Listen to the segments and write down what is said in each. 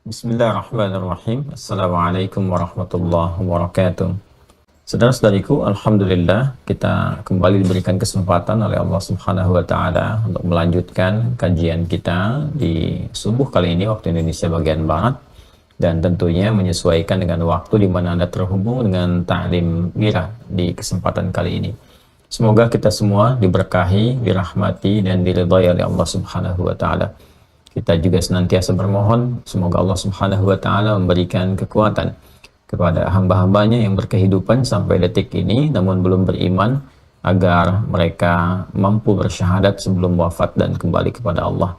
Bismillahirrahmanirrahim. Assalamualaikum warahmatullahi wabarakatuh. Saudara-saudariku, alhamdulillah kita kembali diberikan kesempatan oleh Allah Subhanahu wa taala untuk melanjutkan kajian kita di subuh kali ini waktu Indonesia bagian barat, dan tentunya menyesuaikan dengan waktu di mana Anda terhubung dengan Ta'lim Mira di kesempatan kali ini. Semoga kita semua diberkahi, dirahmati dan diridhai oleh Allah Subhanahu wa taala. Kita juga senantiasa bermohon semoga Allah Subhanahu wa taala memberikan kekuatan kepada hamba-hambanya yang berkehidupan sampai detik ini namun belum beriman, agar mereka mampu bersyahadat sebelum wafat dan kembali kepada Allah.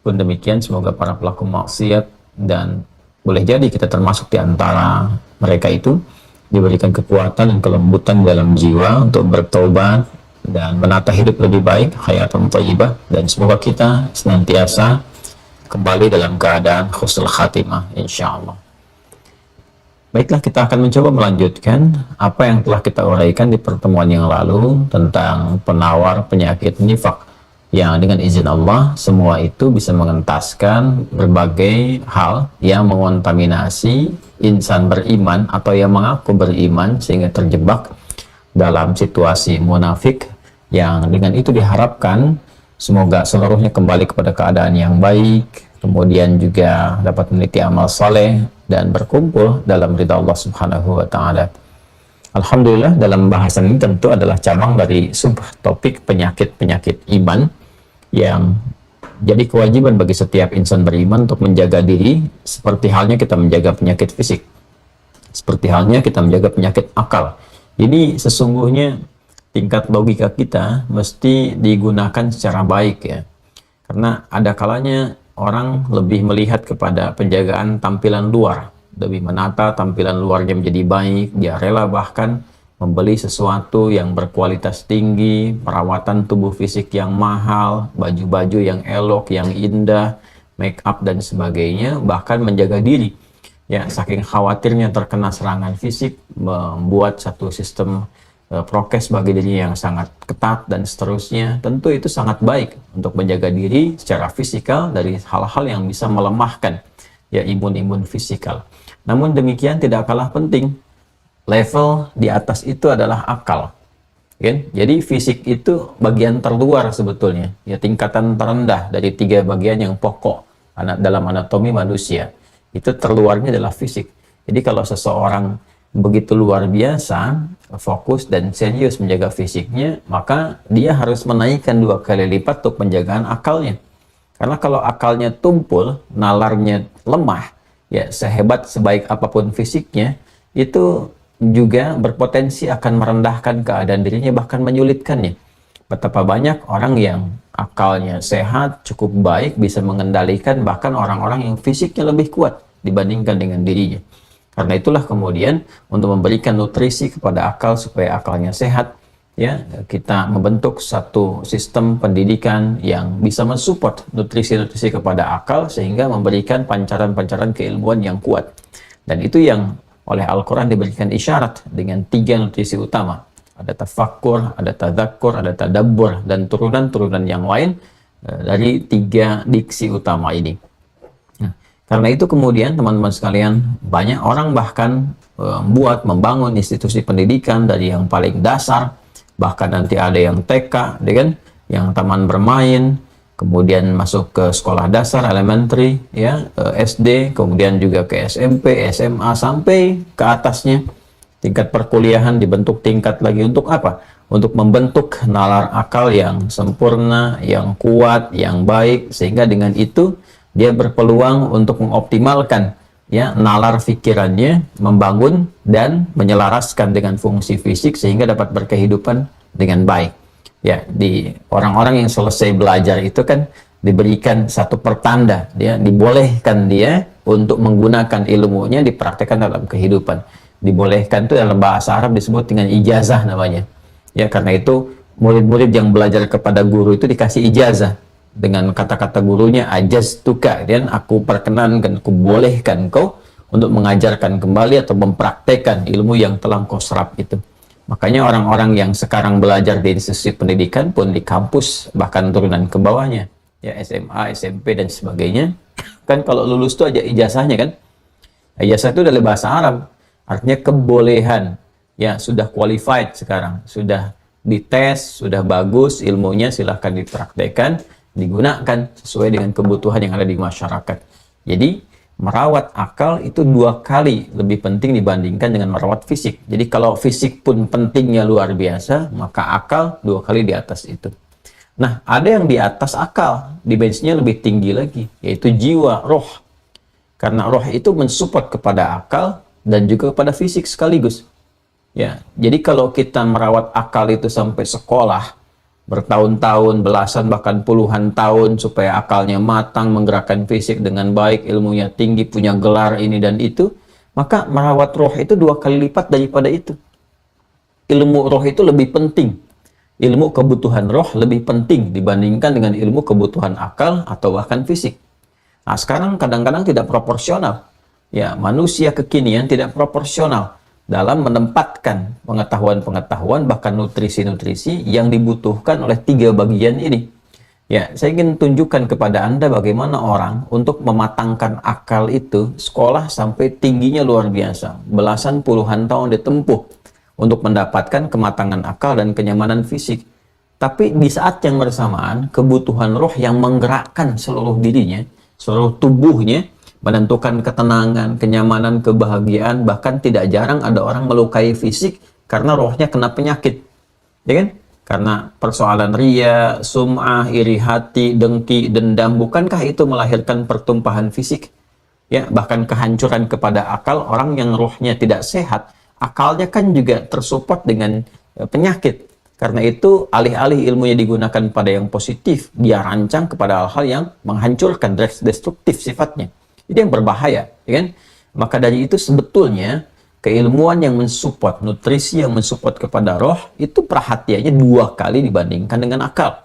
Pun demikian, semoga para pelaku maksiat, dan boleh jadi kita termasuk di antara mereka itu, diberikan kekuatan dan kelembutan dalam jiwa untuk bertobat dan menata hidup lebih baik, hayatan thayyibah, dan semoga kita senantiasa kembali dalam keadaan husnul khatimah insyaallah. Baiklah, kita akan mencoba melanjutkan apa yang telah kita uraikan di pertemuan yang lalu tentang penawar penyakit nifak, yang dengan izin Allah semua itu bisa mengentaskan berbagai hal yang mengontaminasi insan beriman atau yang mengaku beriman sehingga terjebak dalam situasi munafik, yang dengan itu diharapkan semoga seluruhnya kembali kepada keadaan yang baik, kemudian juga dapat meneliti amal saleh dan berkumpul dalam ridha Allah Subhanahu wa taala. Alhamdulillah, dalam bahasan ini tentu adalah cabang dari subtopik penyakit-penyakit iman, yang jadi kewajiban bagi setiap insan beriman untuk menjaga diri, seperti halnya kita menjaga penyakit fisik, seperti halnya kita menjaga penyakit akal. Jadi sesungguhnya tingkat logika kita mesti digunakan secara baik ya. Karena ada kalanya orang lebih melihat kepada penjagaan tampilan luar, lebih menata tampilan luarnya menjadi baik, dia rela bahkan membeli sesuatu yang berkualitas tinggi, perawatan tubuh fisik yang mahal, baju-baju yang elok, yang indah, make up dan sebagainya, bahkan menjaga diri. Ya, saking khawatirnya terkena serangan fisik, membuat satu sistem prokes bagi dirinya yang sangat ketat dan seterusnya. Tentu itu sangat baik untuk menjaga diri secara fisikal dari hal-hal yang bisa melemahkan ya imun-imun fisikal. Namun demikian tidak kalah penting, level di atas itu adalah akal. Jadi fisik itu bagian terluar sebetulnya, ya tingkatan terendah dari tiga bagian yang pokok dalam anatomi manusia. Itu terluarnya adalah fisik. Jadi kalau seseorang begitu luar biasa fokus dan serius menjaga fisiknya, maka dia harus menaikkan 2 kali lipat untuk penjagaan akalnya. Karena kalau akalnya tumpul, nalarnya lemah, ya sehebat sebaik apapun fisiknya, itu juga berpotensi akan merendahkan keadaan dirinya, bahkan menyulitkannya. Betapa banyak orang yang akalnya sehat, cukup baik, bisa mengendalikan bahkan orang-orang yang fisiknya lebih kuat dibandingkan dengan dirinya. Karena itulah kemudian untuk memberikan nutrisi kepada akal supaya akalnya sehat, ya kita membentuk satu sistem pendidikan yang bisa mensupport nutrisi-nutrisi kepada akal sehingga memberikan pancaran-pancaran keilmuan yang kuat. Dan itu yang oleh Al-Quran diberikan isyarat dengan 3 nutrisi utama. Ada tafakkur, ada tadzakur, ada tadabbur, dan turunan-turunan yang lain dari 3 diksi utama ini. Karena itu kemudian teman-teman sekalian, banyak orang bahkan membangun institusi pendidikan dari yang paling dasar, bahkan nanti ada yang TK, yang taman bermain, kemudian masuk ke sekolah dasar, elementary, ya, SD, kemudian juga ke SMP, SMA, sampai ke atasnya tingkat perkuliahan dibentuk tingkat lagi. Untuk apa? Untuk membentuk nalar akal yang sempurna, yang kuat, yang baik, sehingga dengan itu dia berpeluang untuk mengoptimalkan ya nalar pikirannya, membangun dan menyelaraskan dengan fungsi fisik sehingga dapat berkehidupan dengan baik. Ya, di orang-orang yang selesai belajar itu kan diberikan satu pertanda, dia dibolehkan dia untuk menggunakan ilmunya dipraktekkan dalam kehidupan. Dibolehkan itu dalam bahasa Arab disebut dengan ijazah namanya. Ya, karena itu murid-murid yang belajar kepada guru itu dikasih ijazah dengan kata-kata gurunya, ajaztuka, dan aku perkenankan, aku bolehkan kau untuk mengajarkan kembali atau mempraktekkan ilmu yang telah kau serap itu. Makanya orang-orang yang sekarang belajar di institusi pendidikan pun di kampus, bahkan turunan ke bawahnya, ya SMA, SMP dan sebagainya, Kan kalau lulus tuh aja ijazahnya kan. Ijazah itu dari bahasa Arab, artinya kebolehan. Ya, sudah qualified sekarang, sudah dites, sudah bagus ilmunya, silahkan dipraktekkan, digunakan sesuai dengan kebutuhan yang ada di masyarakat. Jadi, merawat akal itu 2 kali lebih penting dibandingkan dengan merawat fisik. Jadi, kalau fisik pun pentingnya luar biasa, maka akal 2 kali di atas itu. Nah, ada yang di atas akal, dimensinya lebih tinggi lagi, yaitu jiwa, roh. Karena roh itu mensupport kepada akal dan juga kepada fisik sekaligus. Ya, jadi kalau kita merawat akal itu sampai sekolah, bertahun-tahun, belasan bahkan puluhan tahun supaya akalnya matang, menggerakkan fisik dengan baik, ilmunya tinggi, punya gelar ini dan itu, maka merawat roh itu 2 kali lipat daripada itu. Ilmu roh itu lebih penting. Ilmu kebutuhan roh lebih penting dibandingkan dengan ilmu kebutuhan akal atau bahkan fisik. Nah, sekarang kadang-kadang tidak proporsional. Ya, manusia kekinian tidak proporsional dalam menempatkan pengetahuan-pengetahuan bahkan nutrisi-nutrisi yang dibutuhkan oleh 3 bagian ini. Ya, saya ingin tunjukkan kepada Anda bagaimana orang untuk mematangkan akal itu sekolah sampai tingginya luar biasa. Belasan puluhan tahun ditempuh untuk mendapatkan kematangan akal dan kenyamanan fisik. Tapi di saat yang bersamaan, kebutuhan roh yang menggerakkan seluruh dirinya, seluruh tubuhnya, menentukan ketenangan, kenyamanan, kebahagiaan, bahkan tidak jarang ada orang melukai fisik karena rohnya kena penyakit. Ya kan? Karena persoalan ria, sum'ah, iri hati, dengki, dendam, bukankah itu melahirkan pertumpahan fisik? Ya, bahkan kehancuran kepada akal. Orang yang rohnya tidak sehat, akalnya kan juga tersupport dengan penyakit. Karena itu, alih-alih ilmunya digunakan pada yang positif, dia rancang kepada hal-hal yang menghancurkan, destruktif sifatnya. Itu yang berbahaya, ya kan? Maka dari itu sebetulnya keilmuan yang mensupport, nutrisi yang mensupport kepada roh, itu perhatiannya 2 kali dibandingkan dengan akal.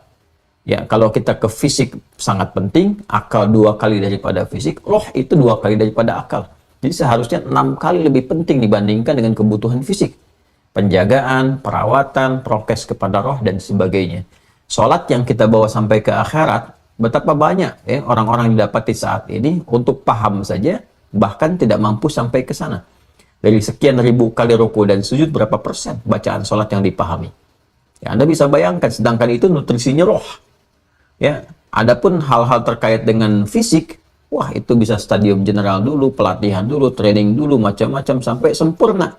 Ya, kalau kita ke fisik sangat penting, akal 2 kali daripada fisik, roh itu 2 kali daripada akal. Jadi seharusnya 6 kali lebih penting dibandingkan dengan kebutuhan fisik. Penjagaan, perawatan, prokes kepada roh, dan sebagainya. Sholat yang kita bawa sampai ke akhirat, betapa banyak ya orang-orang didapati saat ini untuk paham saja, bahkan tidak mampu sampai ke sana. Dari sekian ribu kali ruku dan sujud, berapa persen bacaan sholat yang dipahami? Ya, Anda bisa bayangkan, sedangkan itu nutrisinya roh. Ya, adapun hal-hal terkait dengan fisik, wah itu bisa stadium general dulu, pelatihan dulu, training dulu, macam-macam sampai sempurna.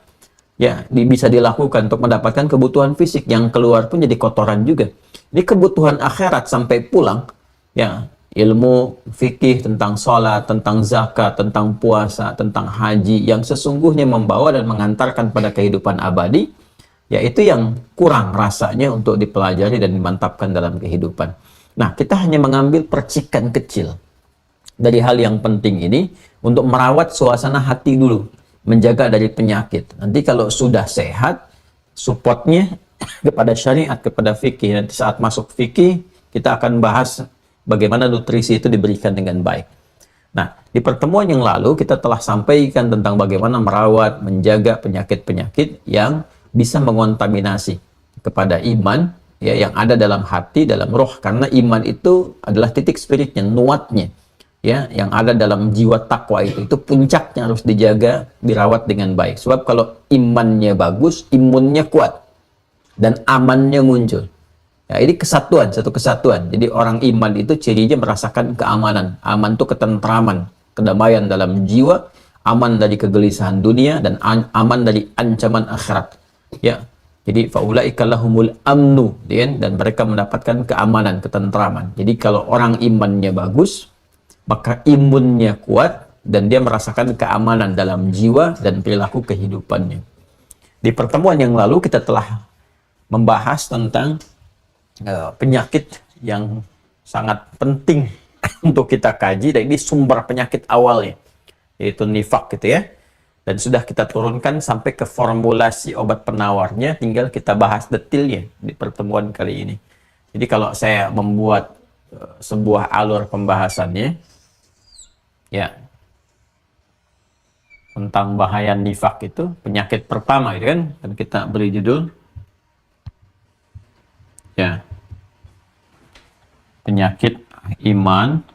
Ya, bisa dilakukan untuk mendapatkan kebutuhan fisik, yang keluar pun jadi kotoran juga. Ini kebutuhan akhirat sampai pulang, ya, ilmu fikih tentang sholat, tentang zakat, tentang puasa, tentang haji, yang sesungguhnya membawa dan mengantarkan pada kehidupan abadi, yaitu yang kurang rasanya untuk dipelajari dan dimantapkan dalam kehidupan. Nah, kita hanya mengambil percikan kecil dari hal yang penting ini untuk merawat suasana hati dulu, menjaga dari penyakit. Nanti kalau sudah sehat, supportnya kepada syariat, kepada fikih. Nanti saat masuk fikih, kita akan bahas bagaimana nutrisi itu diberikan dengan baik. Nah, di pertemuan yang lalu kita telah sampaikan tentang bagaimana merawat, menjaga penyakit-penyakit yang bisa mengontaminasi kepada iman, ya, yang ada dalam hati, dalam roh. Karena iman itu adalah titik spiritnya, nuatnya, ya, yang ada dalam jiwa takwa itu puncaknya harus dijaga, dirawat dengan baik. Sebab kalau imannya bagus, imunnya kuat dan amannya muncul. Ya, ini kesatuan, satu kesatuan. Jadi orang iman itu cirinya merasakan keamanan. Aman itu ketentraman, kedamaian dalam jiwa, aman dari kegelisahan dunia, dan aman dari ancaman akhirat. Ya, jadi faulaika lahumul amnu, dan mereka mendapatkan keamanan, ketentraman. Jadi kalau orang imannya bagus, maka imunnya kuat dan dia merasakan keamanan dalam jiwa dan perilaku kehidupannya. Di pertemuan yang lalu kita telah membahas tentang penyakit yang sangat penting untuk kita kaji, dan ini sumber penyakit awalnya, yaitu nifak gitu ya. Dan sudah kita turunkan sampai ke formulasi obat penawarnya, tinggal kita bahas detailnya di pertemuan kali ini. Jadi kalau saya membuat sebuah alur pembahasannya, ya, tentang bahaya nifak itu, penyakit pertama itu kan, dan kita beri judul, ya, penyakit iman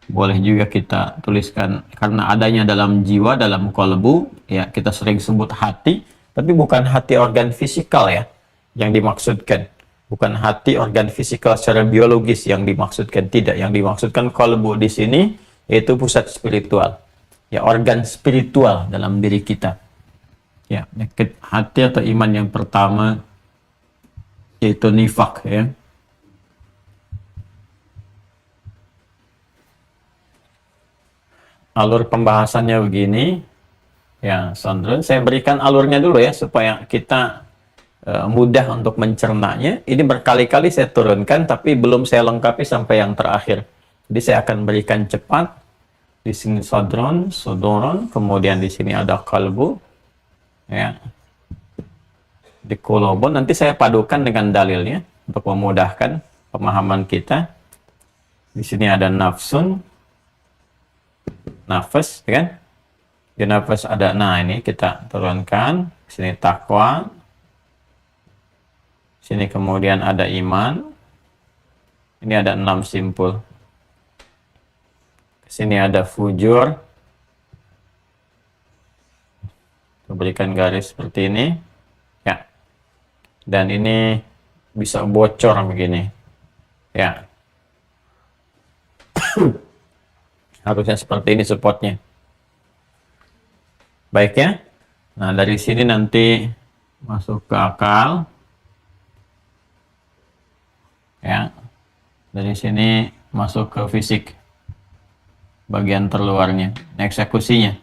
Boleh juga kita tuliskan karena adanya dalam jiwa, dalam kolbu, ya kita sering sebut hati, tapi bukan hati organ fisikal ya yang dimaksudkan. Bukan hati organ fisikal secara biologis yang dimaksudkan, tidak. Yang dimaksudkan kolbu di sini yaitu pusat spiritual. Ya, organ spiritual dalam diri kita. Ya, hati atau iman yang pertama yaitu nifak ya. Alur pembahasannya begini ya, Sondron. Saya berikan alurnya dulu ya supaya kita mudah untuk mencernanya. Ini berkali-kali saya turunkan tapi belum saya lengkapi sampai yang terakhir. Jadi saya akan berikan cepat. Di sini sodron, sodoron, kemudian di sini ada kalbu ya. Di kolobon nanti saya padukan dengan dalilnya untuk memudahkan pemahaman kita. Di sini ada nafsun, nafas, kan? Di nafas ada, nah ini kita turunkan. Sini takwa. Sini kemudian ada iman. Ini ada 6 simpul. Sini ada fujur. Kita berikan garis seperti ini. Ya. Dan ini bisa bocor begini. Ya. Harusnya seperti ini supportnya. Baik ya. Nah, dari sini nanti masuk ke akal. Ya. Dari sini masuk ke fisik. Bagian terluarnya, eksekusinya.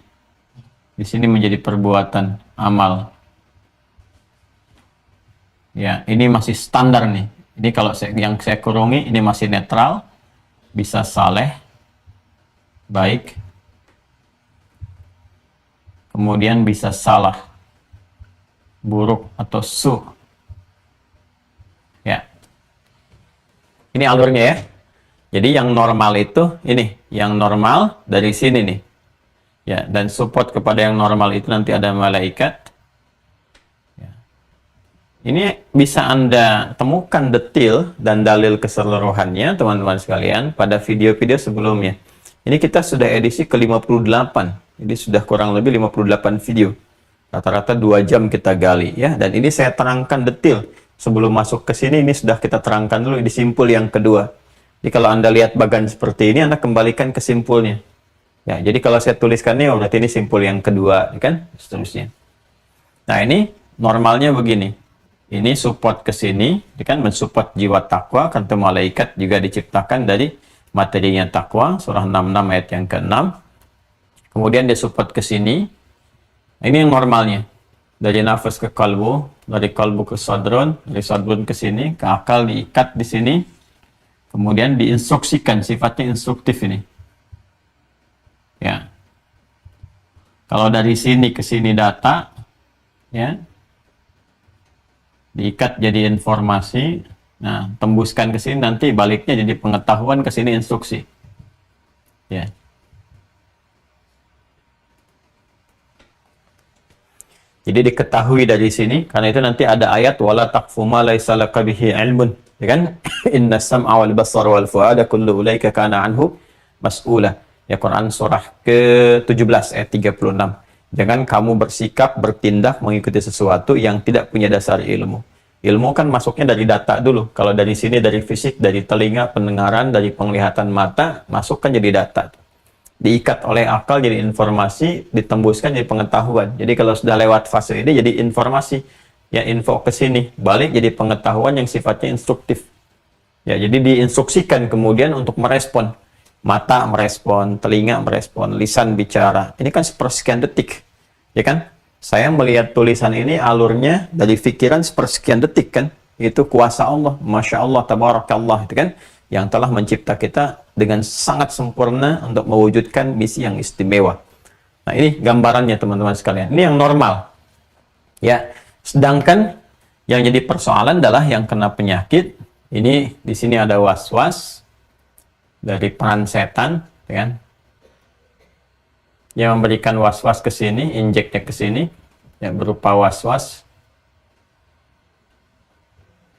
Di sini menjadi perbuatan amal. Ya, ini masih standar nih. Ini kalau yang saya kurungi ini masih netral, bisa saleh, baik, kemudian bisa salah, buruk atau su. Ya, ini alurnya ya. Jadi yang normal itu ini, yang normal dari sini nih. Ya, dan support kepada yang normal itu nanti ada malaikat. Ya. Ini bisa Anda temukan detail dan dalil keseluruhannya teman-teman sekalian pada video-video sebelumnya. Ini kita sudah edisi ke-58. Jadi sudah kurang lebih 58 video. Rata-rata 2 jam kita gali ya. Dan ini saya terangkan detail. Sebelum masuk ke sini ini sudah kita terangkan dulu di simpul yang kedua. Jadi kalau Anda lihat bagan seperti ini, Anda kembalikan ke simpulnya. Ya, jadi kalau saya tuliskannya berarti ini simpul yang kedua, kan? Seterusnya. Nah, ini normalnya begini. Ini support ke sini, kan mensupport jiwa takwa, karena malaikat juga diciptakan dari materinya takwa, surah 66 ayat yang ke-6. Kemudian dia support ke sini. Ini yang normalnya. Dari nafas ke kalbu, dari kalbu ke sadron, dari sadron ke sini, ke akal diikat di sini. Kemudian diinstruksikan, sifatnya instruktif ini. Ya. Kalau dari sini ke sini data, ya, diikat jadi informasi. Nah, tembuskan ke sini nanti baliknya jadi pengetahuan, ke sini instruksi. Ya. Jadi diketahui dari sini, karena itu nanti ada ayat wala taqfu ma laisa laka bihi ilmun. Ya kan? Inna sam'a wal basara wal fu'ada kullu ulaika kana anhu mas'ula. Ya, Quran surah ke-17 ayat 36. Jangan kamu bersikap, bertindak mengikuti sesuatu yang tidak punya dasar ilmu. Ilmu kan masuknya dari data dulu. Kalau dari sini dari fisik, dari telinga, pendengaran, dari penglihatan mata, masukkan jadi data. Diikat oleh akal jadi informasi, ditembuskan jadi pengetahuan. Jadi kalau sudah lewat fase ini jadi informasi. Ya, info ke sini, balik jadi pengetahuan yang sifatnya instruktif. Ya, jadi diinstruksikan kemudian untuk merespon. Mata merespon, telinga merespon, lisan bicara. Ini kan sepersekian detik. Ya kan? Saya melihat tulisan ini alurnya dari pikiran sepersekian detik kan? Itu kuasa Allah, Masya Allah, Tabarakallah, itu kan? Yang telah mencipta kita dengan sangat sempurna untuk mewujudkan misi yang istimewa. Nah, ini gambarannya teman-teman sekalian. Ini yang normal. Ya. Sedangkan yang jadi persoalan adalah yang kena penyakit. Ini di sini ada was-was dari peran setan, kan? Yang memberikan was-was ke sini, injeknya ke sini, ya berupa was-was.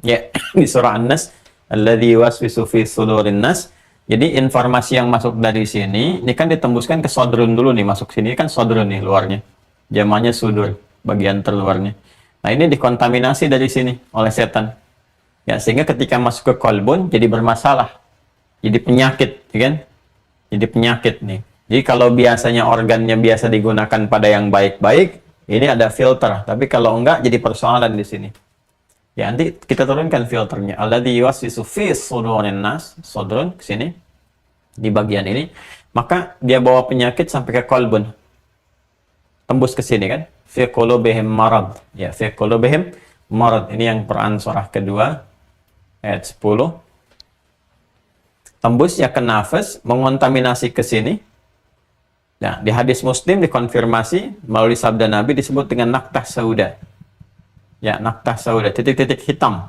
Ya, di surah An-Nas, alladzi waswisu fi sudurin nas Jadi informasi yang masuk dari sini, ini kan ditembuskan ke sodrun dulu nih, masuk sini kan sodrun nih luarnya. Jamannya sudur, bagian terluarnya. Nah ini dikontaminasi dari sini oleh setan. Ya, sehingga ketika masuk ke kolbun jadi bermasalah. Jadi penyakit, ya kan? Jadi penyakit nih. Jadi kalau biasanya organnya biasa digunakan pada yang baik-baik, ini ada filter. Tapi kalau enggak, jadi persoalan di sini. Ya, nanti kita turunkan filternya. Alladzi yuwaswisu fi sudurin nas, sudrun ke sini di bagian ini, maka dia bawa penyakit sampai ke kolbun. Tembus ke sini kan? Fi qulubihim marad. Ya, fi qulubihim marad. Ini yang Quran surah kedua ayat 10. Tembusnya ke nafas, mengontaminasi ke sini. Nah, di hadis Muslim dikonfirmasi melalui sabda Nabi disebut dengan naktah sauda. Ya, naktah sauda, titik-titik hitam.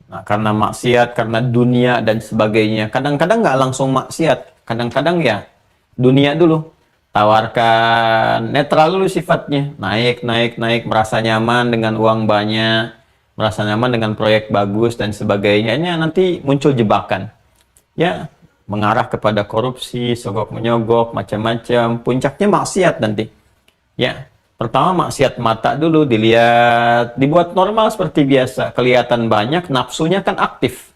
Nah, karena maksiat, karena dunia dan sebagainya. Kadang-kadang nggak langsung maksiat. Kadang-kadang ya dunia dulu. Tawarkan netral dulu sifatnya. Naik, naik, naik. Merasa nyaman dengan uang banyak. Merasa nyaman dengan proyek bagus dan sebagainya. Ini nanti muncul jebakan. Ya, mengarah kepada korupsi, sogok menyogok, macam-macam. Puncaknya maksiat nanti. Ya, pertama maksiat mata dulu dilihat, dibuat normal seperti biasa, kelihatan banyak, nafsunya kan aktif.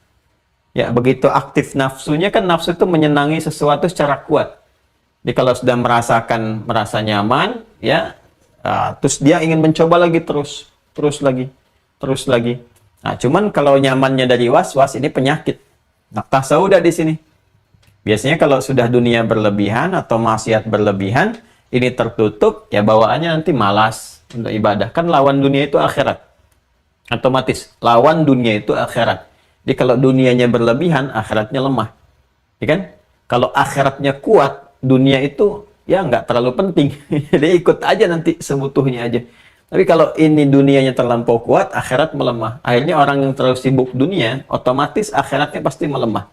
Ya, begitu aktif nafsunya kan nafsu itu menyenangi sesuatu secara kuat. Jadi kalau sudah merasa nyaman, ya, terus dia ingin mencoba lagi terus lagi. Nah, cuman kalau nyamannya dari was-was ini penyakit. Naktah sauda di sini. Biasanya kalau sudah dunia berlebihan atau maksiat berlebihan, ini tertutup, ya bawaannya nanti malas untuk ibadah. Kan lawan dunia itu akhirat. Otomatis, lawan dunia itu akhirat. Jadi kalau dunianya berlebihan, akhiratnya lemah. Ya kan? Kalau akhiratnya kuat, dunia itu ya nggak terlalu penting. Jadi ikut aja nanti sebutuhnya aja. Tapi kalau ini dunianya terlampau kuat, akhirat melemah. Akhirnya orang yang terlalu sibuk dunia, otomatis akhiratnya pasti melemah.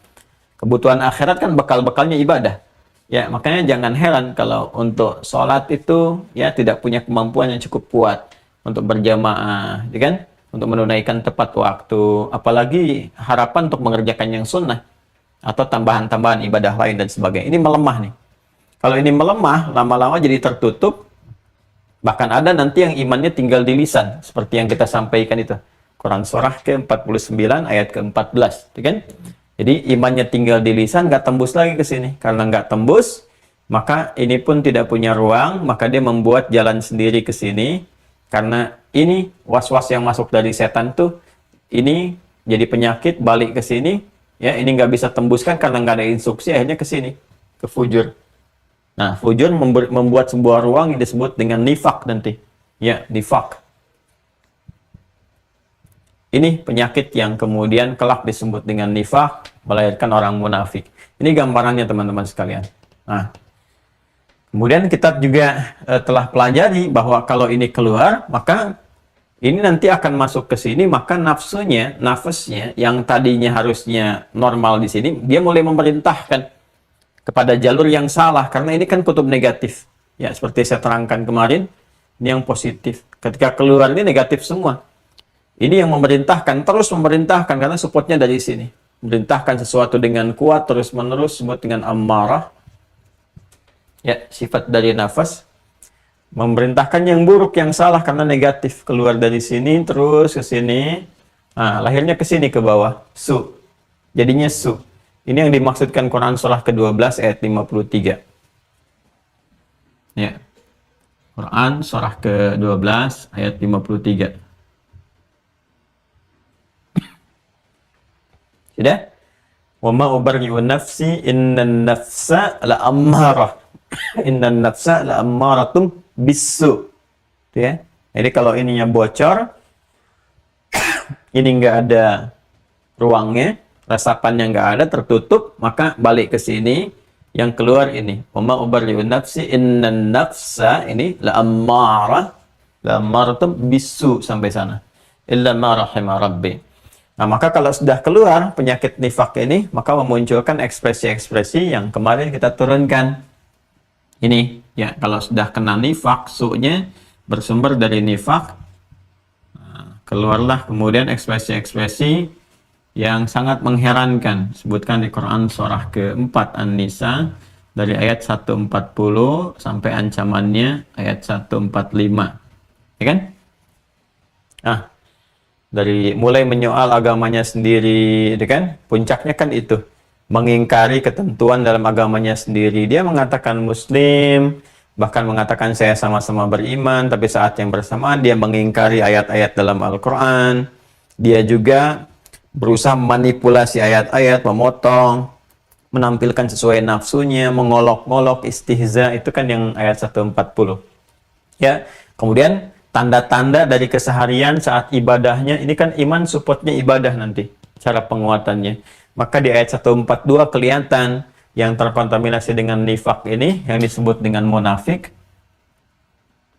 Kebutuhan akhirat kan bekal-bekalnya ibadah. Ya, makanya jangan heran kalau untuk sholat itu ya tidak punya kemampuan yang cukup kuat untuk berjamaah, ya kan? Untuk menunaikan tepat waktu, apalagi harapan untuk mengerjakan yang sunnah atau tambahan-tambahan ibadah lain dan sebagainya. Ini melemah nih. Kalau ini melemah, lama-lama jadi tertutup. Bahkan ada nanti yang imannya tinggal di lisan, seperti yang kita sampaikan itu. Quran surah ke-49 ayat ke-14, ya kan? Jadi imannya tinggal di lisan, nggak tembus lagi ke sini. Karena nggak tembus, maka ini pun tidak punya ruang, maka dia membuat jalan sendiri ke sini. Karena ini was-was yang masuk dari setan tuh, ini jadi penyakit, balik ke sini, ya ini nggak bisa tembuskan karena nggak ada instruksi, akhirnya ke sini, ke fujur. Nah, fujur membuat sebuah ruang yang disebut dengan nifak nanti. Ya, nifak. Ini penyakit yang kemudian kelak disebut dengan nifak, melahirkan orang munafik. Ini gambarannya teman-teman sekalian. Nah, kemudian kita juga telah pelajari bahwa kalau ini keluar, maka ini nanti akan masuk ke sini, maka nafasnya yang tadinya harusnya normal di sini, dia mulai memerintahkan kepada jalur yang salah, karena ini kan kutub negatif. Ya, seperti saya terangkan kemarin, ini yang positif. Ketika keluar ini negatif semua. Ini yang memerintahkan, terus memerintahkan, karena supportnya dari sini. Memerintahkan sesuatu dengan kuat, terus-menerus, sebut dengan ammarah. Ya, sifat dari nafas. Memerintahkan yang buruk, yang salah, karena negatif. Keluar dari sini, terus ke sini. Nah, lahirnya ke sini, ke bawah. Su. Jadinya su. Ini yang dimaksudkan Quran surah ke-12 ayat 53. Ya. Quran surah ke-12 ayat 53. Sudah? Wa ma ubarri'u nafsi innan nafsa la'ammarah. Innan nafsa la'ammaratum bisu. Ya. Jadi kalau ininya bocor, ini enggak ada ruangnya, resapannya nggak ada, tertutup, maka balik ke sini, yang keluar ini. Wama ubarri'u nafsi innan nafsa, ini la'ammarah bisu sampai sana. Illa ma rahima rabbi. Nah, maka kalau sudah keluar penyakit nifak ini, maka memunculkan ekspresi-ekspresi yang kemarin kita turunkan. Ini, ya, kalau sudah kena nifak, su-nya bersumber dari nifak, nah, keluarlah kemudian ekspresi-ekspresi yang sangat mengherankan. Sebutkan di Quran surah keempat An-Nisa dari ayat 140 sampai ancamannya ayat 145. Ya kan? Ah, dari mulai menyoal agamanya sendiri, ya kan? Puncaknya kan itu, mengingkari ketentuan dalam agamanya sendiri. Dia mengatakan Muslim, bahkan mengatakan saya sama-sama beriman, tapi saat yang bersamaan dia mengingkari ayat-ayat dalam Al-Quran. Dia juga berusaha manipulasi ayat-ayat, memotong, menampilkan sesuai nafsunya, mengolok-ngolok, istihza, itu kan yang ayat 140. Ya, kemudian tanda-tanda dari keseharian saat ibadahnya, ini kan iman supportnya ibadah nanti, cara penguatannya. Maka di ayat 142 kelihatan yang terkontaminasi dengan nifak ini, yang disebut dengan munafik.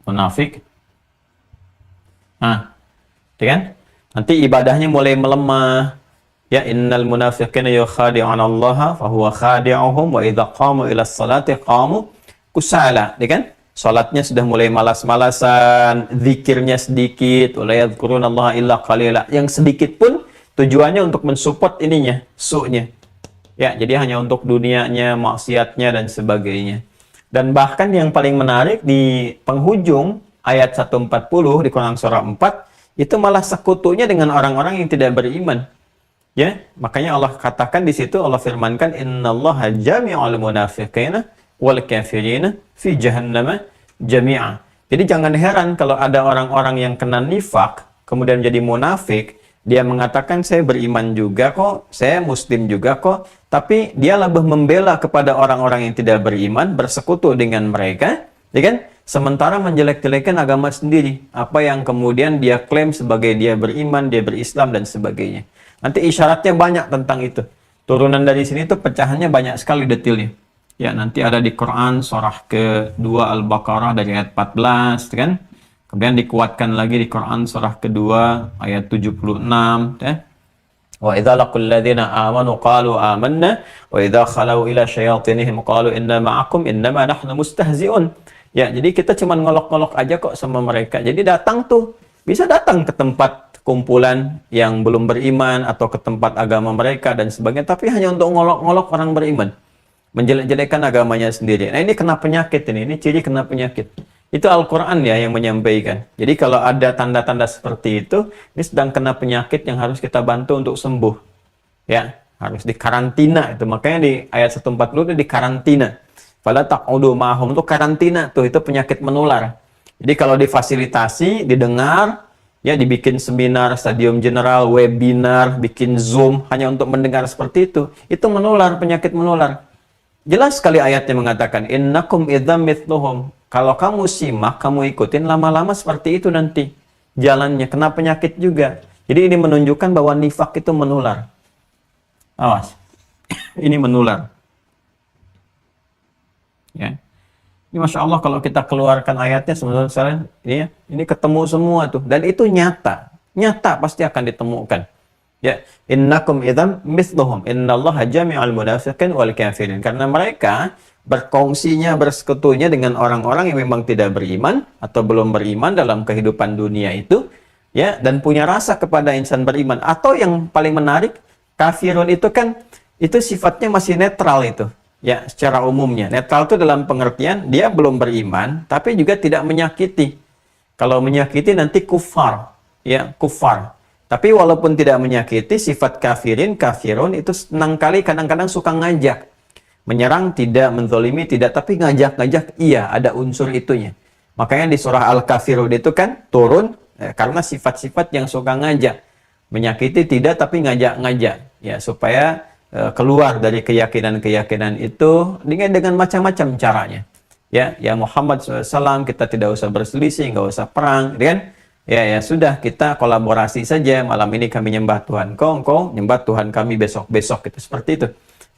Munafik. Nah, kan? Nanti ibadahnya mulai melemah. Ya, innal munafiqina yukhadi'una Allah fa huwa khadi'uhum wa idza qamu ila sholati qamu kusala, ya kan? Salatnya sudah mulai malas-malasan, zikirnya sedikit, wala yadhkurunallaha illa qalila. Yang sedikit pun tujuannya untuk mensupport ininya, su'nya. Ya, jadi hanya untuk dunianya, maksiatnya dan sebagainya. Dan bahkan yang paling menarik di penghujung ayat 140 di Quran surah 4 itu malah sekutunya dengan orang-orang yang tidak beriman. Ya, makanya Allah katakan di situ, Allah firmankan innallaha jami'ul munafiqina wal kafirina fi jahannama jami'a. Jadi jangan heran kalau ada orang-orang yang kena nifak kemudian jadi munafik, dia mengatakan saya beriman juga kok, saya muslim juga kok, tapi dia lebih membela kepada orang-orang yang tidak beriman, bersekutu dengan mereka, ya kan? Sementara menjelek-jelekan agama sendiri, apa yang kemudian dia klaim sebagai dia beriman, dia berislam dan sebagainya. Nanti isyaratnya banyak tentang itu. Turunan dari sini tuh pecahannya banyak sekali detailnya. Ya, nanti ada di Quran surah kedua Al-Baqarah dari ayat 14, kan? Kemudian dikuatkan lagi di Quran surah kedua ayat 76, ya. Wa idza laqul ladzina amanu qalu amanna wa idza khalau ila syayatinihim qalu inna ma'akum innama nahnu mustahzi'un. Ya, jadi kita cuma ngolok-ngolok aja kok sama mereka. Jadi datang tuh, bisa datang ke tempat kumpulan yang belum beriman atau ke tempat agama mereka dan sebagainya, tapi hanya untuk ngolok-ngolok orang beriman, menjelek-jelekan agamanya sendiri. Nah, ini kena penyakit ini ciri kena penyakit. Itu Al-Quran ya yang menyampaikan. Jadi kalau ada tanda-tanda seperti itu, ini sedang kena penyakit yang harus kita bantu untuk sembuh. Ya, harus dikarantina itu. Makanya di ayat 140 itu dikarantina. Fala taqudu ma'hum, itu karantina tuh, itu penyakit menular. Jadi kalau difasilitasi, didengar, ya dibikin seminar, stadium general, webinar, bikin Zoom hanya untuk mendengar seperti itu menular, penyakit menular. Jelas sekali ayatnya mengatakan innakum idzam mithluhum. Kalau kamu simak, kamu ikutin, lama-lama seperti itu nanti jalannya, kena penyakit juga. Jadi ini menunjukkan bahwa nifak itu menular. Awas. Ini menular. Ya. Ini Masya Allah kalau kita keluarkan ayatnya sebenarnya ini ketemu semua tuh, dan itu nyata pasti akan ditemukan. Ya, innakum idzam mithluhum innallaha jami'ul munafiqin wal kafirin, karena mereka berkongsinya, bersekutunya dengan orang-orang yang memang tidak beriman atau belum beriman dalam kehidupan dunia itu, ya, dan punya rasa kepada insan beriman. Atau yang paling menarik, kafirun itu kan itu sifatnya masih netral itu. Ya, secara umumnya netral itu dalam pengertian dia belum beriman tapi juga tidak menyakiti. Kalau menyakiti nanti kufar, ya, kufar. Tapi walaupun tidak menyakiti, sifat kafirun itu senang kali kadang-kadang suka ngajak. Menyerang tidak, menzolimi tidak, tapi ngajak-ngajak iya, ada unsur itunya. Makanya di surah Al-Kafirun itu kan turun karena sifat-sifat yang suka ngajak. Menyakiti tidak, tapi ngajak-ngajak, ya, supaya keluar dari keyakinan-keyakinan itu dengan macam-macam caranya. Ya Muhammad SAW, kita tidak usah berselisih, nggak usah perang, kan? Ya sudah, kita kolaborasi saja. Malam ini kami nyembah Tuhan engkau nyembah Tuhan kami besok-besok, itu seperti itu.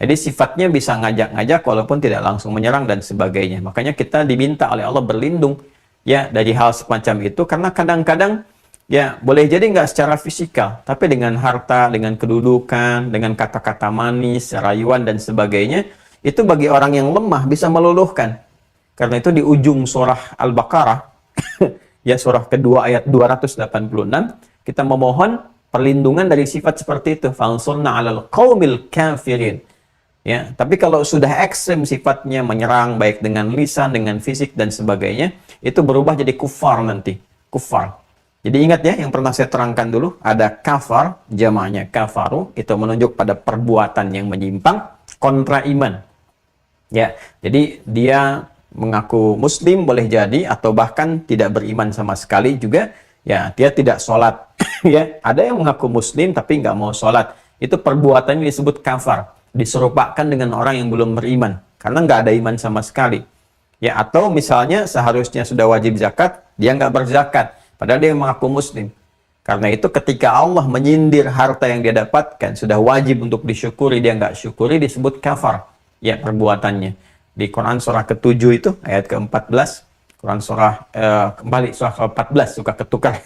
Jadi sifatnya bisa ngajak-ngajak walaupun tidak langsung menyerang dan sebagainya. Makanya kita diminta oleh Allah berlindung ya dari hal semacam itu, karena kadang-kadang ya, boleh jadi nggak secara fisikal, tapi dengan harta, dengan kedudukan, dengan kata-kata manis, rayuan, dan sebagainya, itu bagi orang yang lemah bisa meluluhkan. Karena itu di ujung surah Al-Baqarah, ya surah kedua ayat 286, kita memohon perlindungan dari sifat seperti itu. Fansurna 'alal qaumil kafirin. Ya, tapi kalau sudah ekstrem sifatnya, menyerang baik dengan lisan, dengan fisik dan sebagainya, itu berubah jadi kufar nanti. Kufar. Jadi ingat ya, yang pernah saya terangkan dulu, ada kafar, jamaknya kafaru, itu menunjuk pada perbuatan yang menyimpang kontra iman. Ya, jadi dia mengaku muslim boleh jadi, atau bahkan tidak beriman sama sekali juga. Ya, dia tidak sholat. Ya, ada yang mengaku muslim tapi nggak mau sholat. Itu perbuatannya disebut kafar. Diserupakan dengan orang yang belum beriman karena nggak ada iman sama sekali. Ya, atau misalnya seharusnya sudah wajib zakat, dia nggak berzakat padahal dia mengaku muslim. Karena itu ketika Allah menyindir harta yang dia dapatkan sudah wajib untuk disyukuri, dia nggak syukuri, disebut kafar ya perbuatannya. Di Quran surah ke-7 itu ayat ke-14, Quran surah kembali surah ke-14 suka ketukar.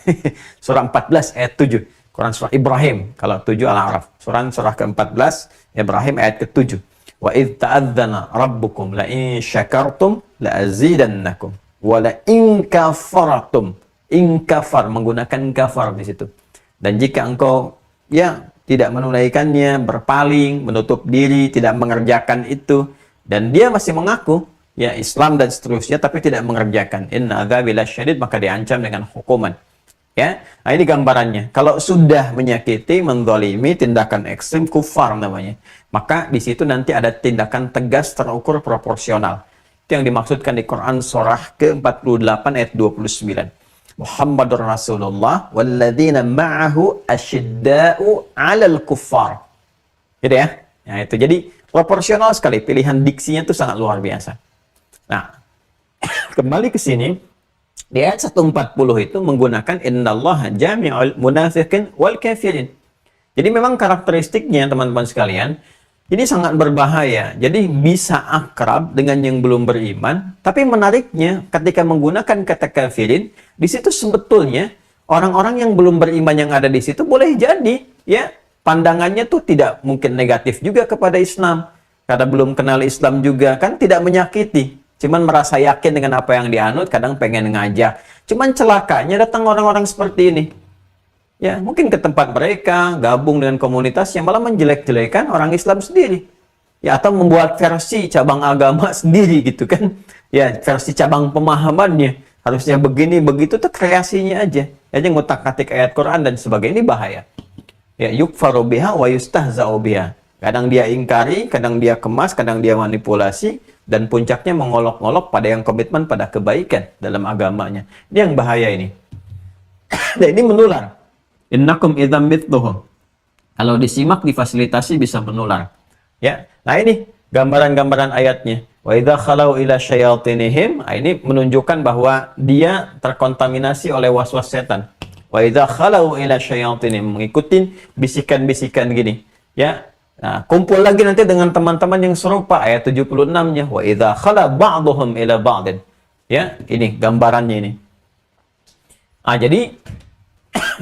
Surah 14 ayat 7, Quran surah Ibrahim, kalau 7 Al-A'raf. Surah ke-14 Ibrahim ayat ke-7. Wa idh ta'adzana rabbukum la in syakartum la azidannakum wa la in kafartum. In kafar, menggunakan kafar di situ. Dan jika engkau ya tidak menunaikannya, berpaling, menutup diri, tidak mengerjakan itu, dan dia masih mengaku ya Islam dan seterusnya tapi tidak mengerjakan, inna adzabi lasyadid, maka diancam dengan hukuman. Ya, nah ini gambarannya. Kalau sudah menyakiti, menzalimi, tindakan ekstrim, kufar namanya. Maka di situ nanti ada tindakan tegas terukur proporsional. Itu yang dimaksudkan di Quran surah ke-48 ayat 29. Muhammadur Rasulullah walladzina ma'ahu asyidda'u 'alal kuffar. Gitu ya. Nah, itu jadi proporsional sekali, pilihan diksinya itu sangat luar biasa. Nah, kembali ke sini. Di ayat 140 itu menggunakan innallaha jami'ul munafiqin wal kafirin. Jadi memang karakteristiknya teman-teman sekalian, ini sangat berbahaya. Jadi bisa akrab dengan yang belum beriman, tapi menariknya ketika menggunakan kata kafirin, di situ sebetulnya orang-orang yang belum beriman yang ada di situ boleh jadi ya pandangannya tuh tidak mungkin negatif juga kepada Islam. Karena belum kenal Islam juga kan, tidak menyakiti. Cuman merasa yakin dengan apa yang dianut, kadang pengen ngajak. Cuman celakanya datang orang-orang seperti ini. Ya, mungkin ke tempat mereka, gabung dengan komunitas yang malah menjelek-jelekan orang Islam sendiri. Ya, atau membuat versi cabang agama sendiri gitu kan. Ya, versi cabang pemahamannya. Harusnya begini, begitu, tuh kreasinya aja. Aja ngutak-ngatik ayat Quran dan sebagainya, ini bahaya. Ya, yukfaru biha wa yustahza'u biha. Kadang dia ingkari, kadang dia kemas, kadang dia manipulasi. Dan puncaknya mengolok-olok pada yang komitmen pada kebaikan dalam agamanya. Ini yang bahaya ini. Dan ini menular. Innakum idzam mithluhum. Kalau disimak, difasilitasi bisa menular. Ya. Nah ini gambaran-gambaran ayatnya. Wa idza khalau ila syayatinihim. Nah, ini menunjukkan bahwa dia terkontaminasi oleh waswas setan. Wa idza khalau ila syayatinihim, mengikuti bisikan-bisikan gini. Ya. Nah, kumpul lagi nanti dengan teman-teman yang serupa, ayat 76-nya. Wa idza khala ba'dhum ila ba'din. Ya, ini gambarannya ini. Ah, jadi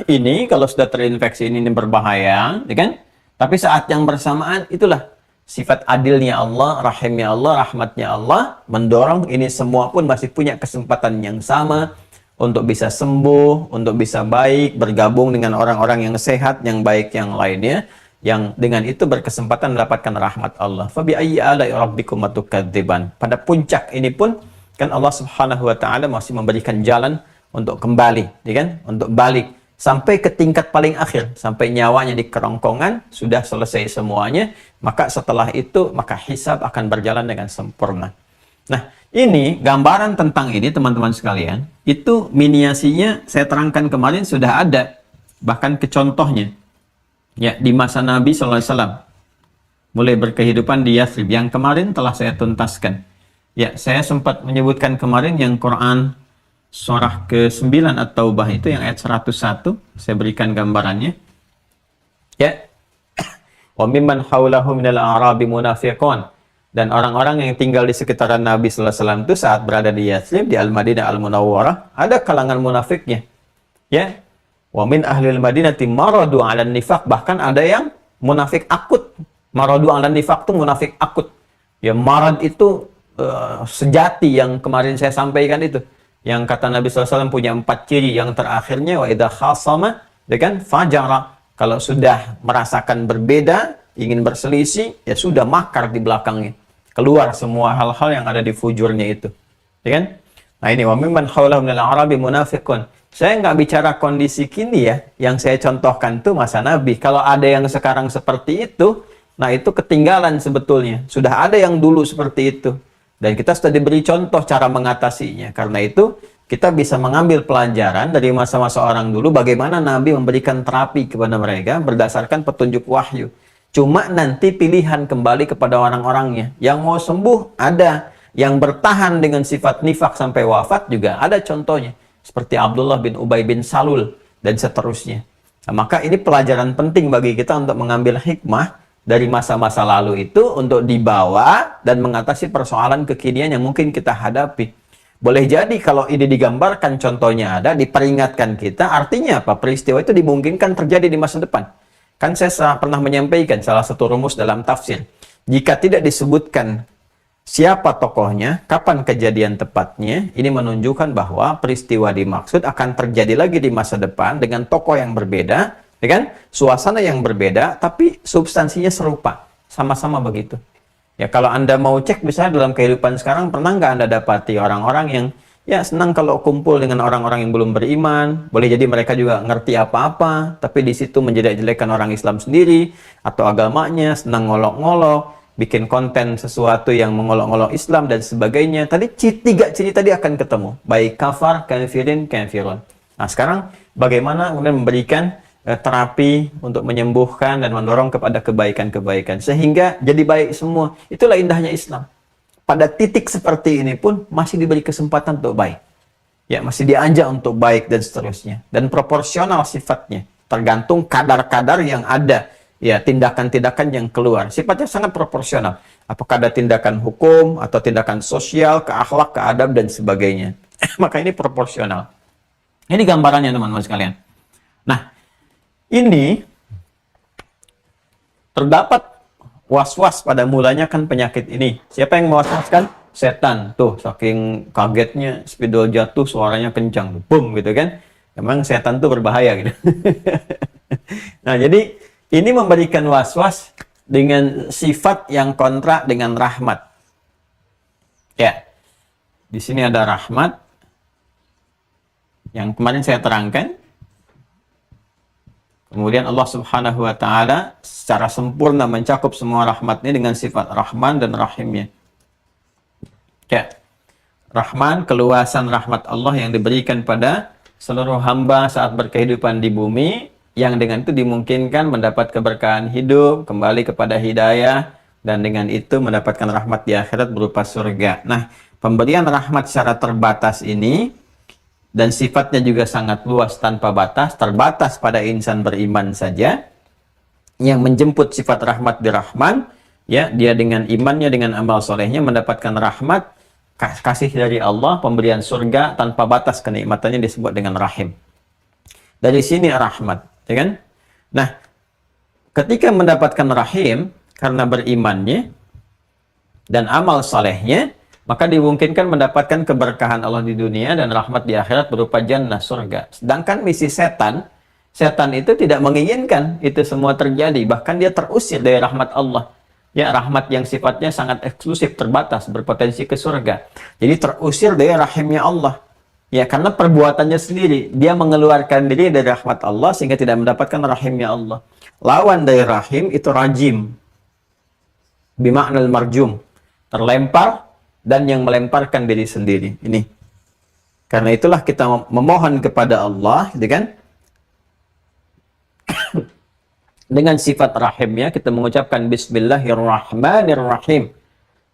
ini kalau sudah terinfeksi ini berbahaya, ya kan? Tapi saat yang bersamaan itulah sifat adilnya Allah, rahimnya Allah, rahmatnya Allah mendorong ini semua pun masih punya kesempatan yang sama untuk bisa sembuh, untuk bisa baik, bergabung dengan orang-orang yang sehat, yang baik yang lainnya, yang dengan itu berkesempatan mendapatkan rahmat Allah. Fabi ayyi ala'i rabbikum tukadziban. Pada puncak ini pun kan Allah Subhanahu wa taala masih memberikan jalan untuk kembali, ya kan? Untuk balik sampai ke tingkat paling akhir, sampai nyawanya di kerongkongan, sudah selesai semuanya, maka setelah itu maka hisab akan berjalan dengan sempurna. Nah, ini gambaran tentang ini teman-teman sekalian, itu miniasinya saya terangkan kemarin sudah ada, bahkan ke contohnya. Ya, di masa Nabi SAW mulai berkehidupan di Yathrib yang kemarin telah saya tuntaskan. Ya, saya sempat menyebutkan kemarin yang Quran surah ke-9 At-Taubah itu yang ayat 101, saya berikan gambarannya. Ya. Wa mimman haulahu minal a'rabi munafiqun. Dan orang-orang yang tinggal di sekitaran Nabi SAW itu saat berada di Yathrib, di Al-Madinah Al-Munawwarah, ada kalangan munafiknya. Ya. Wa min ahlil madinati maradu 'alan nifaq, bahkan ada yang munafik akut. Maradu 'alan nifaq itu munafik akut. Ya, marad itu sejati yang kemarin saya sampaikan itu. Yang kata Nabi SAW punya 4 ciri, yang terakhirnya wa idza khasama, ya kan, fajara, Kalau sudah merasakan berbeda, ingin berselisih, ya sudah makar di belakangnya. Keluar semua hal-hal yang ada di fujurnya itu. Ya kan? Nah ini, wa mimman hawlahum minal a'rabi munafiqun. Saya nggak bicara kondisi kini ya, yang saya contohkan tuh masa Nabi. Kalau ada yang sekarang seperti itu, nah itu ketinggalan sebetulnya. Sudah ada yang dulu seperti itu. Dan kita sudah diberi contoh cara mengatasinya. Karena itu, kita bisa mengambil pelajaran dari masa-masa orang dulu, bagaimana Nabi memberikan terapi kepada mereka berdasarkan petunjuk wahyu. Cuma nanti pilihan kembali kepada orang-orangnya. Yang mau sembuh ada, yang bertahan dengan sifat nifak sampai wafat juga ada contohnya. Seperti Abdullah bin Ubay bin Salul dan seterusnya. Nah, maka ini pelajaran penting bagi kita untuk mengambil hikmah dari masa-masa lalu itu untuk dibawa dan mengatasi persoalan kekinian yang mungkin kita hadapi. Boleh jadi kalau ini digambarkan contohnya ada, diperingatkan kita, artinya apa? Peristiwa itu dimungkinkan terjadi di masa depan. Kan saya pernah menyampaikan salah satu rumus dalam tafsir. Jika tidak disebutkan siapa tokohnya, kapan kejadian tepatnya, ini menunjukkan bahwa peristiwa dimaksud akan terjadi lagi di masa depan dengan tokoh yang berbeda, ya kan? Suasana yang berbeda, tapi substansinya serupa, sama-sama begitu. Ya kalau Anda mau cek, misalnya dalam kehidupan sekarang, pernah nggak Anda dapati orang-orang yang ya senang kalau kumpul dengan orang-orang yang belum beriman, boleh jadi mereka juga ngerti apa-apa, tapi di situ menjelek-jelekan orang Islam sendiri, atau agamanya, senang ngolok-ngolok, bikin konten sesuatu yang mengolok-olok Islam dan sebagainya. Tadi tiga ciri tadi akan ketemu, baik kafar, kafirin, kafirun. Nah sekarang bagaimana kemudian memberikan terapi untuk menyembuhkan dan mendorong kepada kebaikan-kebaikan sehingga jadi baik semua. Itulah indahnya Islam. Pada titik seperti ini pun masih diberi kesempatan untuk baik. Ya, masih diajak untuk baik dan seterusnya. Dan proporsional sifatnya, tergantung kadar-kadar yang ada. Ya, tindakan-tindakan yang keluar. Sifatnya sangat proporsional. Apakah ada tindakan hukum, atau tindakan sosial, ke akhlak, ke adab, dan sebagainya. Maka ini proporsional. Ini gambarannya teman-teman sekalian. Nah, ini terdapat was-was pada mulanya kan penyakit ini. Siapa yang mewaswaskan? Setan. Tuh, saking kagetnya, spidol jatuh, suaranya kencang. Boom, gitu kan. Memang setan tuh berbahaya gitu. Nah, jadi ini memberikan was-was dengan sifat yang kontra dengan rahmat. Ya, di sini ada rahmat yang kemarin saya terangkan. Kemudian Allah Subhanahu wa Ta'ala secara sempurna mencakup semua rahmatnya dengan sifat Rahman dan Rahimnya. Ya, Rahman, keluasan rahmat Allah yang diberikan pada seluruh hamba saat berkehidupan di bumi, yang dengan itu dimungkinkan mendapat keberkahan hidup, kembali kepada hidayah, dan dengan itu mendapatkan rahmat di akhirat berupa surga. Nah, pemberian rahmat secara terbatas ini, dan sifatnya juga sangat luas tanpa batas, terbatas pada insan beriman saja, yang menjemput sifat rahmat di Rahman, ya, dia dengan imannya, dengan amal solehnya mendapatkan rahmat, kasih dari Allah, pemberian surga tanpa batas kenikmatannya disebut dengan Rahim. Dari sini rahmat. Ya kan? Nah, ketika mendapatkan rahim karena berimannya dan amal salehnya, maka dimungkinkan mendapatkan keberkahan Allah di dunia dan rahmat di akhirat berupa jannah, surga. Sedangkan misi setan, setan itu tidak menginginkan itu semua terjadi, bahkan dia terusir dari rahmat Allah. Ya, rahmat yang sifatnya sangat eksklusif, terbatas, berpotensi ke surga. Jadi terusir dari rahimnya Allah. Ya, karena perbuatannya sendiri. Dia mengeluarkan diri dari rahmat Allah sehingga tidak mendapatkan rahimnya Allah. Lawan dari rahim itu rajim. Bima'nal marjum. Terlempar dan yang melemparkan diri sendiri. Ini. Karena itulah kita memohon kepada Allah, gitu kan? Dengan sifat rahimnya kita mengucapkan Bismillahirrahmanirrahim.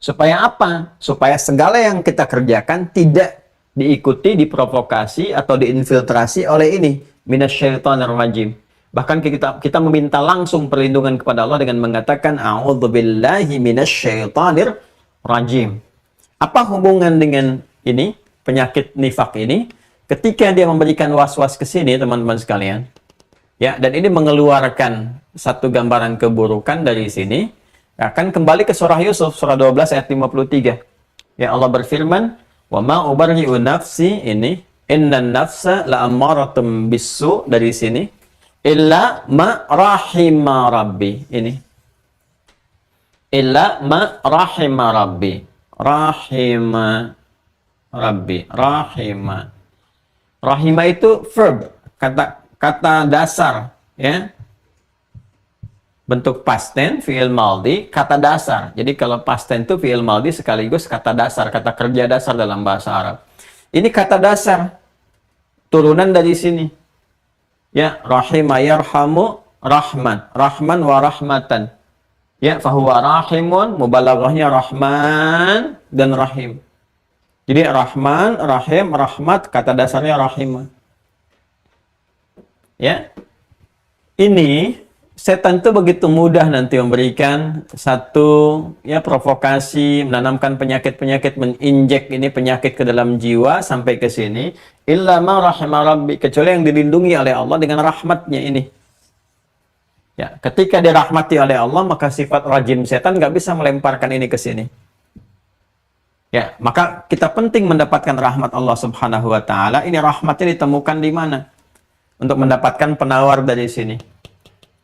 Supaya apa? Supaya segala yang kita kerjakan tidak diikuti, diprovokasi, atau diinfiltrasi oleh ini, minasyaitonir rajim. Bahkan kita meminta langsung perlindungan kepada Allah dengan mengatakan a'udzubillahi minasyaitonir rajim. Apa hubungan dengan ini, penyakit nifak ini? Ketika dia memberikan was-was ke sini, teman-teman sekalian, ya, dan ini mengeluarkan satu gambaran keburukan dari sini, akan kembali ke surah Yusuf, surah 12 ayat 53. Ya, Allah berfirman, wa ma ubarri'u nafsi, ini innan nafsa la'ammaratun bisu, dari sini Illa ma rahima rabbi. Ini. Illa ma rahima rabbi. Rahima rabbi. Rahima. Rahima itu verb, kata dasar, ya. Bentuk past tense, fi'il maldi, kata dasar. Jadi kalau past tense itu fi'il maldi sekaligus kata dasar, kata kerja dasar dalam bahasa Arab. Ini kata dasar, turunan dari sini. Ya, rahima yarhamu rahman, rahman wa rahmatan. Ya, fahuwa rahimun, mubalaghahnya rahman dan rahim. Jadi rahman, rahim, rahmat, kata dasarnya rahimah. Ya. Ini setan itu begitu mudah nanti memberikan satu ya provokasi, menanamkan penyakit-penyakit, menginjek ini penyakit ke dalam jiwa sampai ke sini. Illa ma rahima rabbi, kecuali yang dilindungi oleh Allah dengan rahmatnya ini. Ya, ketika dirahmati oleh Allah, maka sifat rajim setan nggak bisa melemparkan ini ke sini. Ya, maka kita penting mendapatkan rahmat Allah Subhanahu wa taala. Ini rahmatnya ditemukan di mana? Untuk mendapatkan penawar dari sini.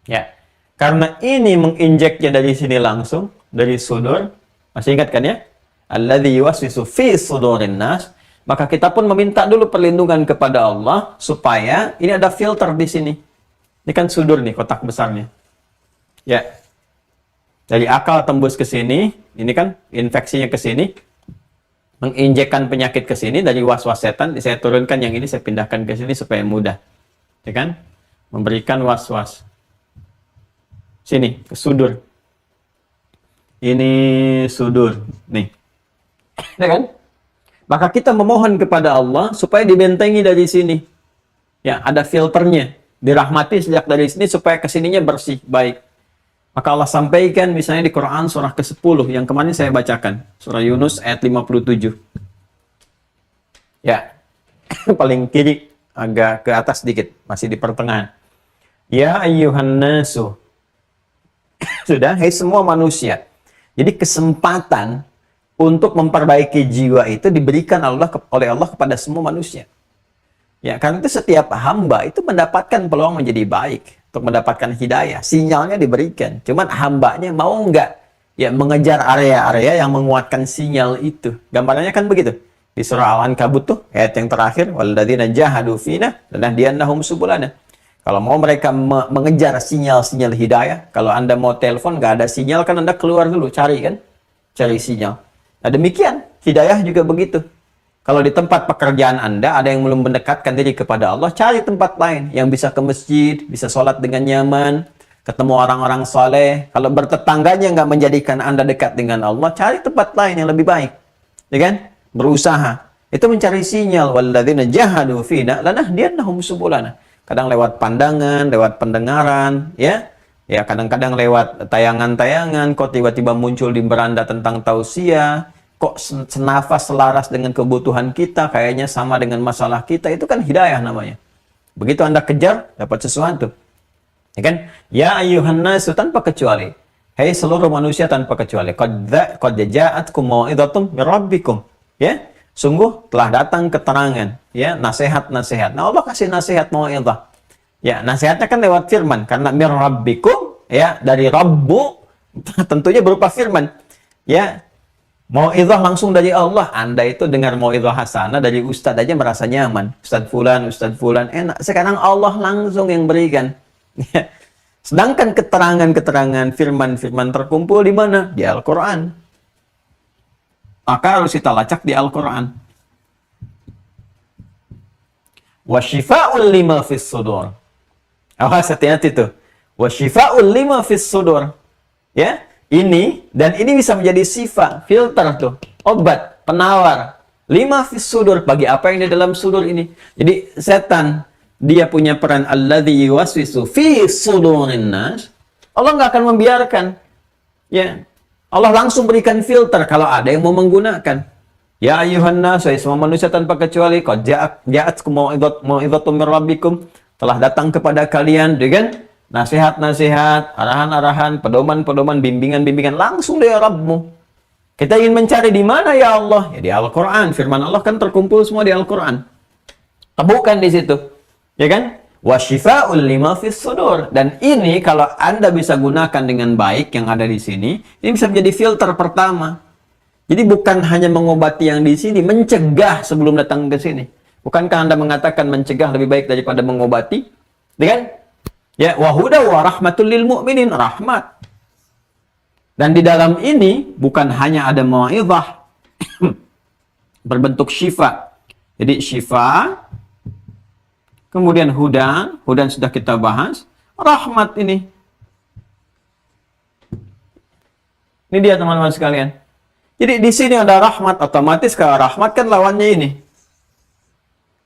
Ya, karena ini menginjeknya dari sini langsung, dari sudur. Masih ingat kan ya? Alladzi yuwaswisu fi sudurin nas. Maka kita pun meminta dulu perlindungan kepada Allah supaya ini ada filter di sini. Ini kan sudur nih, kotak besarnya. Ya. Dari akal tembus ke sini, ini kan infeksinya ke sini. Menginjekkan penyakit ke sini dari was-was setan, saya turunkan yang ini, saya pindahkan ke sini supaya mudah. Ya kan? Memberikan was-was. Sini, ke sudur. Ini sudur. Nih. Ya kan? Maka kita memohon kepada Allah supaya dibentengi dari sini. Ya, ada filternya. Dirahmati sejak dari sini supaya kesininya bersih, baik. Maka Allah sampaikan misalnya di Quran surah ke-10 yang kemarin saya bacakan. Surah Yunus ayat 57. Ya, paling kiri agak ke atas sedikit, masih di pertengahan. Ya ayyuhan nasu. Sudah, hai semua manusia. Jadi kesempatan untuk memperbaiki jiwa itu diberikan oleh Allah kepada semua manusia. Ya, karena itu setiap hamba itu mendapatkan peluang menjadi baik, untuk mendapatkan hidayah. Sinyalnya diberikan. Cuman hambanya mau nggak ya mengejar area-area yang menguatkan sinyal itu. Gambarannya kan begitu. Di surah Al-Ankabut tuh, ayat yang terakhir, walladzina jahadu fina lanahdiyannahum subulana. Kalau mau mereka mengejar sinyal-sinyal hidayah, kalau Anda mau telepon nggak ada sinyal kan Anda keluar dulu cari kan, cari sinyal. Nah demikian hidayah juga begitu. Kalau di tempat pekerjaan Anda ada yang belum mendekatkan diri kepada Allah, cari tempat lain yang bisa ke masjid, bisa sholat dengan nyaman, ketemu orang-orang soleh. Kalau bertetangganya nggak menjadikan Anda dekat dengan Allah, cari tempat lain yang lebih baik, ya kan? Berusaha. Itu mencari sinyal. Walladzina jahadu fina lanahdiyannahum subulana. Kadang lewat pandangan, lewat pendengaran, ya. Ya, kadang-kadang lewat tayangan-tayangan, kok tiba-tiba muncul di beranda tentang tausiah, kok senafas selaras dengan kebutuhan kita, kayaknya sama dengan masalah kita, itu kan hidayah namanya. Begitu Anda kejar, dapat sesuatu. Ya kan? Ya ayyuhan nasu, tanpa kecuali. Hei seluruh manusia tanpa kecuali. Qad ja'atkum mau'idhatum mir rabbikum. Ya, sungguh telah datang keterangan, ya, nasihat-nasihat. Nah, Allah kasih nasihat mau'idhah. Ya, nasihatnya kan lewat firman, karena mir rabbikum, ya, dari Rabbu tentunya berupa firman. Ya, mau'idhah langsung dari Allah. Anda itu dengar mau'idhah hasanah dari ustadz aja merasa nyaman. Ustadz fulan, enak. Sekarang Allah langsung yang berikan. Ya. Sedangkan keterangan-keterangan firman-firman terkumpul di mana? Di Al-Quran. Maka harus kita lacak di Al-Quran. Wa syifa'ul lima fis sudur. Awas, hati-hati tuh. Wa syifa'ul lima fis sudur. Ya, ini dan ini bisa menjadi sifat, filter tuh, obat, penawar. Lima fis sudur, bagi apa yang di dalam sudur ini. Jadi setan dia punya peran alladzi yuwaswisu fi sudurin nas. Allah nggak akan membiarkan. Ya. Allah langsung berikan filter kalau ada yang mau menggunakan. Ya ayyuhan nas, semua manusia tanpa kecuali, qad ja'atkum mau'idhatum mir rabbikum, telah datang kepada kalian dengan nasihat-nasihat, arahan-arahan, pedoman-pedoman, bimbingan-bimbingan langsung dari Rabbmu. Kita ingin mencari di mana ya Allah? Ya di Al-Quran. Firman Allah kan terkumpul semua di Al-Quran. Temukan di situ. Ya kan? wa syifaa'ul lima fis sudur. Dan ini kalau Anda bisa gunakan dengan baik yang ada di sini, ini bisa menjadi filter pertama. Jadi bukan hanya mengobati yang di sini, mencegah sebelum datang ke sini. Bukankah Anda mengatakan mencegah lebih baik daripada mengobati? Kan? Ya, wa huda wa rahmatul lil mu'minin, rahmat. Dan di dalam ini bukan hanya ada mau'izah berbentuk syifa. Jadi syifa, kemudian hudan sudah kita bahas, rahmat ini. Ini dia teman-teman sekalian. Jadi di sini ada rahmat, otomatis kalau rahmat kan lawannya ini.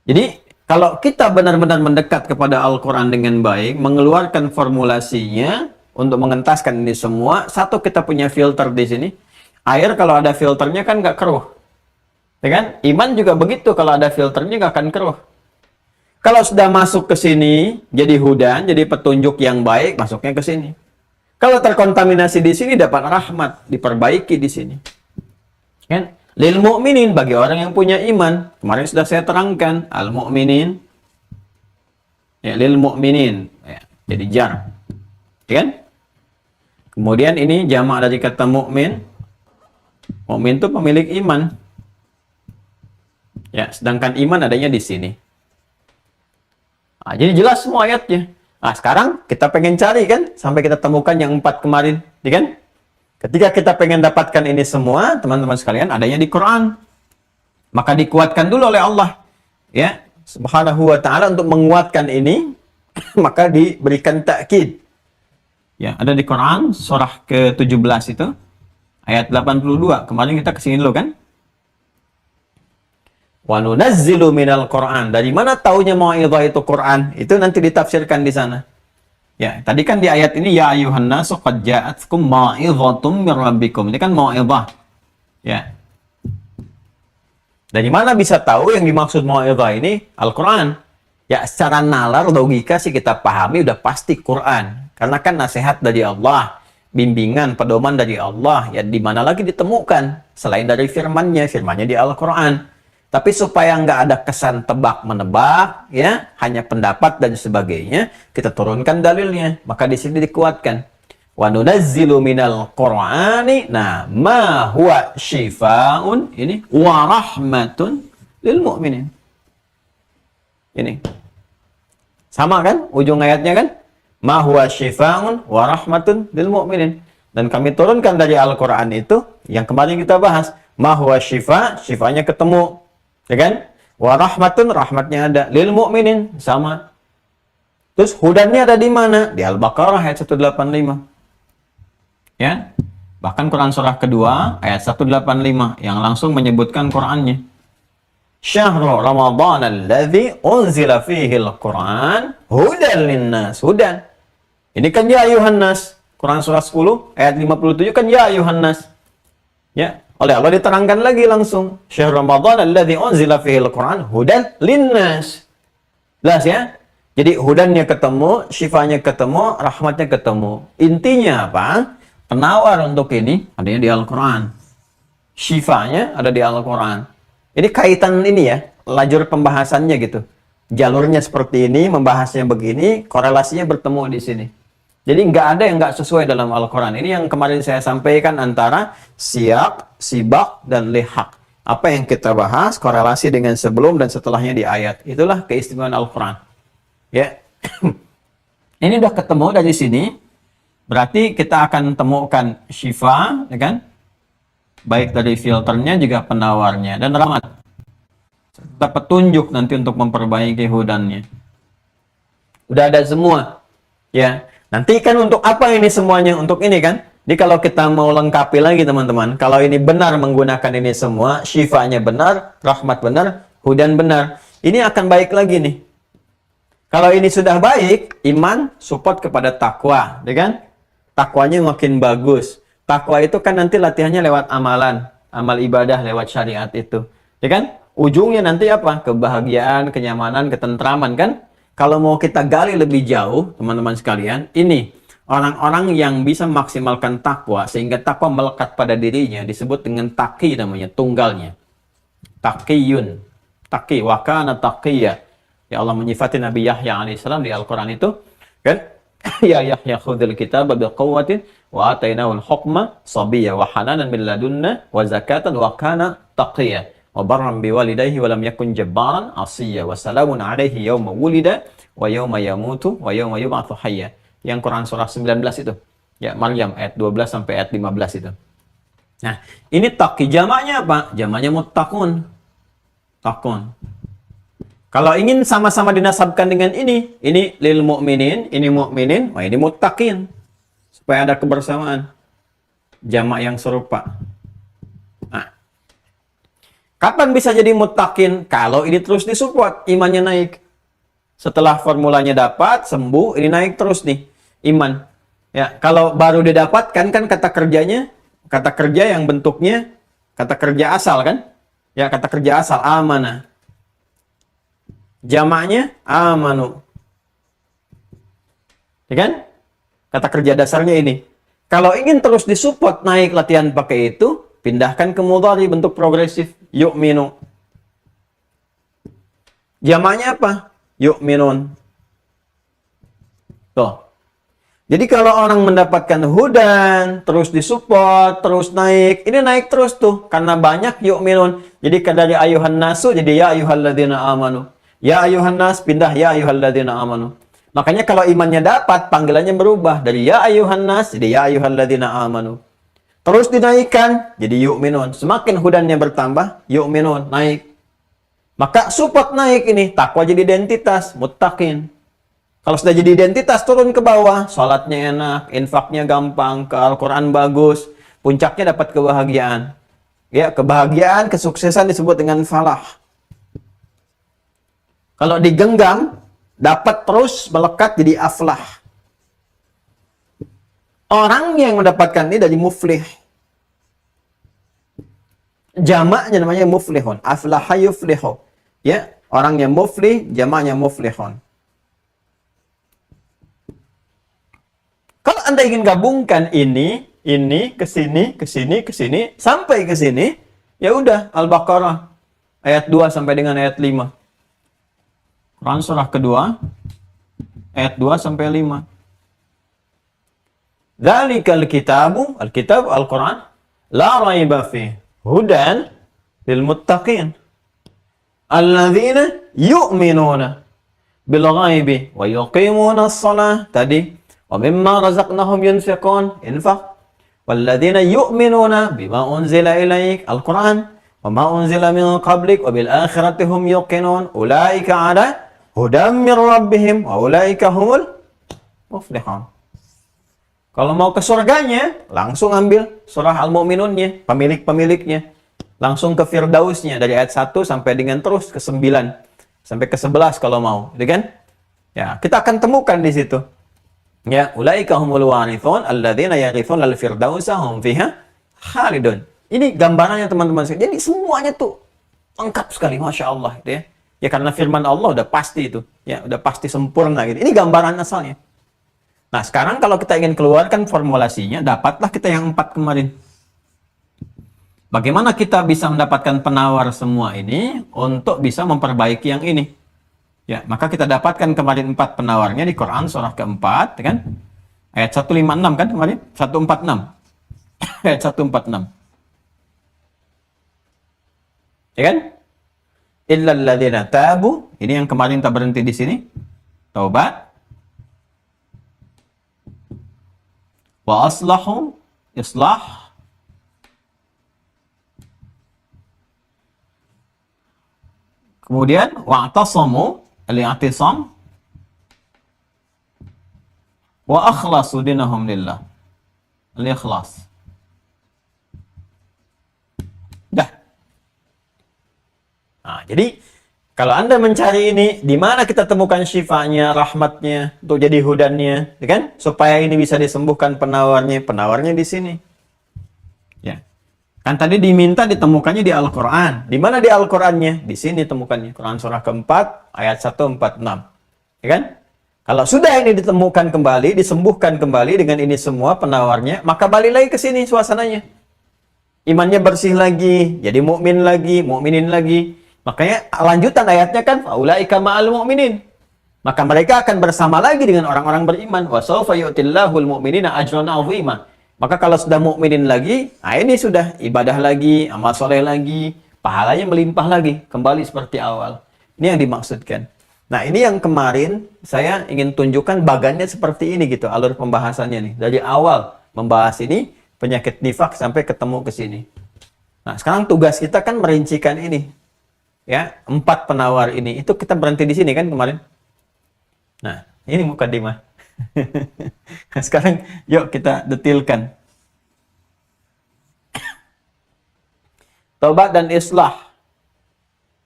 Jadi kalau kita benar-benar mendekat kepada Al-Quran dengan baik, mengeluarkan formulasinya untuk mengentaskan ini semua, satu kita punya filter di sini. Air kalau ada filternya kan nggak keruh. Ya kan? Iman juga begitu, kalau ada filternya nggak akan keruh. Kalau sudah masuk ke sini, jadi hudan, jadi petunjuk yang baik, masuknya ke sini. Kalau terkontaminasi di sini, dapat rahmat, diperbaiki di sini. Kan? Lil mu'minin, bagi orang yang punya iman. Kemarin sudah saya terangkan, al mu'minin. Ya, lil mu'minin. Ya, jadi jar. Ya kan? Kemudian ini jamak dari kata mu'min. Mu'min itu pemilik iman. Ya, sedangkan iman adanya di sini. Nah, jadi jelas semua ayatnya. Nah, sekarang kita pengen cari kan, sampai kita temukan yang 4 kemarin, ya kan? Ketika kita pengen dapatkan ini semua, teman-teman sekalian, adanya di Quran. Maka dikuatkan dulu oleh Allah, ya, Subhanahu wa ta'ala, untuk menguatkan ini, maka diberikan ta'kid. Ya, ada di Quran, surah ke-17 itu, ayat 82. Kemarin kita kesini dulu kan? Wa nunazzilu minal Qur'an. Dari mana taunya mau'izah itu Quran? Itu nanti ditafsirkan di sana. Ya, tadi kan di ayat ini, ya ayuhan nasu qad ja'atkum mau'izhatum mir rabbikum. Ini kan mau'izah. Ya. Dari mana bisa tahu yang dimaksud mau'izah ini? Al-Quran. Ya, secara nalar, logika sih kita pahami udah pasti Quran. Karena kan nasihat dari Allah, bimbingan, pedoman dari Allah. Ya, di mana lagi ditemukan? Selain dari firmannya di Al-Quran. Tapi supaya nggak ada kesan tebak-menebak, ya, hanya pendapat dan sebagainya, kita turunkan dalilnya. Maka di sini dikuatkan. Wa nunazzilu minal Qur'ani, nah, ma huwa syifa'un, ini, wa rahmatun lil mu'minin. Ini. Sama kan? Ujung ayatnya kan? Ma huwa syifa'un wa rahmatun lil mu'minin. Dan kami turunkan dari Al-Quran itu, yang kemarin kita bahas, ma huwa syifa', syifanya ketemu. Ya kan? Wa rahmatun, rahmatnya ada. Lil mu'minin, sama. Terus hudannya ada di mana? Di Al-Baqarah ayat 185. Ya. Bahkan Quran surah kedua ayat 185 yang langsung menyebutkan Qurannya. Syahrul Ramadan alladzi unzila fihi al-Quran hudan linnas. Hudan. Ini kan ya ayuhan nas. Quran surah 10 ayat 57 kan ya ayuhan nas. Ya. Oleh Allah diterangkan lagi langsung. Syahrul Ramadan alladzi unzila fihi al-Quran hudan linnas. Jelas ya? Jadi hudannya ketemu, syifanya ketemu, rahmatnya ketemu. Intinya apa? Penawar untuk ini adanya di Al-Quran. Syifanya ada di Al-Quran. Ini kaitan ini ya, lajur pembahasannya gitu. Jalurnya seperti ini, membahasnya begini, korelasinya bertemu di sini. Jadi nggak ada yang nggak sesuai dalam Al-Quran. Ini yang kemarin saya sampaikan antara siyak, sibak, dan lihaq. Apa yang kita bahas, korelasi dengan sebelum dan setelahnya di ayat. Itulah keistimewaan Al-Quran. Ya. Ini udah ketemu dari sini. Berarti kita akan temukan syifa, ya kan? Baik dari filternya juga penawarnya. Dan rahmat. Serta petunjuk nanti untuk memperbaiki hudannya. Udah ada semua. Ya. Nanti kan untuk apa ini semuanya? Untuk ini kan? Jadi kalau kita mau lengkapi lagi teman-teman, kalau ini benar menggunakan ini semua, syifanya benar, rahmat benar, hudan benar, ini akan baik lagi nih. Kalau ini sudah baik, iman support kepada takwa, ya kan? Takwanya makin bagus. Takwa itu kan nanti latihannya lewat amalan, amal ibadah lewat syariat itu, ya kan? Ujungnya nanti apa? Kebahagiaan, kenyamanan, ketentraman kan? Kalau mau kita gali lebih jauh, teman-teman sekalian, ini orang-orang yang bisa maksimalkan takwa, sehingga takwa melekat pada dirinya, disebut dengan taqi namanya, tunggalnya. Taqiyun. Taqi, wa kana taqiyya. Ya Allah menyifati Nabi Yahya alaihissalam di Al-Quran itu, kan? Ya Yahya khudhil kitaba biquwwatin wa atainahul hukma sabiyya wa hananan min ladunna wa zakatan wa kana taqiyya wa barran biwalidayhi wa lam yakun jabbaran asiyya wa salamun alaihi yawma wulida wa yawma yamutu wa yawma yub'atsu hayya. Yang Quran surah 19 itu. Ya, Maryam ayat 12 sampai ayat 15 itu. Nah, ini taqi jamaknya apa? Jamaknya muttaqun. Taqun. Kalau ingin sama-sama dinasabkan dengan ini lil mu'minin, ini mu'minin, wah ini muttaqin. Supaya ada kebersamaan. Jamak yang serupa. Nah, kapan bisa jadi muttaqin? Kalau ini terus disupport, imannya naik. Setelah formulanya dapat, sembuh, ini naik terus nih, iman. Ya, kalau baru didapatkan kan kata kerjanya, kata kerja yang bentuknya kata kerja asal kan? Ya, kata kerja asal amanah. Jamaknya amanu. Ya kan? Kata kerja dasarnya ini. Kalau ingin terus disupport naik latihan pakai itu, pindahkan ke mudhari bentuk progresif. Yu'minu. Jamaknya apa? Yu'minun. Tuh. Jadi kalau orang mendapatkan hudan, terus disupport, terus naik, ini naik terus tuh. Karena banyak yu'minun. Jadi dari ayuhan nasu, jadi ya ayuhalladzina amanu. Ya ayuhan nas, pindah ya ayuhalladzina amanu. Makanya kalau imannya dapat, panggilannya berubah. Dari ya ayuhan nas, jadi ya ayuhalladzina amanu. Terus dinaikkan, jadi yu'minun. Semakin hudannya bertambah, yu'minun, naik. Maka support naik ini, takwa jadi identitas, muttaqin. Kalau sudah jadi identitas, turun ke bawah. Salatnya enak, infaknya gampang, ke Al-Quran bagus. Puncaknya dapat kebahagiaan. Ya, kebahagiaan, kesuksesan disebut dengan falah. Kalau digenggam, dapat terus melekat jadi aflah. Orang yang mendapatkan ini dari muflih. Jamaknya namanya muflihun. Aflaha yuflihu. Ya, orang yang muflih, jamaknya muflihun. Kalau Anda ingin gabungkan ini ke sini, ke sini, ke sini, sampai ke sini, ya udah Al-Baqarah ayat 2 sampai dengan ayat 5. Quran surah kedua ayat 2 sampai 5. Dzalikal kitabu, al-kitab Al-Quran, la raiba fi hudan lil muttaqin alladzina yu'minuna bil ghaibi wa yuqimuna as-salah tadi wa mimma razaqnahum yunfiqun infaq walladzina yu'minuna bima unzila ilaik Al-Quran wa ma unzila min qablik wa bil akhirati hum yuqinun ulaika ala hudam min rabbihim wa ulaika humul muflihun. Kalau mau ke surganya, langsung ambil surah Al-Mu'minunnya, pemilik-pemiliknya. Langsung ke Firdausnya dari ayat 1 sampai dengan terus ke 9 sampai ke 11 kalau mau, gitu kan? Ya, kita akan temukan di situ. Ya, ulaika humul warithun alladzina yarithuna al-firdausa hum fiha khalidun. Ini gambarannya teman-teman. Jadi semuanya tuh lengkap sekali, Masya Allah, gitu ya. Ya karena firman Allah udah pasti itu, ya udah pasti sempurna gitu. Ini gambaran asalnya. Nah sekarang kalau kita ingin keluarkan formulasinya, dapatlah kita yang 4 kemarin. Bagaimana kita bisa mendapatkan penawar semua ini untuk bisa memperbaiki yang ini? Ya maka kita dapatkan kemarin 4 penawarnya di Quran surah keempat, kan? Ayat 156 kan kemarin? 146. Ayat 146. Ya kan? Illal ladzina tabu, ini yang kemarin tak berhenti di sini. Taubat. Wa aslahu, islah. Kemudian wa'tasamu, al-i'tisam. Wa akhlasu dinahum lillah. Al-ikhlas. Nah, jadi kalau Anda mencari ini, di mana kita temukan syifanya, rahmatnya, untuk jadi hudannya, ya kan? Supaya ini bisa disembuhkan penawarnya di sini. Ya. Kan tadi diminta ditemukannya di Al-Qur'an. Di mana di Al-Qur'annya? Di sini temukannya. Quran surah keempat, ayat 146. Ya kan? Kalau sudah ini ditemukan kembali, disembuhkan kembali dengan ini semua penawarnya, maka balik lagi ke sini suasananya. Imannya bersih lagi, jadi mukmin lagi, mukminin lagi. Makanya lanjutan ayatnya kan faulaika ma'al mu'minin. Maka mereka akan bersama lagi dengan orang-orang beriman. Wa sawfa yu'tillahul mu'minina ajran 'azima. Maka kalau sudah mukminin lagi, nah ini sudah ibadah lagi, amal soleh lagi, pahalanya melimpah lagi, kembali seperti awal. Ini yang dimaksudkan. Nah, ini yang kemarin saya ingin tunjukkan bagannya seperti ini gitu, alur pembahasannya nih. Dari awal membahas ini, penyakit nifak sampai ketemu ke sini. Nah, sekarang tugas kita kan merincikan ini. Ya, 4 penawar ini. Itu kita berhenti di sini kan kemarin. Nah, ini mukadimah. Nah, sekarang yuk kita detilkan. Taubat dan islah.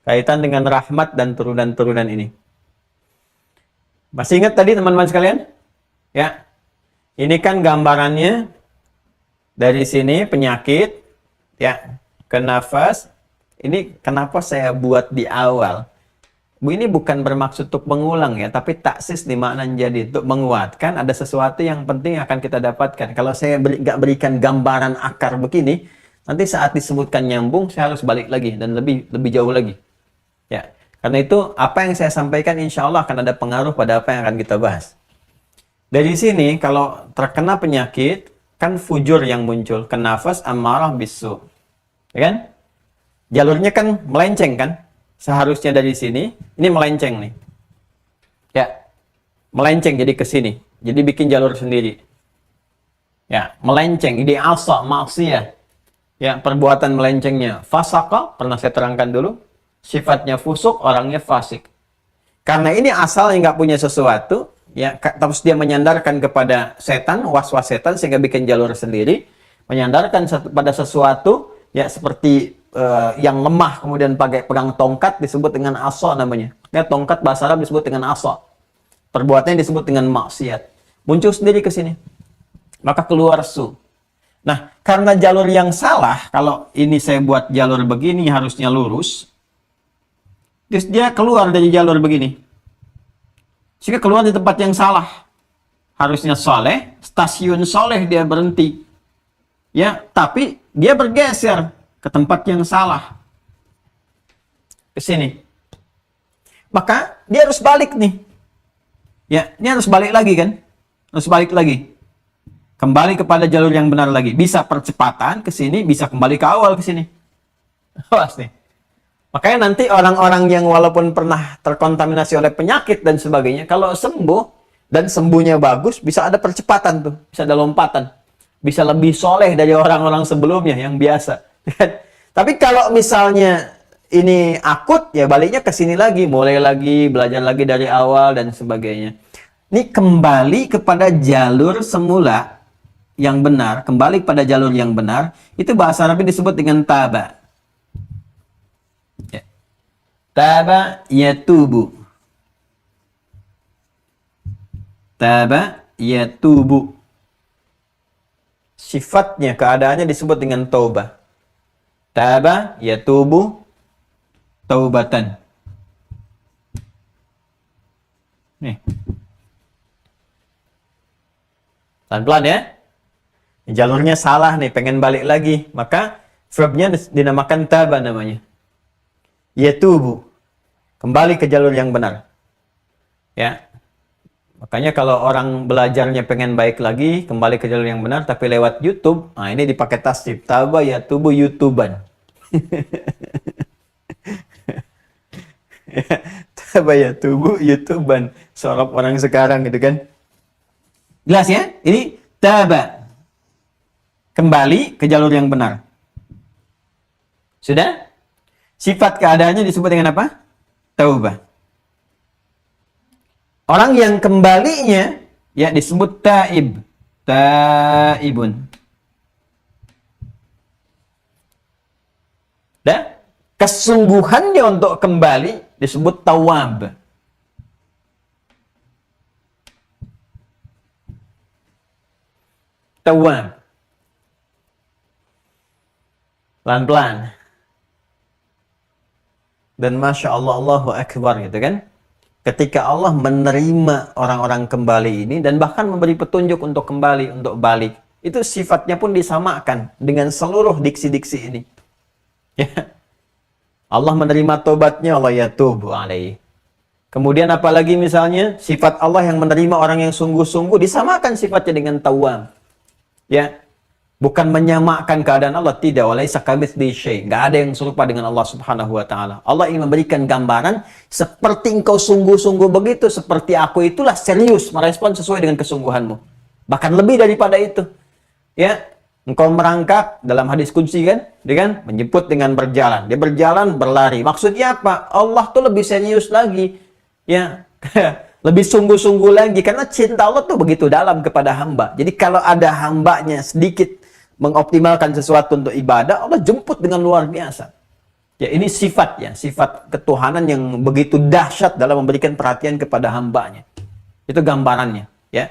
Kaitan dengan rahmat dan turunan-turunan ini. Masih ingat tadi teman-teman sekalian? Ya. Ini kan gambarannya dari sini penyakit ya, ke nafas. Ini kenapa saya buat di awal? Ini bukan bermaksud untuk mengulang ya, tapi taksis di makna jadi untuk menguatkan ada sesuatu yang penting akan kita dapatkan. Kalau saya nggak berikan gambaran akar begini, nanti saat disebutkan nyambung, saya harus balik lagi dan lebih jauh lagi. Ya, karena itu apa yang saya sampaikan insya Allah akan ada pengaruh pada apa yang akan kita bahas. Dari sini kalau terkena penyakit, kan fujur yang muncul, kenafas amarah bisu, ya kan? Jalurnya kan melenceng kan? Seharusnya dari sini, ini melenceng nih. Ya, melenceng jadi ke sini. Jadi bikin jalur sendiri. Ya, melenceng. Ini asa, maksiyah. Ya, perbuatan melencengnya. Fasaka, pernah saya terangkan dulu. Sifatnya fusuk, orangnya fasik. Karena ini asal yang nggak punya sesuatu, ya, terus dia menyandarkan kepada setan, was-was setan, sehingga bikin jalur sendiri. Menyandarkan pada sesuatu, ya, seperti yang lemah kemudian pegang tongkat disebut dengan asa namanya. Ya, tongkat bahasa Arab disebut dengan asa. Perbuatannya disebut dengan maksiat. Muncul sendiri ke sini. Maka keluar su. Nah, karena jalur yang salah, kalau ini saya buat jalur begini harusnya lurus. Terus dia keluar dari jalur begini. Sehingga keluar di tempat yang salah. Harusnya soleh, stasiun soleh dia berhenti. Ya, tapi dia bergeser ke tempat yang salah. Ke sini. Maka dia harus balik nih. Ya, ini harus balik lagi kan? Harus balik lagi. Kembali kepada jalur yang benar lagi. Bisa percepatan ke sini, bisa kembali ke awal ke sini. Awas nih. Makanya nanti orang-orang yang walaupun pernah terkontaminasi oleh penyakit dan sebagainya, kalau sembuh dan sembuhnya bagus, bisa ada percepatan tuh, bisa ada lompatan. Bisa lebih soleh dari orang-orang sebelumnya yang biasa. Tapi kalau misalnya ini akut, ya baliknya ke sini lagi, mulai lagi, belajar lagi dari awal dan sebagainya. Ini kembali kepada jalur semula yang benar, kembali pada jalur yang benar, itu bahasa Arabnya disebut dengan taba. Ya. Taba yatubu. Taba yatubu. Sifatnya, keadaannya disebut dengan taubah. Taba yatubu taubatan. Nih. Pelan-pelan ya. Jalurnya salah nih, pengen balik lagi. Maka verbnya dinamakan taba namanya. Yatubu. Kembali ke jalur yang benar. Ya. Makanya kalau orang belajarnya pengen baik lagi, kembali ke jalur yang benar, tapi lewat YouTube, nah ini dipakai tasdif. Taba yatubu YouTuban. Taba yatubu YouTuban. Sorop orang sekarang gitu kan. Jelas ya? Ini taba. Kembali ke jalur yang benar. Sudah? Sifat keadaannya disebut dengan apa? Taubah. Orang yang kembalinya ya disebut taib. Taibun. Dan kesungguhannya untuk kembali disebut tawab. Tawab. Pelan-pelan. Dan Masya Allah, Allahu Akbar gitu kan. Ketika Allah menerima orang-orang kembali ini dan bahkan memberi petunjuk untuk kembali, untuk balik. Itu sifatnya pun disamakan dengan seluruh diksi-diksi ini. Ya. Allah menerima taubatnya, Allah yatubu alaihi. Kemudian apalagi misalnya sifat Allah yang menerima orang yang sungguh-sungguh disamakan sifatnya dengan tawwab. Ya. Bukan menyamakan keadaan Allah, tidak. Walaisa kamitslihi syai'. Enggak ada yang serupa dengan Allah Subhanahu wa taala. Allah ingin memberikan gambaran seperti engkau sungguh-sungguh begitu, seperti aku itulah serius merespon sesuai dengan kesungguhanmu. Bahkan lebih daripada itu. Ya, engkau merangkak dalam hadis qudsi kan, dia kan menjemput dengan berjalan. Dia berjalan, berlari. Maksudnya apa? Allah tuh lebih serius lagi. Ya. Lebih sungguh-sungguh lagi karena cinta Allah tuh begitu dalam kepada hamba. Jadi kalau ada hambanya sedikit mengoptimalkan sesuatu untuk ibadah, Allah jemput dengan luar biasa. Ya, ini sifatnya, sifat ketuhanan yang begitu dahsyat dalam memberikan perhatian kepada hambanya. Itu gambarannya, ya.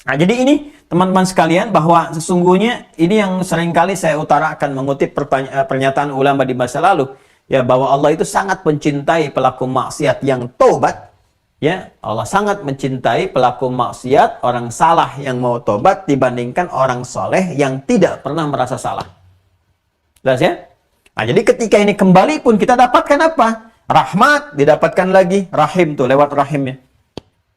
Nah, jadi ini teman-teman sekalian bahwa sesungguhnya ini yang seringkali saya utarakan mengutip pernyataan ulama di masa lalu, ya, bahwa Allah itu sangat mencintai pelaku maksiat yang tobat. Ya, Allah sangat mencintai pelaku maksiat, orang salah yang mau tobat dibandingkan orang soleh yang tidak pernah merasa salah. Jelas ya? Nah, jadi ketika ini kembali pun kita dapatkan apa? Rahmat didapatkan lagi, rahim tuh lewat rahimnya.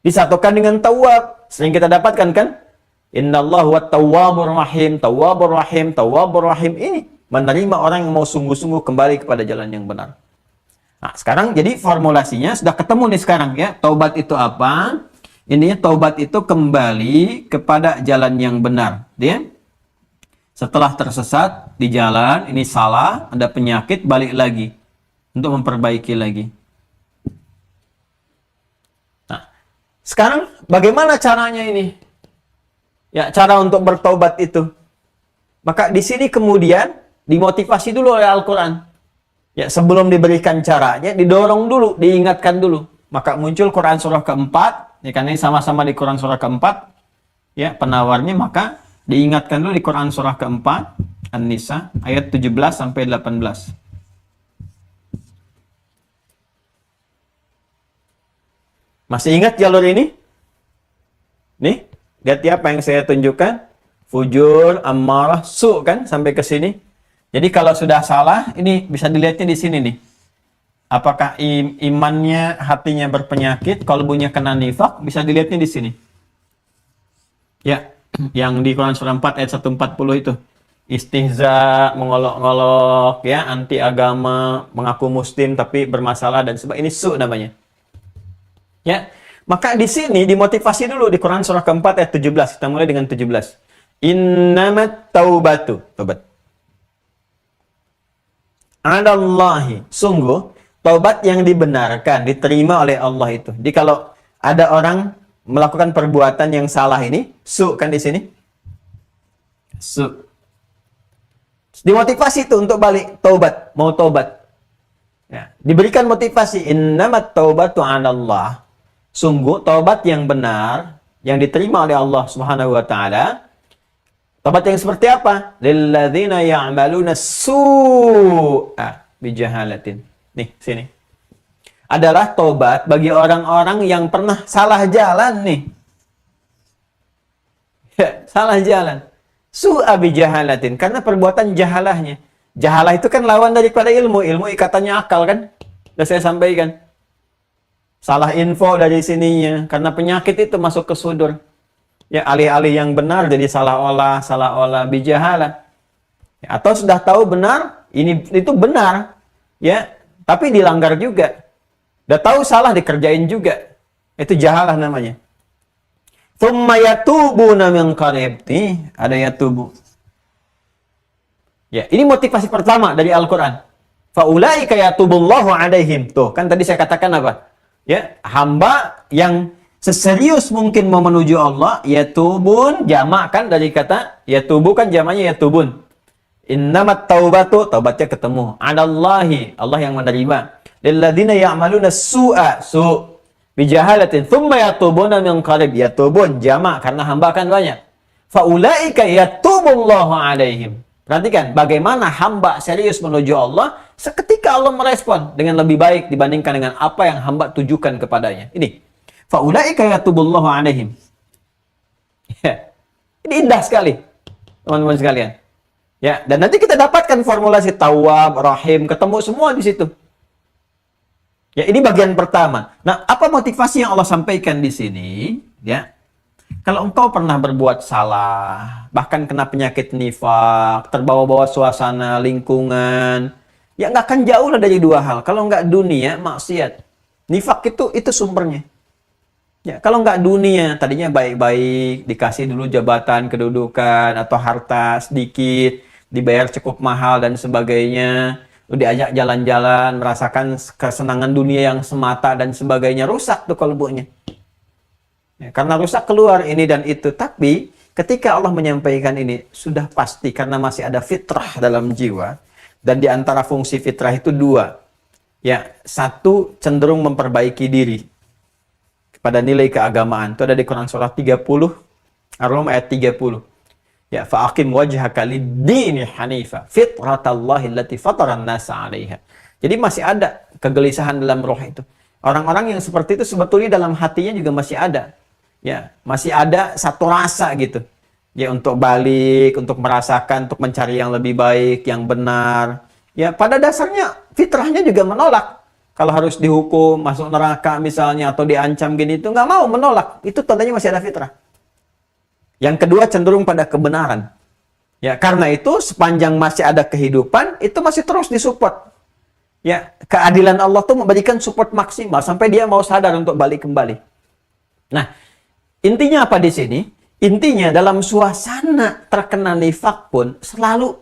Disatukan dengan tawwab. Sering kita dapatkan kan? Innallahu wat tawwabur rahim, tawwabur rahim, tawwabur rahim. Ini menerima orang yang mau sungguh-sungguh kembali kepada jalan yang benar. Nah, sekarang jadi formulasinya sudah ketemu nih sekarang ya. Taubat itu apa? Intinya taubat itu kembali kepada jalan yang benar. Dia setelah tersesat di jalan, ini salah, ada penyakit, balik lagi untuk memperbaiki lagi. Nah, sekarang bagaimana caranya ini? Ya, cara untuk bertaubat itu. Maka di sini kemudian dimotivasi dulu oleh Al-Quran. Ya, sebelum diberikan caranya, didorong dulu, diingatkan dulu. Maka muncul Quran surah keempat, ya kan ini sama-sama di Quran surah keempat, ya penawarnya, maka diingatkan dulu di Quran surah keempat, An-Nisa, ayat 17 sampai 18. Masih ingat jalur ini? Nih, lihat ya apa yang saya tunjukkan. Fujur, ammarah, su kan, sampai ke sini. Jadi kalau sudah salah, ini bisa dilihatnya di sini nih. Apakah imannya, hatinya berpenyakit, kalbunya kena nifak, bisa dilihatnya di sini. Ya, yang di Quran surah 4 ayat 140 itu. Istihza, mengolok-ngolok, ya, anti agama, mengaku muslim tapi bermasalah dan sebagainya. Ini su namanya. Ya, maka di sini dimotivasi dulu di Quran surah keempat ayat 17. Kita mulai dengan 17. Innamat taubatu, tobat. Adallahi, sungguh taubat yang dibenarkan, diterima oleh Allah itu. Jadi kalau ada orang melakukan perbuatan yang salah ini, su kan di sini, su, dimotivasi itu untuk balik taubat, mau taubat. Ya, diberikan motivasi, innamat taubatu 'alallah. Sungguh taubat yang benar yang diterima oleh Allah Subhanahu wa taala. Taubat yang seperti apa? Lilladzina ya'maluna su'a bijahalatin. Nih, sini. Adalah taubat bagi orang-orang yang pernah salah jalan nih. Ya, salah jalan. Su'a bijahalatin, karena perbuatan jahalahnya. Jahalah itu kan lawan daripada ilmu. Ilmu ikatannya akal kan? Sudah saya sampaikan. Salah info dari sininya, karena penyakit itu masuk ke sudur. Ya, alih-alih yang benar jadi salah olah bijahalah. Ya, atau sudah tahu benar, ini itu benar, ya, tapi dilanggar juga. Udah tahu salah dikerjain juga. Itu jahalah namanya. Tsumma yatubuna min qarib. Nih, ada yatubu. Ya, ini motivasi pertama dari Al-Qur'an. Faulaika yatubullahu alaihim. Tuh, kan tadi saya katakan apa? Ya, hamba yang seserius mungkin mau menuju Allah, yatubun, jamak kan dari kata yatubu kan jamaknya yatubun. Innamat taubatu, taubatnya ketemu. Adallahi, Allah yang menerima. Lilladzina ya'maluna su'a, su' bijahalatin, thumma yatubuna min qarib. Yatubun, jamak karena hamba kan banyak. Faulaika yatubullahu alaihim. Perhatikan bagaimana hamba serius menuju Allah, seketika Allah merespon dengan lebih baik dibandingkan dengan apa yang hamba tujukan kepadanya. Ini faulaika yatubullahu alaihim. Ya. Ini indah sekali, teman-teman sekalian. Ya, dan nanti kita dapatkan formulasi Tawwab, Rahim, ketemu semua di situ. Ya, ini bagian pertama. Nah, apa motivasi yang Allah sampaikan di sini? Ya, kalau engkau pernah berbuat salah, bahkan kena penyakit nifak, terbawa-bawa suasana lingkungan, ya nggak akan jauh lah dari dua hal. Kalau nggak dunia, maksiat. Nifak itu sumbernya. Ya, kalau nggak dunia, tadinya baik-baik, dikasih dulu jabatan, kedudukan, atau harta sedikit, dibayar cukup mahal dan sebagainya, udah diajak jalan-jalan, merasakan kesenangan dunia yang semata dan sebagainya, rusak tuh kalbunya. Ya, karena rusak keluar ini dan itu. Tapi ketika Allah menyampaikan ini, sudah pasti karena masih ada fitrah dalam jiwa, dan di antara fungsi fitrah itu dua. Ya, satu cenderung memperbaiki diri pada nilai keagamaan. Itu ada di Quran surah 30, Ar-Rum ayat 30. Ya, fa'aqim wajhaka lid-dini hanifa fitratallahi allati fataran nasa 'alaiha. Jadi masih ada kegelisahan dalam roh itu. Orang-orang yang seperti itu sebetulnya dalam hatinya juga masih ada. Ya, masih ada satu rasa gitu. Ya, untuk balik, untuk merasakan, untuk mencari yang lebih baik, yang benar. Ya, pada dasarnya fitrahnya juga menolak. Kalau harus dihukum, masuk neraka misalnya, atau diancam gini, itu nggak mau, menolak. Itu tandanya masih ada fitrah. Yang kedua, cenderung pada kebenaran. Ya, karena itu sepanjang masih ada kehidupan, itu masih terus disupport. Ya, keadilan Allah tuh memberikan support maksimal, sampai dia mau sadar untuk balik kembali. Nah, intinya apa di sini? Intinya dalam suasana terkena nifak pun, selalu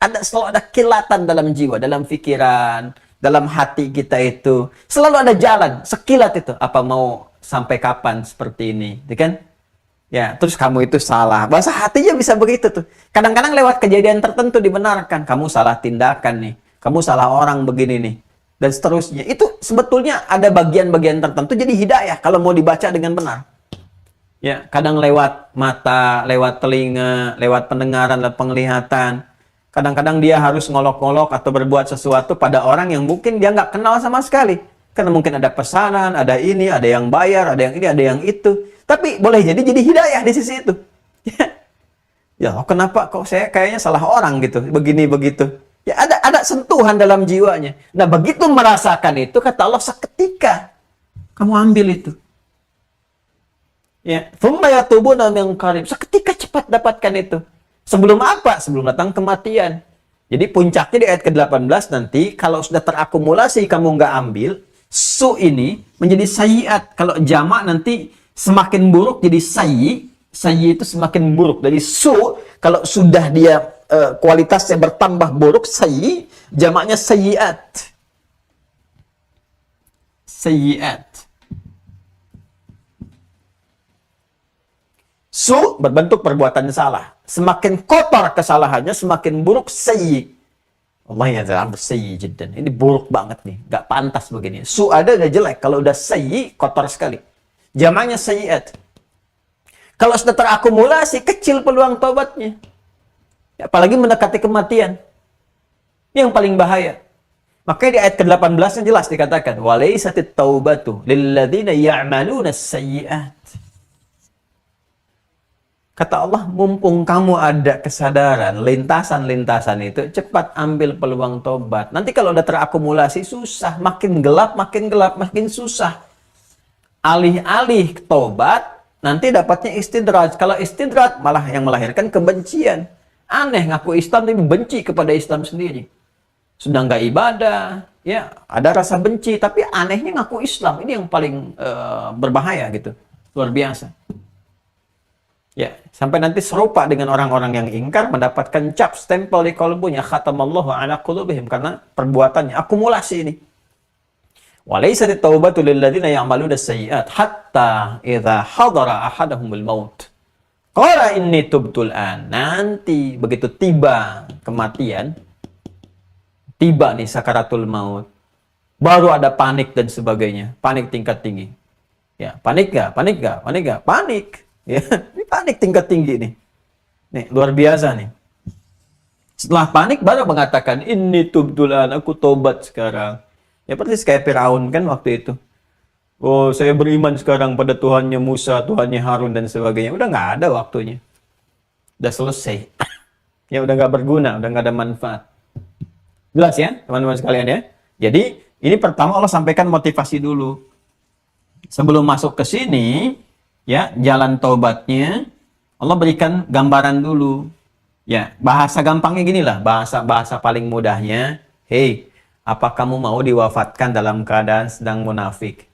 ada kilatan dalam jiwa, dalam pikiran, dalam hati kita itu selalu ada jalan sekilat itu, apa mau sampai kapan seperti ini, gitu kan? Ya, terus kamu itu salah. Bahasa hatinya bisa begitu tuh. Kadang-kadang lewat kejadian tertentu dibenarkan, kamu salah tindakan nih, kamu salah orang begini nih, dan seterusnya. Itu sebetulnya ada bagian-bagian tertentu jadi hidayah kalau mau dibaca dengan benar. Ya, kadang lewat mata, lewat telinga, lewat pendengaran dan penglihatan. Kadang-kadang dia harus ngolok-ngolok atau berbuat sesuatu pada orang yang mungkin dia nggak kenal sama sekali. Karena mungkin ada pesanan, ada ini, ada yang bayar, ada yang ini, ada yang itu. Tapi boleh jadi hidayah di sisi itu. Ya, kenapa kok saya kayaknya salah orang gitu, begini begitu. Ya, ada sentuhan dalam jiwanya. Nah, begitu merasakan itu, kata Allah, seketika kamu ambil itu. Ya, thumma yatubuna min qarib. Seketika cepat dapatkan itu. Sebelum apa? Sebelum datang kematian. Jadi puncaknya di ayat ke-18 nanti, kalau sudah terakumulasi kamu nggak ambil, su ini menjadi sayyiat. Kalau jamak nanti semakin buruk jadi sayyi. Sayyi itu semakin buruk. Dari su, kalau sudah dia kualitasnya bertambah buruk, sayyi, jamaknya sayyiat. Sayyiat. Su berbentuk perbuatan salah. Semakin kotor kesalahannya, semakin buruk sayyi. Allah ya dalam sayyi jiddan. Ini buruk banget nih, nggak pantas begini. Su ada udah jelek, kalau udah sayyi kotor sekali. Jamaknya sayyiat. Kalau sudah terakumulasi, kecil peluang tobatnya. Apalagi mendekati kematian. Ini yang paling bahaya. Makanya di ayat ke-18 jelas dikatakan, walaisatit taubatu lilladzina ya'maluna as-sayyi'at. Kata Allah, mumpung kamu ada kesadaran, lintasan-lintasan itu, cepat ambil peluang tobat. Nanti kalau udah terakumulasi, susah. Makin gelap, makin susah. Alih-alih tobat, nanti dapatnya istidraj. Kalau istidraj, malah yang melahirkan kebencian. Aneh, ngaku Islam tapi benci kepada Islam sendiri. Sudah nggak ibadah, ya ada rasa benci, tapi anehnya ngaku Islam. Ini yang paling berbahaya gitu. Luar biasa. Ya, sampai nanti serupa dengan orang-orang yang ingkar, mendapatkan cap stempel di kalbunya, khatamallahu ala qulubihim, karena perbuatannya akumulasi ini. Walaysat at-taubatu lil ladzina ya'maluna as-sayyi'at hatta idza hadara ahadahumul maut qala inni tubtu al-an. Nanti begitu tiba kematian, tiba nih sakaratul maut, baru ada panik dan sebagainya, panik tingkat tinggi. Ya, panik nggak? Panik. Ya, ini panik tingkat tinggi nih. Nih, luar biasa nih. Setelah panik baru mengatakan, ini tubtulan, aku tobat sekarang. Ya persis kayak Firaun kan waktu itu. Oh, saya beriman sekarang pada Tuhannya Musa, Tuhannya Harun dan sebagainya. Udah nggak ada waktunya. Udah selesai. Ya udah nggak berguna, udah nggak ada manfaat. Jelas ya, teman-teman sekalian ya. Jadi ini pertama Allah sampaikan motivasi dulu. Sebelum masuk ke sini, ya jalan taubatnya Allah berikan gambaran dulu. Ya, bahasa gampangnya gini lah, bahasa paling mudahnya. Hei, apa kamu mau diwafatkan dalam keadaan sedang munafik?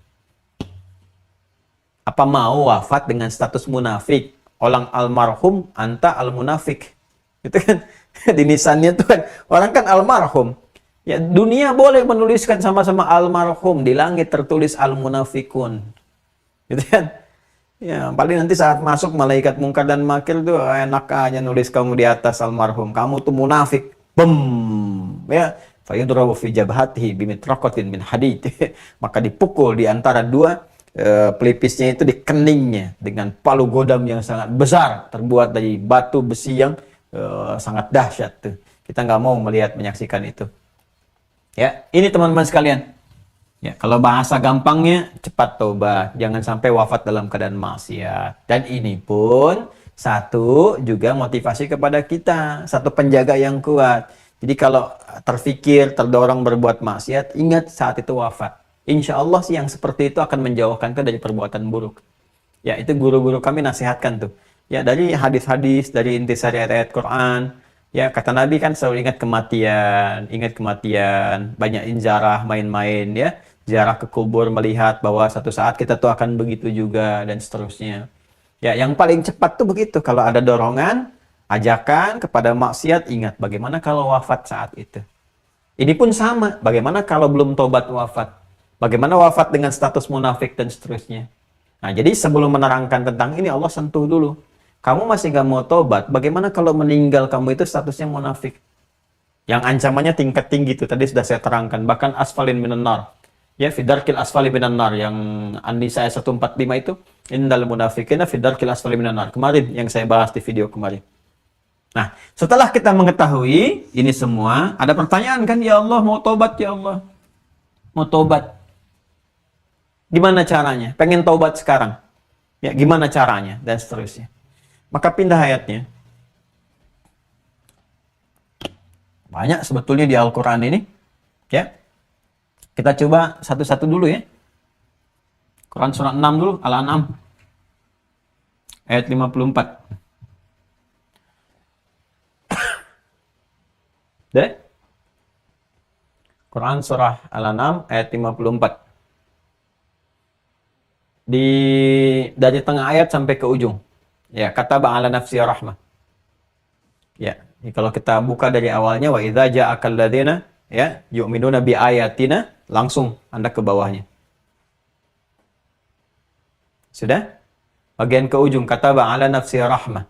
Apa mau wafat dengan status munafik? Orang almarhum, anta al-munafik. Itu kan di nisannya tuh kan orang kan almarhum. Ya, dunia boleh menuliskan sama-sama almarhum, di langit tertulis al-munafikun. Gitu kan? Ya, paling nanti saat masuk malaikat mungkar dan makir tuh enak aja nulis kamu di atas almarhum. Kamu tuh munafik. Bem. Ya, fayudrabu fi jabhatihi bimitraqatin min hadid. Maka dipukul di antara dua pelipisnya itu di keningnya dengan palu godam yang sangat besar terbuat dari batu besi yang sangat dahsyat tuh. Kita nggak mau melihat menyaksikan itu. Ya, ini teman-teman sekalian. Ya, kalau bahasa gampangnya cepat tobat, jangan sampai wafat dalam keadaan maksiat. Dan ini pun satu juga motivasi kepada kita, satu penjaga yang kuat. Jadi kalau terfikir, terdorong berbuat maksiat, ingat saat itu wafat. Insya Allah sih yang seperti itu akan menjauhkan kita dari perbuatan buruk. Ya, itu guru-guru kami nasihatkan tuh. Ya, dari hadis-hadis, dari intisari ayat-ayat Quran. Ya, kata Nabi kan selalu ingat kematian, banyak injarah, main-main ya. Ziarah ke kubur, melihat bahwa satu saat kita tuh akan begitu juga, dan seterusnya. Ya, yang paling cepat tuh begitu. Kalau ada dorongan, ajakan kepada maksiat, ingat bagaimana kalau wafat saat itu. Ini pun sama, bagaimana kalau belum tobat wafat. Bagaimana wafat dengan status munafik dan seterusnya. Nah, jadi sebelum menerangkan tentang ini, Allah sentuh dulu. Kamu masih gak mau tobat, bagaimana kalau meninggal kamu itu statusnya munafik? Yang ancamannya tingkat tinggi itu, tadi sudah saya terangkan. Bahkan asfalin minan nar. Ya, fidarkil asfali minan nar. Yang An-Nisa 145 itu, innal munafikina fidarkil asfali minan nar. Kemarin, yang saya bahas di video kemarin. Nah, setelah kita mengetahui ini semua, ada pertanyaan kan, ya Allah, mau tobat ya Allah. Mau tobat. Gimana caranya? Pengen tobat sekarang. Ya, gimana caranya? Dan seterusnya. Maka pindah ayatnya. Banyak sebetulnya di Al-Quran ini. Ya. Kita coba satu-satu dulu ya. Quran surah 6 dulu. Al-An'am. Ayat 54. Deh. Quran surah Al-An'am ayat 54. Dari tengah ayat sampai ke ujung. Ya, kata ba'ala nafsi rahmah. Ya, kalau kita buka dari awalnya, wa idza ja'akal ladzina ya yu'minuna bi ayatina, langsung Anda ke bawahnya. Sudah? Bagian ke ujung kata ba'ala nafsi rahmah.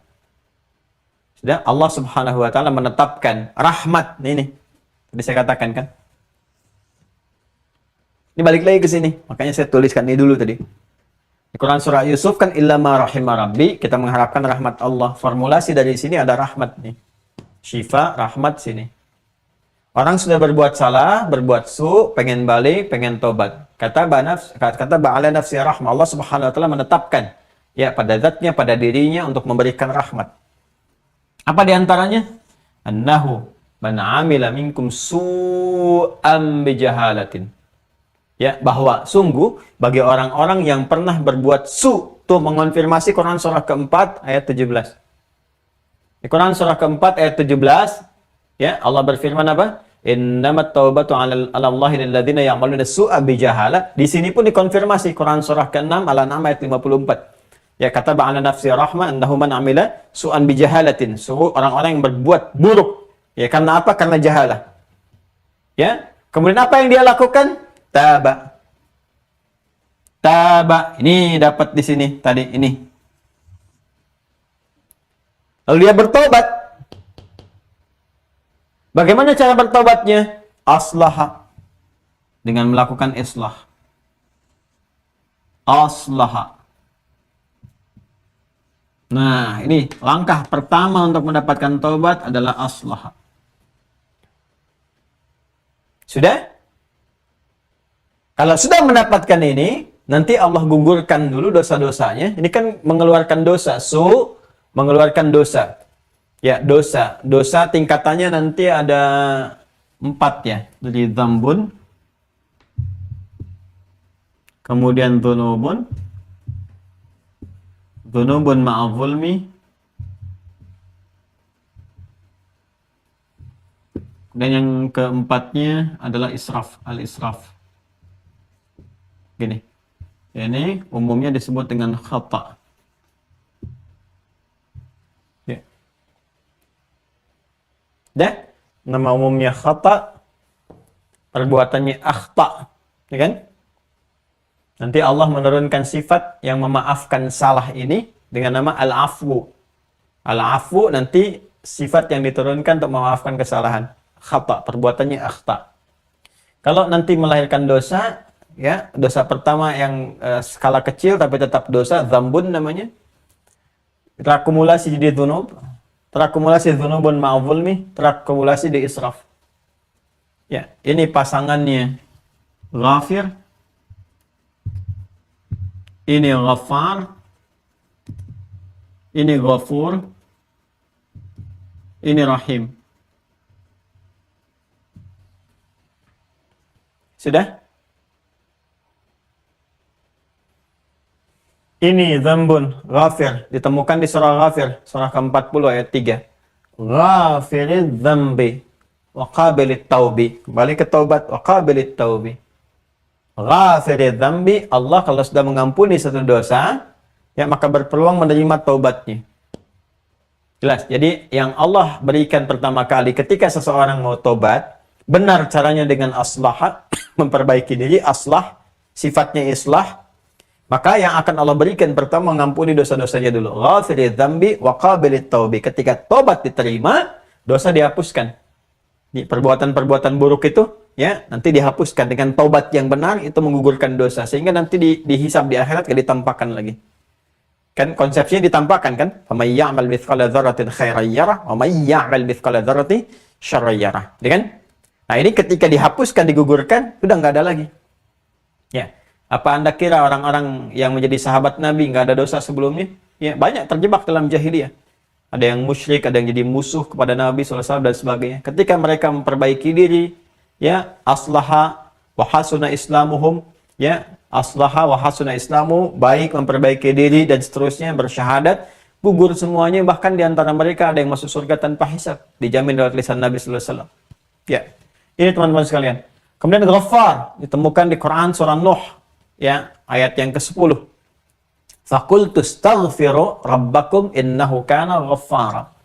Sudah? Allah Subhanahu wa taala menetapkan rahmat ini. Tadi saya katakan kan. Ini balik lagi ke sini. Makanya saya tuliskan ini dulu tadi. Di Quran surah Yusuf kan illa ma rahimah rabbi, kita mengharapkan rahmat Allah. Formulasi dari sini ada rahmat nih. Syifa, rahmat sini. Orang sudah berbuat salah, berbuat pengen balik, pengen tobat. Kata ba'ala nafsi rahmah. Allah Subhanahu wa taala menetapkan ya pada zatnya, pada dirinya untuk memberikan rahmat. Apa di antaranya? Annahu man 'amila minkum su'an bijahalatin. Ya, bahwa sungguh bagi orang-orang yang pernah berbuat tuh mengonfirmasi Quran surah keempat ayat 17. Di Quran surah keempat ayat 17, ya, Allah berfirman apa? Innamat taubatu 'ala Allahi lil ladzina ya'maluna su'a bijahala. Di sini pun dikonfirmasi Quran surah ke-6 Al-An'am ayat 54. Ya, kata ba'ala nafsi rahmah annahu man 'amila su'an bijahalatin. Orang-orang yang berbuat buruk. Ya, karena apa? Karena jahalah. Ya. Kemudian apa yang dia lakukan? Taba. Ini dapat di sini tadi ini. Lalu dia bertobat. Bagaimana cara bertobatnya? Aslaha. Dengan melakukan islah. Aslaha. Nah, ini langkah pertama untuk mendapatkan tobat adalah aslaha. Sudah? Kalau sudah mendapatkan ini, nanti Allah gugurkan dulu dosa-dosanya. Ini kan mengeluarkan dosa. Mengeluarkan dosa. Ya, dosa. Dosa tingkatannya nanti ada 4 ya. Jadi dzambun, kemudian dzunubun, dzunubun ma'a zulmi, dan yang keempatnya adalah israf, al-israf. Gini. Ini umumnya disebut dengan khata. Ya. Dah, nama umumnya khata, perbuatannya akhta, ya kan? Nanti Allah menurunkan sifat yang memaafkan salah ini dengan nama al-afwu. Al-afwu nanti sifat yang diturunkan untuk memaafkan kesalahan. Khata, perbuatannya akhta. Kalau nanti melahirkan dosa, ya, dosa pertama yang skala kecil tapi tetap dosa, dzambun namanya. Terakumulasi jadi dzunub, terakumulasi dzunubun ma'a zulmi, terakumulasi di israf. Ya, ini pasangannya ghafir, ini ghaffar, ini ghafur, ini rahim. Sudah? Ini dzambun, ghafir, ditemukan di surah Ghafir, surah ke-40 ayat 3. Ghafiridz dzambi wa qabilit taubi. Kembali ke taubat, wa qabilit taubi. Ghafiridz dzambi, Allah kalau sudah mengampuni satu dosa, ya maka berpeluang menerima taubatnya. Jelas. Jadi yang Allah berikan pertama kali ketika seseorang mau taubat, benar caranya dengan aslah, memperbaiki diri, aslah, sifatnya islah, maka yang akan Allah berikan pertama mengampuni dosa-dosanya dulu. Ghafiridz dzambi wa qabilit taubi. Ketika tobat diterima, dosa dihapuskan. Di perbuatan-perbuatan buruk itu, ya, nanti dihapuskan dengan taubat yang benar, itu menggugurkan dosa sehingga nanti dihisab di akhirat, gak ditampakkan lagi. Kan konsepsinya ditampakkan kan? Faman ya'mal mithqala dzarratin khairan yarah wa may ya'mal mithqala dzarratin syarran yarah. Ya kan? Nah, ini ketika dihapuskan, digugurkan, sudah nggak ada lagi. Ya. Apa Anda kira orang-orang yang menjadi sahabat Nabi nggak ada dosa sebelumnya? Ya, banyak terjebak dalam jahiliyah. Ada yang musyrik, ada yang jadi musuh kepada Nabi SAW dan sebagainya. Ketika mereka memperbaiki diri, ya, aslaha wa hasuna islamuhum, ya, aslaha wa hasuna islamu, baik memperbaiki diri dan seterusnya, bersyahadat, gugur semuanya, bahkan di antara mereka ada yang masuk surga tanpa hisab, dijamin lewat lisan Nabi SAW. Ya, ini teman-teman sekalian. Kemudian Ghaffar ditemukan di Quran surah Nuh, ya, ayat yang ke-10. Faqultu astaghfiru rabbakum innahu kana ghaffara.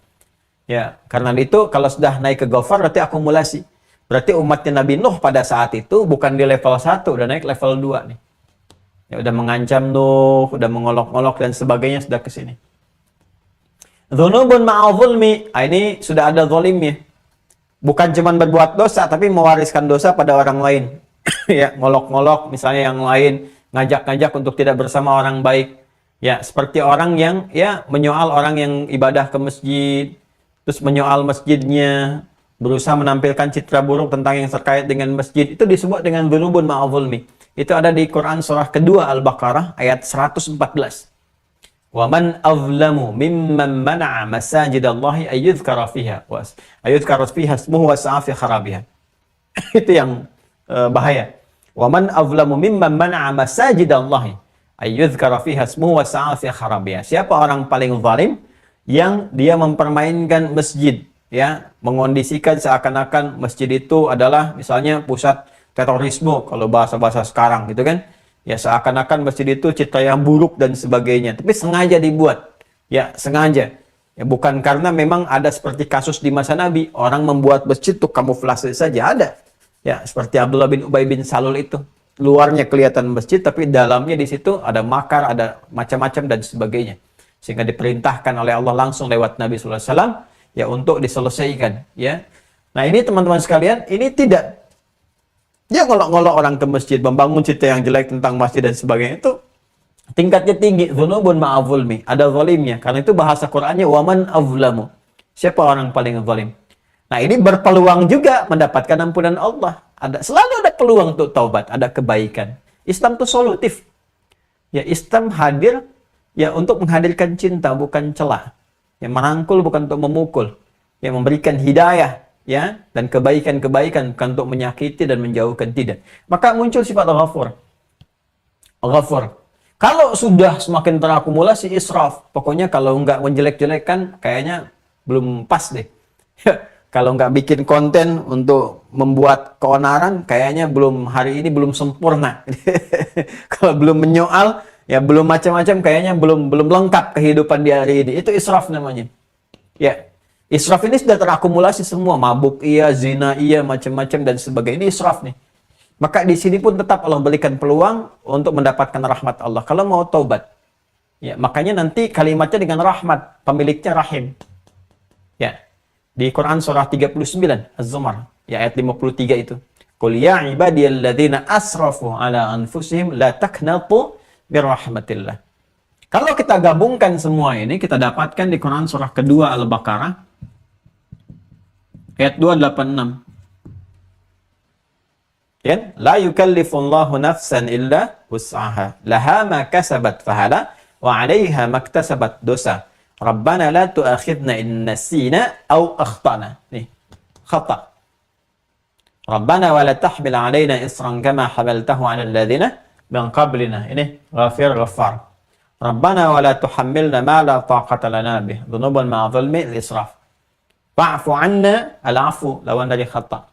Ya, karena itu kalau sudah naik ke Ghaffar berarti akumulasi. Berarti umatnya Nabi Nuh pada saat itu bukan di level 1, udah naik level 2 nih. Ya, udah mengancam Nuh, udah mengolok-olok dan sebagainya, sudah ke sini. Dzunubun ma'a zulmi, ini sudah ada zalimnya. Bukan cuma berbuat dosa tapi mewariskan dosa pada orang lain. Ya, ngolok-ngolok misalnya yang lain, ngajak-ngajak untuk tidak bersama orang baik. Ya, seperti orang yang ya menyoal orang yang ibadah ke masjid, terus menyoal masjidnya, berusaha menampilkan citra buruk tentang yang terkait dengan masjid, itu disebut dengan dzunubun ma'a zulmi. Itu ada di Quran surah kedua Al-Baqarah ayat 114. Wa man azlamu mimman mana'a masajidallahi ayyuzkara fiha ismuhu wa sa'a fi kharabiha. Itu yang bahaya. Wa man azlamu mimman mana'a masajidallahi ayyuzkara fiha ismuhu wa sa'a fi kharabiha. Siapa orang paling zalim yang dia mempermainkan masjid, ya, mengondisikan seakan-akan masjid itu adalah misalnya pusat terorisme kalau bahasa-bahasa sekarang gitu kan. Ya, seakan-akan masjid itu citra yang buruk dan sebagainya, tapi sengaja dibuat. Ya, sengaja. Ya, bukan karena memang ada seperti kasus di masa Nabi, orang membuat masjid itu kamuflase saja, ada. Ya, seperti Abdullah bin Ubay bin Salul itu. Luarnya kelihatan masjid, tapi dalamnya di situ ada makar, ada macam-macam dan sebagainya. Sehingga diperintahkan oleh Allah langsung lewat Nabi SAW, ya, untuk diselesaikan. Ya. Nah, ini teman-teman sekalian, ini tidak. Dia ngolok-ngolok orang ke masjid, membangun citra yang jelek tentang masjid dan sebagainya, itu tingkatnya tinggi. Dzunubun ma'a zulmi, ada zalimnya. Karena itu bahasa Qur'annya waman azlamu. Siapa orang paling zalim? Nah, ini berpeluang juga mendapatkan ampunan Allah. Selalu ada peluang untuk taubat, ada kebaikan. Islam itu solutif. Ya, Islam hadir ya untuk menghadirkan cinta, bukan celah. Ya, merangkul bukan untuk memukul. Ya, memberikan hidayah, ya, dan kebaikan-kebaikan, bukan untuk menyakiti dan menjauhkan, tidak. Maka muncul sifat Ghafur. Ghafur. Kalau sudah semakin terakumulasi israf, pokoknya kalau nggak menjelek-jelekkan, kayaknya belum pas deh. Kalau nggak bikin konten untuk membuat keonaran, kayaknya belum, hari ini belum sempurna. Kalau belum menyoal, ya belum macam-macam, kayaknya belum lengkap kehidupan di hari ini. Itu israf namanya. Ya, israf ini sudah terakumulasi semua, mabuk iya, zina iya, macam-macam dan sebagainya. Ini israf nih. Maka di sini pun tetap Allah berikan peluang untuk mendapatkan rahmat Allah kalau mau taubat. Ya, makanya nanti kalimatnya dengan rahmat, pemiliknya rahim. Ya. Di Quran surah 39 Az-Zumar, ya ayat 53 itu. Qul ya ibadiyalladzina asrafu ala anfusihim la taqnatu birahmatillah. Kalau kita gabungkan semua ini, kita dapatkan di Quran surah kedua Al-Baqarah ayat 286. Ya, la yukallifullahu nafsan illa wus'aha. Laha ma kasabat fahala wa 'alaiha maktasabat dosa. Rabbana la tu'akhidna in nasina aw akhtana. Nih, khata. Rabbana wa la tahmil 'alaina isran kama hamaltahu 'ala alladhina min qablina. Ini Ghafir Ghaffar. Rabbana wa la tuhammilna ma la taqata lana bih. Dhunuban ma'a dhulmi al-israf. Fa'fu 'anna, al-'afu lawan dari khata.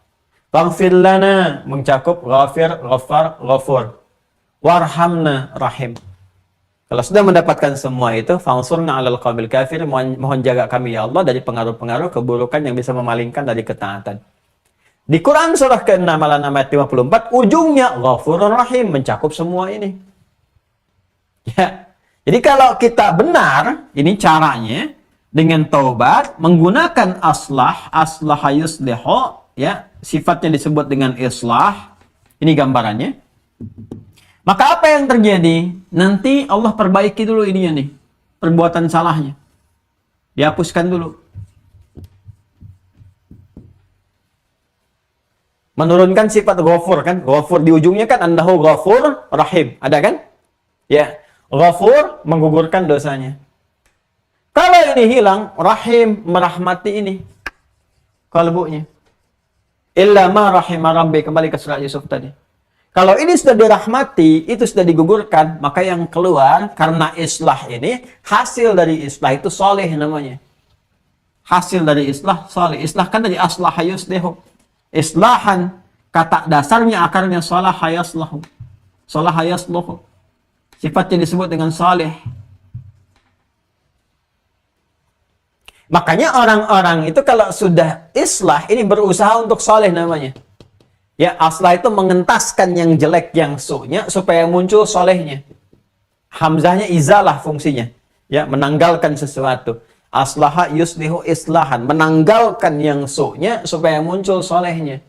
Faghfir lana mencakup Ghafir, Ghaffar, Ghafur. Warhamna, rahim. Kalau sudah mendapatkan semua itu, fangsurna 'alal qaumil kafir, mohon jaga kami ya Allah dari pengaruh-pengaruh keburukan yang bisa memalingkan dari ketaatan. Di Quran surah ke-6 ayat 54, ujungnya Ghafurur Rahim, mencakup semua ini. Ya. Jadi kalau kita benar, ini caranya dengan taubat menggunakan aslaha yuslihu, ya, sifatnya disebut dengan islah. Ini gambarannya. Maka apa yang terjadi? Nanti Allah perbaiki dulu ininya nih, perbuatan salahnya. Dihapuskan dulu. Menurunkan sifat Ghafur kan? Ghafur di ujungnya kan annahu Ghafur Rahim. Ada kan? Ya. Ghafur menggugurkan dosanya. Kalau ini hilang, Rahim merahmati ini kalbunya. Illa ma rahima rabbi, kembali ke surat Yusuf tadi. Kalau ini sudah dirahmati, itu sudah digugurkan, maka yang keluar karena islah ini, hasil dari islah itu soleh namanya. Hasil dari islah, soleh. Islah kan dari aslah yuslihu. Islahan, kata dasarnya akarnya salah yaslahu. Salah yasluhu. Sifatnya disebut dengan soleh. Makanya orang-orang itu kalau sudah islah, ini berusaha untuk soleh namanya. Ya, aslah itu mengentaskan yang jelek, yang su'nya, supaya muncul solehnya. Hamzahnya izalah fungsinya. Ya, menanggalkan sesuatu. Aslaha yuslihu islahan. Menanggalkan yang su'nya, supaya muncul solehnya.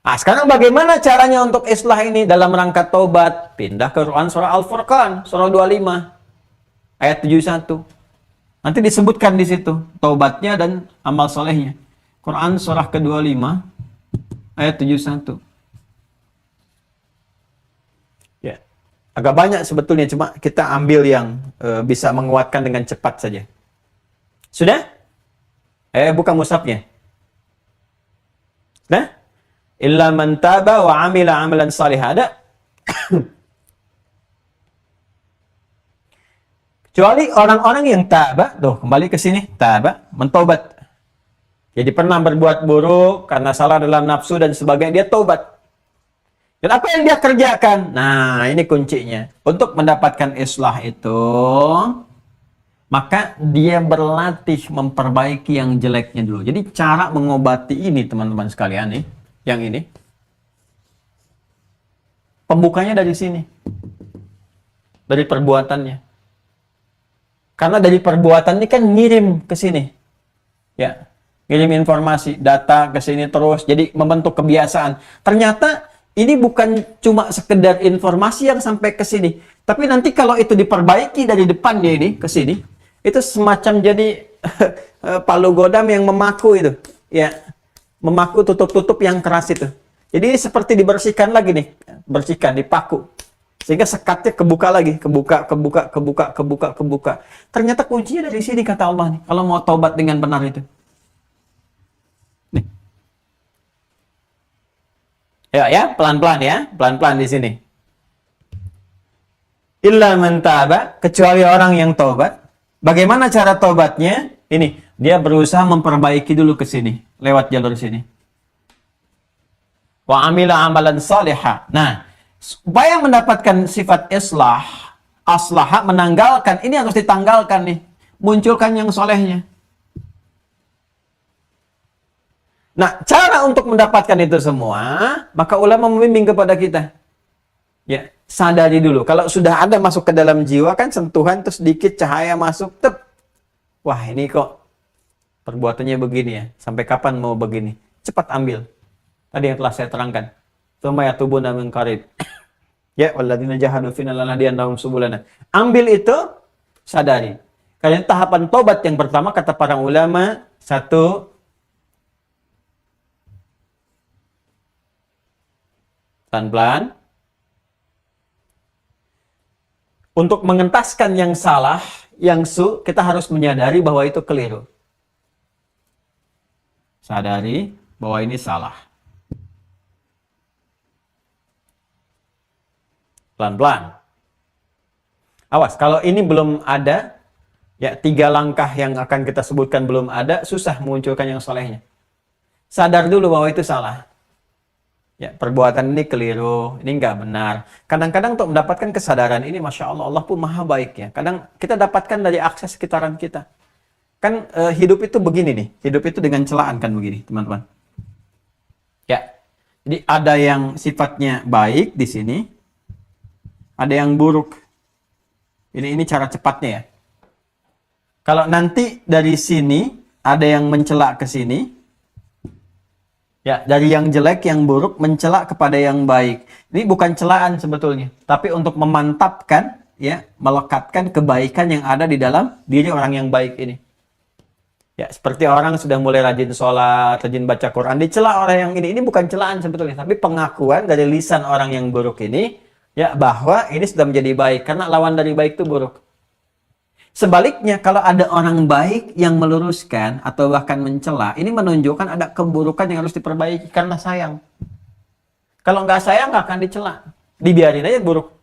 Nah, sekarang bagaimana caranya untuk islah ini dalam rangka taubat? Pindah ke Quran surah Al-Furqan, surah 25, ayat 71. Nanti disebutkan di situ, taubatnya dan amal solehnya. Quran surah ke-25, ayat 71. Ya. Agak banyak sebetulnya, cuma kita ambil yang bisa menguatkan dengan cepat saja. Sudah? Buka mushafnya. Sudah? Illa man taba wa amila amalan salih. Ada? Kecuali orang-orang yang taba, tuh kembali ke sini, taba, mentobat. Jadi pernah berbuat buruk karena salah dalam nafsu dan sebagainya, dia taubat. Dan apa yang dia kerjakan? Nah, ini kuncinya. Untuk mendapatkan islah itu, maka dia berlatih memperbaiki yang jeleknya dulu. Jadi cara mengobati ini, teman-teman sekalian nih, yang ini, pembukanya dari sini. Dari perbuatannya. Karena dari perbuatan ini kan ngirim ke sini. Ya. Ngirim informasi, data ke sini terus, jadi membentuk kebiasaan. Ternyata ini bukan cuma sekedar informasi yang sampai ke sini, tapi nanti kalau itu diperbaiki dari depannya ini ke sini, itu semacam jadi palu godam yang memaku itu, ya, memaku tutup-tutup yang keras itu. Jadi seperti dibersihkan lagi nih, bersihkan, dipaku. Sehingga sekatnya kebuka lagi, kebuka. Ternyata kuncinya dari sini kata Allah nih. Kalau mau taubat dengan benar itu. Nih. Ya, pelan-pelan ya, pelan-pelan di sini. Illa man taba, kecuali orang yang taubat. Bagaimana cara taubatnya? Ini, dia berusaha memperbaiki dulu ke sini, lewat jalur sini. Wa amila amalan salihah. Nah, supaya mendapatkan sifat aslaha, menanggalkan, ini harus ditanggalkan nih. Munculkan yang solehnya. Nah, cara untuk mendapatkan itu semua, maka ulama membimbing kepada kita. Ya, sadari dulu. Kalau sudah ada masuk ke dalam jiwa, kan sentuhan terus sedikit cahaya masuk, tep. Wah, ini kok perbuatannya begini ya. Sampai kapan mau begini? Cepat ambil. Tadi yang telah saya terangkan. Tsumma yatubuna min qarib. Ya, walladzina jahadu fina lanahdiyannahum subulana. Ambil itu, sadari. Kalian tahapan tobat yang pertama kata para ulama, satu, pelan-pelan. Untuk mengentaskan yang salah, yang kita harus menyadari bahwa itu keliru. Sadari bahwa ini salah. Pelan-pelan. Awas, kalau ini belum ada, ya 3 langkah yang akan kita sebutkan belum ada, susah mengunculkan yang solehnya. Sadar dulu bahwa itu salah. Ya, perbuatan ini keliru, ini nggak benar. Kadang-kadang untuk mendapatkan kesadaran ini, Masya Allah, Allah pun maha baik ya. Kadang kita dapatkan dari akses sekitaran kita. Kan hidup itu begini nih, hidup itu dengan celaan kan begini, teman-teman. Ya, jadi ada yang sifatnya baik di sini, ada yang buruk. Ini cara cepatnya ya. Kalau nanti dari sini, ada yang mencela ke sini, ya, dari yang jelek, yang buruk, mencela kepada yang baik. Ini bukan celaan sebetulnya, tapi untuk memantapkan, ya, melekatkan kebaikan yang ada di dalam diri orang yang baik ini. Ya, seperti orang sudah mulai rajin sholat, rajin baca Quran, dicela orang yang ini bukan celaan sebetulnya, tapi pengakuan dari lisan orang yang buruk ini, ya, bahwa ini sudah menjadi baik, karena lawan dari baik itu buruk. Sebaliknya, kalau ada orang baik yang meluruskan atau bahkan mencela, ini menunjukkan ada keburukan yang harus diperbaiki karena sayang. Kalau nggak sayang, nggak akan dicela. Dibiarin aja buruk.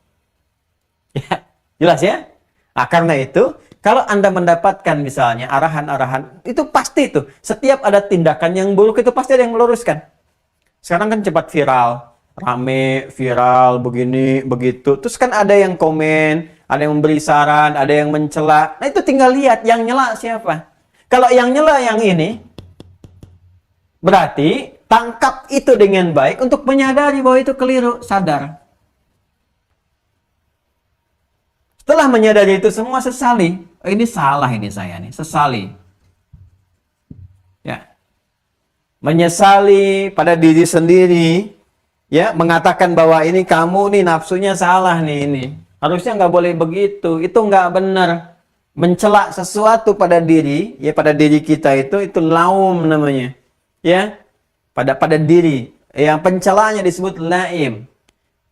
Ya, jelas ya? Nah, karena itu, kalau Anda mendapatkan misalnya arahan-arahan, itu pasti itu. Setiap ada tindakan yang buruk, itu pasti ada yang meluruskan. Sekarang kan cepat viral. Rame, viral, begini, begitu. Terus kan ada yang komen, ada yang memberi saran, ada yang mencela. Nah, itu tinggal lihat yang nyela siapa. Kalau yang nyela yang ini, berarti tangkap itu dengan baik untuk menyadari bahwa itu keliru, sadar. Setelah menyadari itu semua, sesali. Oh, ini salah ini saya nih, sesali. Ya. Menyesali pada diri sendiri, ya, mengatakan bahwa ini kamu nih nafsunya salah nih ini. Harusnya nggak boleh begitu, itu nggak benar. Mencela sesuatu pada diri, ya pada diri kita itu laum namanya, ya pada diri. Yang pencelanya disebut laim.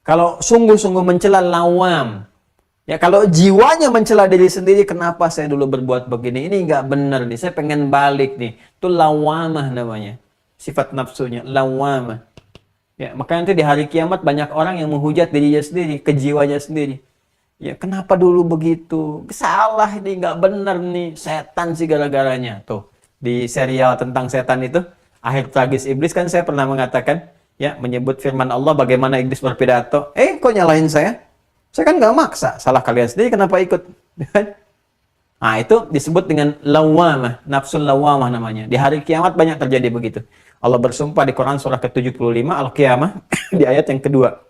Kalau sungguh-sungguh mencela lawam, ya kalau jiwanya mencela diri sendiri, kenapa saya dulu berbuat begini? Ini nggak benar nih, saya pengen balik nih. Itu lawamah namanya, sifat nafsunya lawamah. Ya, makanya nanti di hari kiamat banyak orang yang menghujat dirinya sendiri, ke jiwanya sendiri. Ya, kenapa dulu begitu? Salah ini, nggak benar nih. Setan sih gara-garanya. Tuh, di serial tentang setan itu, Akhir Tragis Iblis, kan saya pernah mengatakan, ya, menyebut firman Allah bagaimana iblis berpidato. Kok nyalahin saya? Saya kan nggak maksa. Salah kalian sendiri, kenapa ikut? Nah, itu disebut dengan lawamah, nafsul lawamah namanya. Di hari kiamat banyak terjadi begitu. Allah bersumpah di Quran surah ke-75 Al-Qiyamah di ayat yang kedua.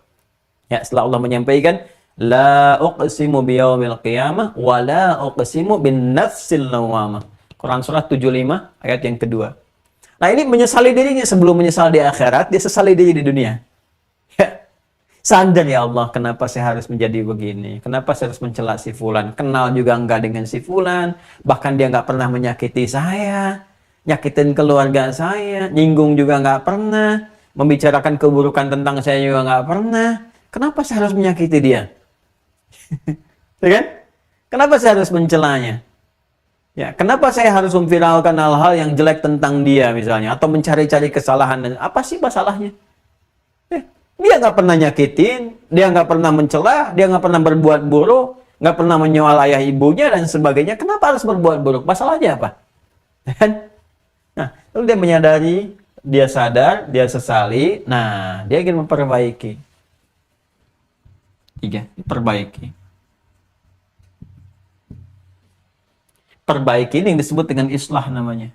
Ya, setelah Allah menyampaikan la uqsimu biyaumil qiyamah wa la uqsimu bin nafsil lawamah. Quran surah 75 ayat yang kedua. Nah, ini menyesali dirinya sebelum menyesal di akhirat, dia sesali diri di dunia. Ya. Sadar, ya Allah, kenapa saya harus menjadi begini? Kenapa saya harus mencela si fulan? Kenal juga enggak dengan si fulan, bahkan dia enggak pernah menyakiti saya, nyakitin keluarga saya, nyinggung juga enggak pernah, membicarakan keburukan tentang saya juga enggak pernah. Kenapa saya harus menyakiti dia? Ya kan? Kenapa saya harus mencelanya? Ya, kenapa saya harus memviralkan hal-hal yang jelek tentang dia misalnya, atau mencari-cari kesalahan dan apa sih masalahnya? Dia nggak pernah nyakitin, dia nggak pernah mencela, dia nggak pernah berbuat buruk, nggak pernah menyoal ayah ibunya dan sebagainya. Kenapa harus berbuat buruk? Masalahnya apa? Dan, nah, lalu dia menyadari, dia sadar, dia sesali. Nah, dia ingin memperbaiki. Tiga, perbaiki. Perbaiki ini yang disebut dengan islah namanya.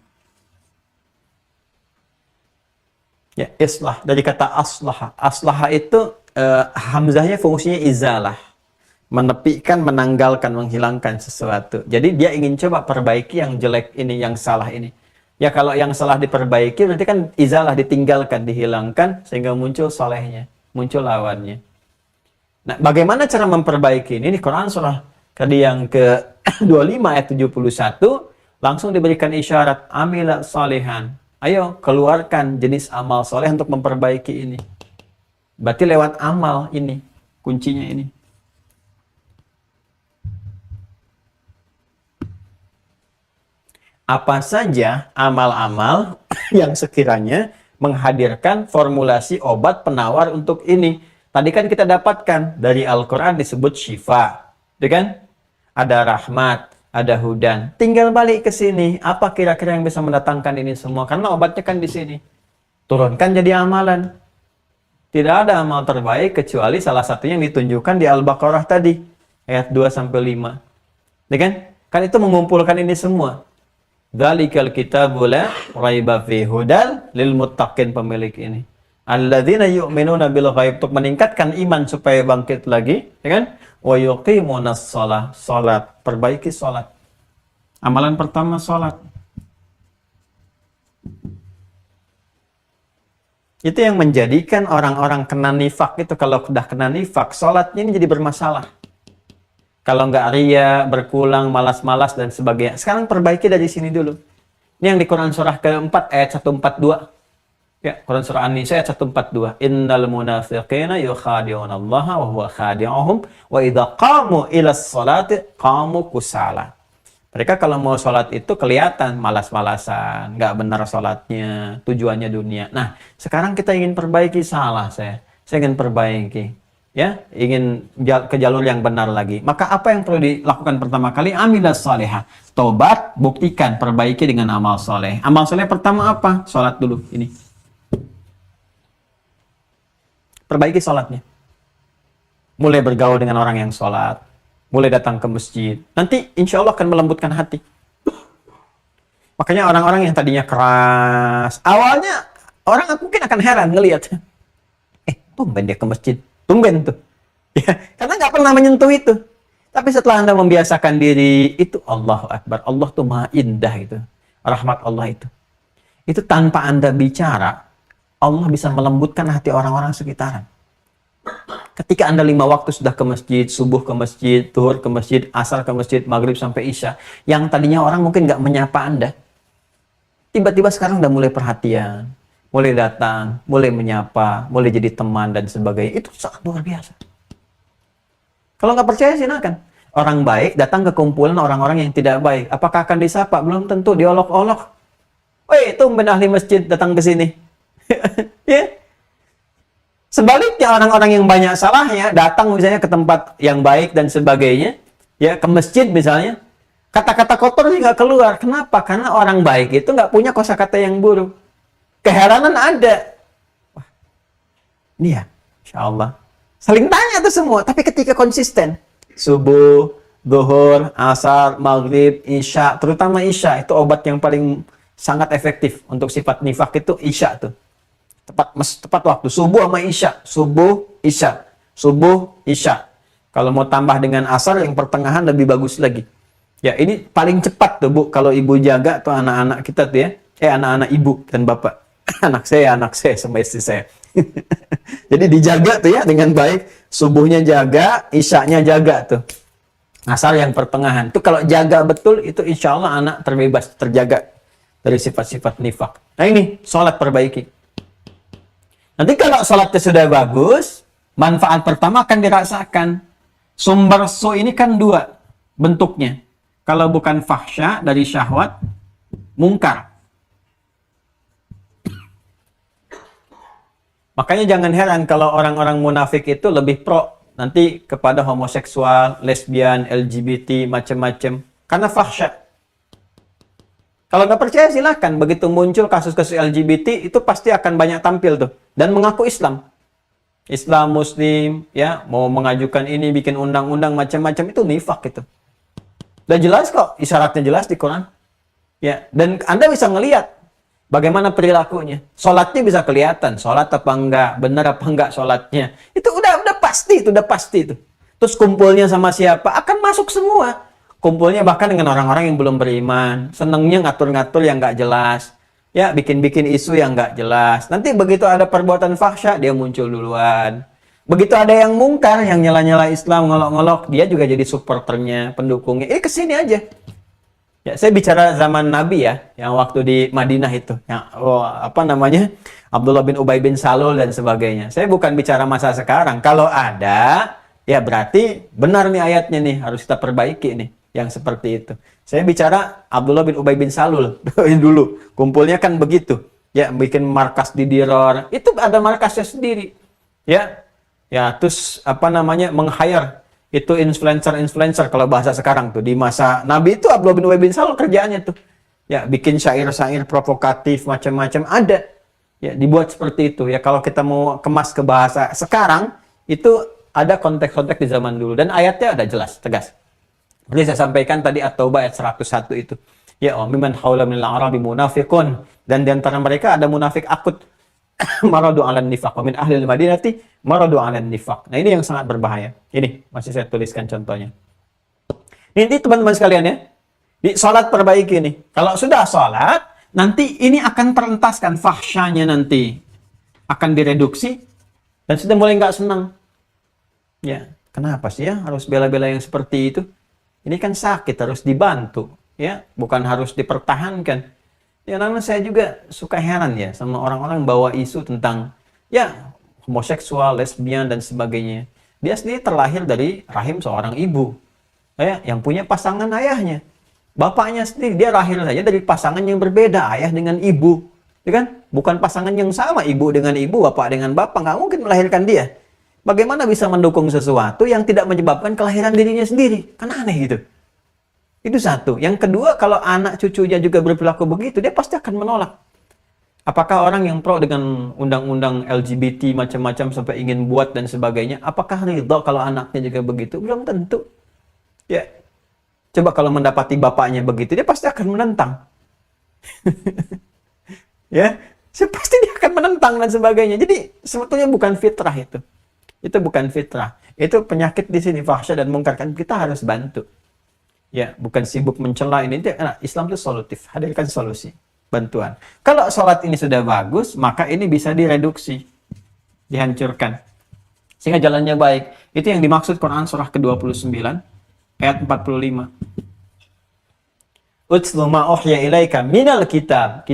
Ya, islah dari kata aslaha. Aslaha itu hamzahnya fungsinya izalah. Menepikan, menanggalkan, menghilangkan sesuatu. Jadi dia ingin coba perbaiki yang jelek ini, yang salah ini. Ya kalau yang salah diperbaiki berarti kan izalah, ditinggalkan, dihilangkan sehingga muncul solehnya, muncul lawannya. Nah, bagaimana cara memperbaiki ini? Di Quran surah tadi yang ke-25 ayat 71 langsung diberikan isyarat amila salihan. Ayo keluarkan jenis amal soleh untuk memperbaiki ini. Berarti lewat amal ini, kuncinya ini. Apa saja amal-amal yang sekiranya menghadirkan formulasi obat penawar untuk ini. Tadi kan kita dapatkan dari Al-Quran disebut syifa. Ya kan? Ada rahmat, ada hudan. Tinggal balik ke sini. Apa kira-kira yang bisa mendatangkan ini semua? Karena obatnya kan di sini. Turunkan jadi amalan. Tidak ada amal terbaik kecuali salah satunya yang ditunjukkan di Al-Baqarah tadi. Ayat 2-5. Ya kan? Kan itu mengumpulkan ini semua. Dzalikal kitabu la raiba fihi hudal lil muttaqin, pemilik ini. Alladzina yu'minuna bil ghaib, untuk meningkatkan iman supaya bangkit lagi, ya kan? Wa yuqimunas shalah, salat, perbaiki salat. Amalan pertama salat. Itu yang menjadikan orang-orang kena nifak itu, kalau sudah kena nifak, salatnya ini jadi bermasalah. Kalau nggak ria, berpulang, malas-malas dan sebagainya. Sekarang perbaiki dari sini dulu. Ini yang di Quran surah ke-4 ayat 142. Ya, Quran surah An-Nisa ayat 142. Innal munafiqina yukhadi'una Allah wa huwa khadi'uhum wa idza qamu ila sholati qamu kusala. Mereka kalau mau sholat itu kelihatan malas-malasan, nggak benar sholatnya, tujuannya dunia. Nah, sekarang kita ingin perbaiki, salah saya ingin perbaiki. Ya, ingin ke jalur yang benar lagi. Maka apa yang perlu dilakukan pertama kali? Amilas salihah. Tobat, buktikan, perbaiki dengan amal soleh. Amal soleh pertama apa? Sholat dulu. Ini. Perbaiki sholatnya. Mulai bergaul dengan orang yang sholat. Mulai datang ke masjid. Nanti insya Allah akan melembutkan hati. Makanya orang-orang yang tadinya keras. Awalnya orang mungkin akan heran ngelihat. Tumben dia ke masjid. Tumben tuh. Ya, karena nggak pernah menyentuh itu. Tapi setelah Anda membiasakan diri, itu Allahu Akbar. Allah tuh maha indah itu. Rahmat Allah itu. Itu tanpa Anda bicara, Allah bisa melembutkan hati orang-orang sekitaran. Ketika Anda 5 waktu sudah ke masjid, subuh ke masjid, zuhur ke masjid, asar ke masjid, maghrib sampai isya, yang tadinya orang mungkin nggak menyapa Anda, tiba-tiba sekarang udah mulai perhatian. Mulai datang, mulai menyapa, mulai jadi teman dan sebagainya. Itu sangat luar biasa. Kalau nggak percaya silakan. Orang baik datang ke kumpulan orang-orang yang tidak baik. Apakah akan disapa? Belum tentu, diolok-olok. Woi, tumben ahli masjid datang ke sini. Ya. Sebaliknya orang-orang yang banyak salahnya datang misalnya ke tempat yang baik dan sebagainya, ya ke masjid misalnya, kata-kata kotor juga keluar. Kenapa? Karena orang baik itu nggak punya kosakata yang buruk. Keheranan ada. Wah, ini ya, insya Allah. Saling tanya itu semua, tapi ketika konsisten, subuh, zuhur, asar, maghrib, isya, terutama isya, itu obat yang paling sangat efektif untuk sifat nifak itu isya tuh. Tepat waktu, subuh sama isya, subuh, isya, subuh, isya. Kalau mau tambah dengan asar, yang pertengahan lebih bagus lagi. Ya, ini paling cepat tuh, Bu, kalau ibu jaga tuh anak-anak kita tuh ya, anak-anak ibu dan bapak. anak saya sama istri saya. Jadi dijaga tuh ya dengan baik. Subuhnya jaga, isyanya jaga tuh. Asar yang pertengahan. Itu kalau jaga betul, itu insya Allah anak terbebas, terjaga dari sifat-sifat nifak. Nah ini, sholat perbaiki. Nanti kalau sholatnya sudah bagus, manfaat pertama akan dirasakan. Sumber su ini kan dua bentuknya. Kalau bukan fahsya dari syahwat, mungkar. Makanya jangan heran kalau orang-orang munafik itu lebih pro nanti kepada homoseksual, lesbian, LGBT, macam-macam. Karena fahsya. Kalau nggak percaya silahkan. Begitu muncul kasus-kasus LGBT, itu pasti akan banyak tampil tuh. Dan mengaku Islam. Islam, Muslim, ya mau mengajukan ini, bikin undang-undang macam-macam, itu nifak itu. Dan jelas kok, isyaratnya jelas di Quran. Ya, dan Anda bisa ngelihat bagaimana perilakunya. Sholatnya bisa kelihatan, sholat apa enggak, benar apa enggak sholatnya. Itu udah pasti, itu udah pasti itu. Terus kumpulnya sama siapa, akan masuk semua. Kumpulnya bahkan dengan orang-orang yang belum beriman. Senangnya ngatur-ngatur yang enggak jelas. Ya, bikin-bikin isu yang enggak jelas. Nanti begitu ada perbuatan fahsya, dia muncul duluan. Begitu ada yang mungkar, yang nyala-nyala Islam, ngolok-ngolok, dia juga jadi supporternya, pendukungnya. Kesini aja. Ya, saya bicara zaman Nabi ya, yang waktu di Madinah itu, yang Abdullah bin Ubay bin Salul dan sebagainya. Saya bukan bicara masa sekarang. Kalau ada, ya berarti benar nih ayatnya nih, harus kita perbaiki nih, yang seperti itu. Saya bicara Abdullah bin Ubay bin Salul dulu, kumpulnya kan begitu, ya bikin markas di Diror, itu ada markasnya sendiri, ya, terus meng-hire itu influencer kalau bahasa sekarang tuh. Di masa Nabi itu Abdullah bin Ubay bin Salul kerjaannya tuh. Ya, bikin syair-syair provokatif macam-macam ada. Ya, dibuat seperti itu. Ya, kalau kita mau kemas ke bahasa sekarang, itu ada konteks-konteks di zaman dulu dan ayatnya ada jelas, tegas. Seperti saya sampaikan tadi At-Taubah ayat 101 itu. Ya, mimman haula minal a'rabi munafiqun, dan di antara mereka ada munafik akut. Maradu 'alan nifaq wa min ahli al-madinati maradu 'alan nifaq. Nah, ini yang sangat berbahaya. Ini masih saya tuliskan contohnya. Ini teman-teman sekalian ya. Di salat perbaiki nih. Kalau sudah salat, nanti ini akan terentaskan fahsyanya, nanti akan direduksi dan sudah mulai nggak senang. Ya, kenapa sih ya harus bela-bela yang seperti itu? Ini kan sakit, harus dibantu, ya, bukan harus dipertahankan. Ya, karena saya juga suka heran ya sama orang-orang bawa isu tentang ya homoseksual, lesbian dan sebagainya. Dia sendiri terlahir dari rahim seorang ibu, ya, yang punya pasangan ayahnya. Bapaknya sendiri dia lahir saja dari pasangan yang berbeda, ayah dengan ibu, ya kan? Bukan pasangan yang sama, ibu dengan ibu, bapak dengan bapak, nggak mungkin melahirkan dia. Bagaimana bisa mendukung sesuatu yang tidak menyebabkan kelahiran dirinya sendiri? Kan aneh gitu. Itu satu. Yang kedua, kalau anak cucunya juga berperilaku begitu, dia pasti akan menolak. Apakah orang yang pro dengan undang-undang LGBT macam-macam sampai ingin buat dan sebagainya, apakah ridho kalau anaknya juga begitu? Belum tentu. Ya. Coba kalau mendapati bapaknya begitu, dia pasti akan menentang. Ya, pasti dia akan menentang dan sebagainya. Jadi sebetulnya bukan fitrah itu. Itu bukan fitrah. Itu penyakit di sini, fahsya dan mungkar, kan kita harus bantu. Ya, bukan sibuk mencela ini. Nah, Islam itu solutif, hadirkan solusi, bantuan. Kalau sholat ini sudah bagus, maka ini bisa direduksi, dihancurkan, sehingga jalannya baik. Itu yang dimaksud Quran surah ke-29 ayat 45. Utlu ma uhya ilaika minal kitab,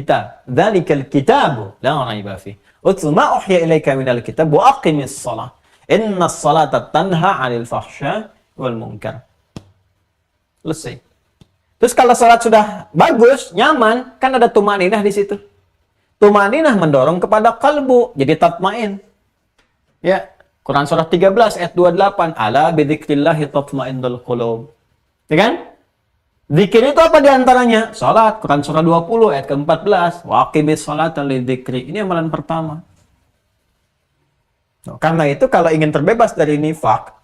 dzalikal kitabu la raiba fi. Utlu ma uhya ilaika minal kitab wa aqimis shalah. Innas salata tanha 'anil fahsya wal munkar. Selesai. Terus kalau salat sudah bagus, nyaman, kan ada tumaninah di situ. Tumaninah mendorong kepada kalbu, jadi tatmain. Ya, Quran surah 13 ayat 28, ala bidzikrillahi tatmainnul qulub. Ya kan? Zikir itu apa diantaranya? Salat, Quran surah 20 ayat ke-14, wa aqimis salata lidzikri. Ini amalan pertama. Karena itu kalau ingin terbebas dari nifak,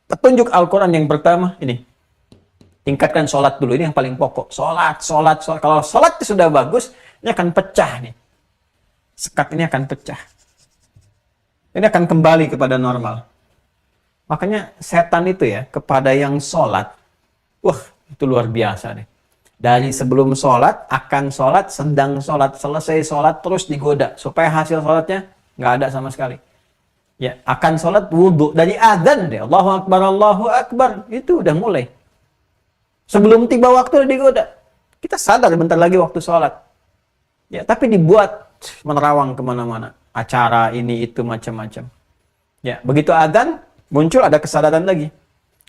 petunjuk Al-Quran yang pertama ini. Tingkatkan sholat dulu, ini yang paling pokok. Sholat. Kalau sholat sudah bagus, ini akan pecah nih. Sekat ini akan pecah. Ini akan kembali kepada normal. Makanya setan itu ya, kepada yang sholat, wah, itu luar biasa nih. Dari sebelum sholat, akan sholat, sedang sholat, selesai sholat, terus digoda. Supaya hasil sholatnya nggak ada sama sekali. Ya, akan sholat wudhu. Dari adzan deh, Allahu Akbar. Itu udah mulai. Sebelum tiba waktu udah digoda. Kita sadar bentar lagi waktu sholat. Ya, tapi dibuat menerawang kemana-mana. Acara ini, itu, macam-macam. Ya, begitu adzan, muncul ada kesadaran lagi.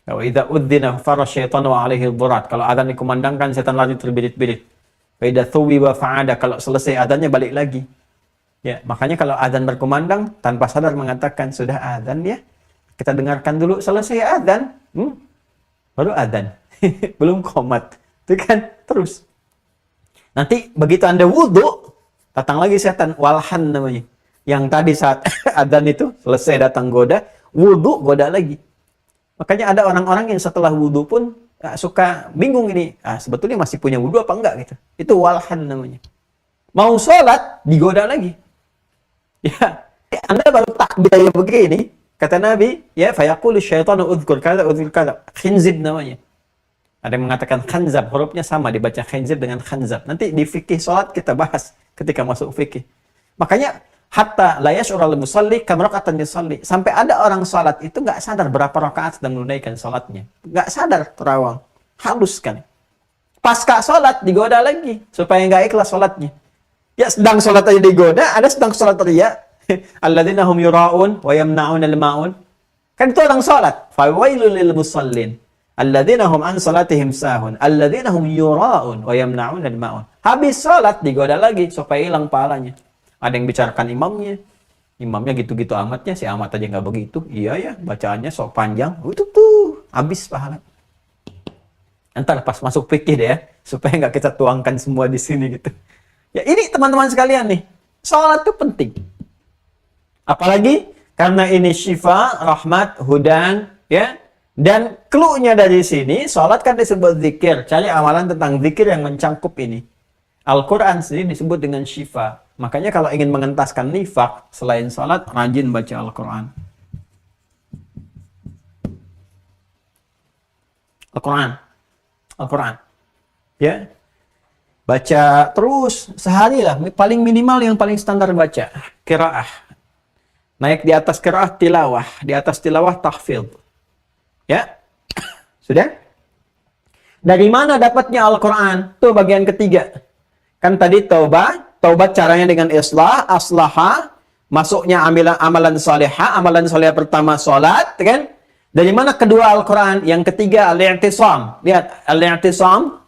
Wa idza udzina fara syaitanu alaihi dhurat. Kalau adzan dikumandangkan, setan lari terbirit-birit. Wa idza thuwiba fa'ada. Kalau selesai adzannya balik lagi. Ya, makanya kalau adzan berkumandang tanpa sadar mengatakan sudah adzan ya. Kita dengarkan dulu selesai adzan. Baru adzan. Belum qomat. Itu kan terus. Nanti begitu Anda wudu, datang lagi setan, walhan namanya. Yang tadi saat adzan itu selesai datang goda, wudu goda lagi. Makanya ada orang-orang yang setelah wudhu pun suka bingung ini. Sebetulnya masih punya wudhu apa enggak gitu. Itu walhan namanya. Mau sholat, digoda lagi. Ya, Anda baru takbir begini. Kata Nabi, ya, fayaqulu syaitanu udhkur kada. Khinzib namanya. Ada yang mengatakan khanzab. Hurufnya sama, dibaca khinzib dengan khanzab. Nanti di fikih sholat kita bahas ketika masuk fikih. Makanya, hatta la yash'urul musalli kam raka'atan yusalli. Sampai ada orang salat itu nggak sadar berapa rakaat sedang menunaikan salatnya. Nggak sadar, terawang. Halus kan. Pasca salat digoda lagi supaya nggak ikhlas salatnya. Ya sedang salat aja digoda, ada sedang salat ria. Alladzina hum yura'un wa yamna'un al-ma'un. Kan itu orang salat. Fa wailul lil musallin. Alladzina hum an salatihim sahun. Alladzina hum yura'un wa yamna'un al-ma'un. Habis salat digoda lagi supaya hilang pahalanya. Ada yang bicarakan imamnya gitu-gitu amatnya, si amat aja nggak begitu. Iya ya, bacaannya sok panjang, itu tuh habis pahala. Entar pas masuk fikih deh ya, supaya nggak kita tuangkan semua di sini gitu. Ya ini teman-teman sekalian nih, sholat itu penting. Apalagi karena ini syifa, rahmat, hudan, ya. Dan clue-nya dari sini, sholat kan disebut zikir. Cari amalan tentang zikir yang mencangkup ini. Al-Quran sendiri disebut dengan syifa. Makanya kalau ingin mengentaskan nifak selain salat, rajin baca Al-Quran. Al-Quran. Ya. Baca terus sehari lah, paling minimal yang paling standar baca. Qiraah. Naik di atas qiraah tilawah, di atas tilawah tahfidz. Ya. Sudah? Dari mana dapatnya Al-Quran? Tuh bagian ketiga. Kan tadi Taubat caranya dengan aslaha, masuknya amalan salihah, amalan salihah pertama salat, kan? Dari mana kedua Al-Quran? Yang ketiga al-i'tisam. Lihat, al-i'tisam.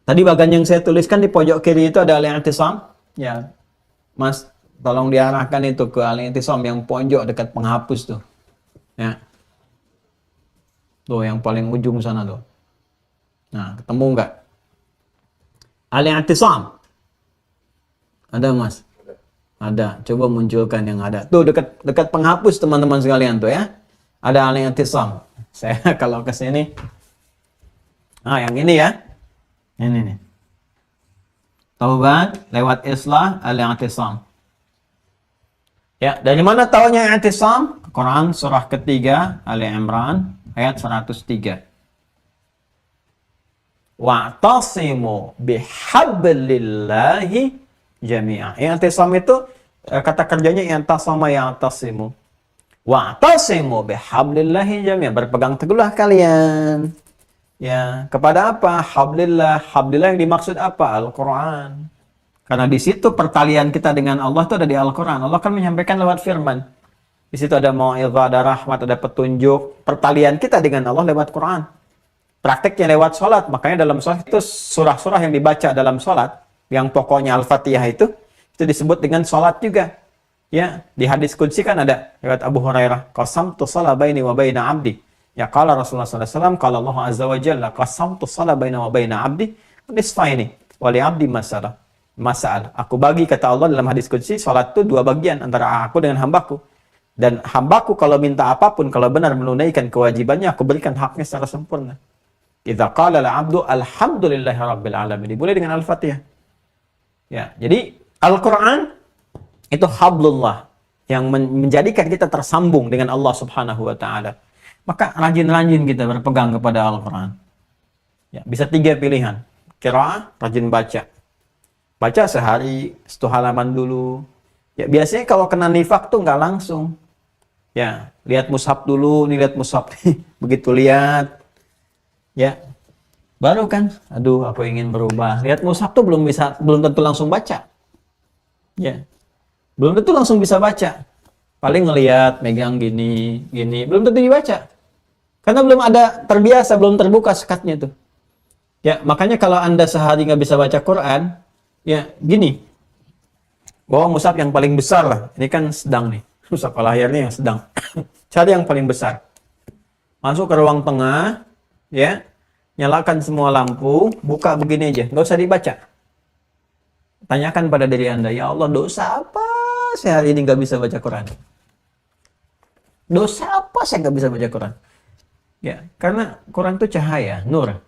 Tadi bagian yang saya tuliskan di pojok kiri itu ada al-i'tisam. Ya, Mas, tolong diarahkan itu ke al-i'tisam yang pojok dekat penghapus tuh. Ya. Tuh, yang paling ujung sana tuh. Nah, ketemu nggak? Al-i'tisam. Ada Mas? Ada. Coba munculkan yang ada. Tuh dekat penghapus teman-teman sekalian tuh ya. Ada al-i'tisam. Saya kalau ke sini. Yang ini ya. Ini nih. Taubat lewat islah al-i'tisam. Ya, dari mana taunya i'tisam? Quran surah ketiga Ali Imran ayat 103. Wa'tasimu bihablillahi jami'ah. I'tisam itu kata kerjanya i'tasama ya'tasimu. Wa'tasimu bihablillahi jami'ah. Berpegang teguhlah kalian. Ya, kepada apa? Hablillah. Hablillah yang dimaksud apa? Al-Quran. Karena di situ pertalian kita dengan Allah itu ada di Al-Quran. Allah kan menyampaikan lewat firman. Di situ ada mau'izah, ada rahmat, ada petunjuk. Pertalian kita dengan Allah lewat Quran. Prakteknya lewat sholat. Makanya dalam sholat itu surah-surah yang dibaca dalam sholat, yang pokoknya Al-Fatihah itu disebut dengan sholat juga. Ya, di hadis qudsi kan ada lewat Abu Hurairah, qasamtu shalah baini wa baina abdi. Ya qala Rasulullah sallallahu alaihi wasallam, qala Allah azza wa jalla, qasamtu shalah baina wa baina abdi nisfaini wa li abdi mas'alah. Aku bagi, kata Allah dalam hadis qudsi, salat itu dua bagian antara aku dengan hambaku. Dan hambaku kalau minta apapun, kalau benar menunaikan kewajibannya, aku berikan haknya secara sempurna. Idza qala al-'abdu alhamdulillahi rabbil alamin. Dimulai dengan Al-Fatihah. Ya, jadi Al-Quran itu hablullah yang menjadikan kita tersambung dengan Allah Subhanahu wa taala. Maka rajin-rajin kita berpegang kepada Al-Quran. Ya, bisa 3 pilihan. Qiraah, rajin baca. Baca sehari 1 halaman dulu. Ya, biasanya kalau kena nifak tuh nggak langsung. Ya, lihat mushaf dulu, nih lihat mushaf nih. Begitu lihat, ya, baru kan, aduh, aku ingin berubah. Lihat mushaf tuh belum tentu langsung baca. Ya, belum tentu langsung bisa baca. Paling ngelihat, megang gini, gini, belum tentu dibaca. Karena belum ada terbiasa, belum terbuka sekatnya tuh. Ya, makanya kalau Anda sehari nggak bisa baca Quran, ya gini, bawa mushaf yang paling besar lah. Ini kan sedang nih, mushaf al-ahyarnya yang sedang. Cari yang paling besar. Masuk ke ruang tengah, ya, nyalakan semua lampu, buka begini aja, nggak usah dibaca. Tanyakan pada diri Anda, ya Allah, dosa apa saya hari ini nggak bisa baca Quran? Dosa apa saya nggak bisa baca Quran? Ya, karena Quran itu cahaya, nur.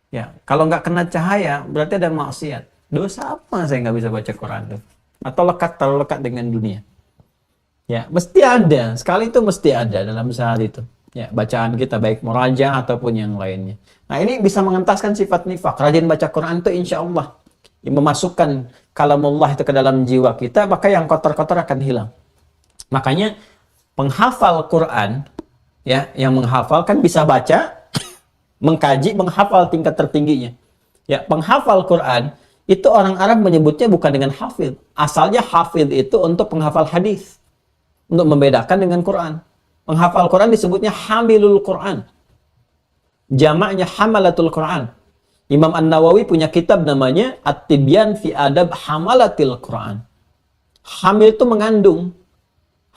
Ya, kalau nggak kena cahaya, berarti ada maksiat. Dosa apa saya nggak bisa baca Quran tuh? Atau terlalu lekat dengan dunia? Ya, mesti ada. Sekali itu mesti ada dalam sehari itu. Ya, bacaan kita baik murajaah ataupun yang lainnya. Nah, ini bisa mengentaskan sifat nifak. Rajin baca Quran itu insya Allah memasukkan kalamullah itu ke dalam jiwa kita, maka yang kotor-kotor akan hilang. Makanya penghafal Quran, ya, yang menghafal kan bisa baca, mengkaji, menghafal tingkat tertingginya. Ya, penghafal Quran itu orang Arab menyebutnya bukan dengan hafidh. Asalnya hafidh itu untuk penghafal hadis, untuk membedakan dengan Quran. Penghafal Quran disebutnya hamilul Quran. Jamaknya hamalatul Quran. Imam An-Nawawi punya kitab namanya At-Tibyan fi Adab Hamalatil Quran. Hamil itu mengandung.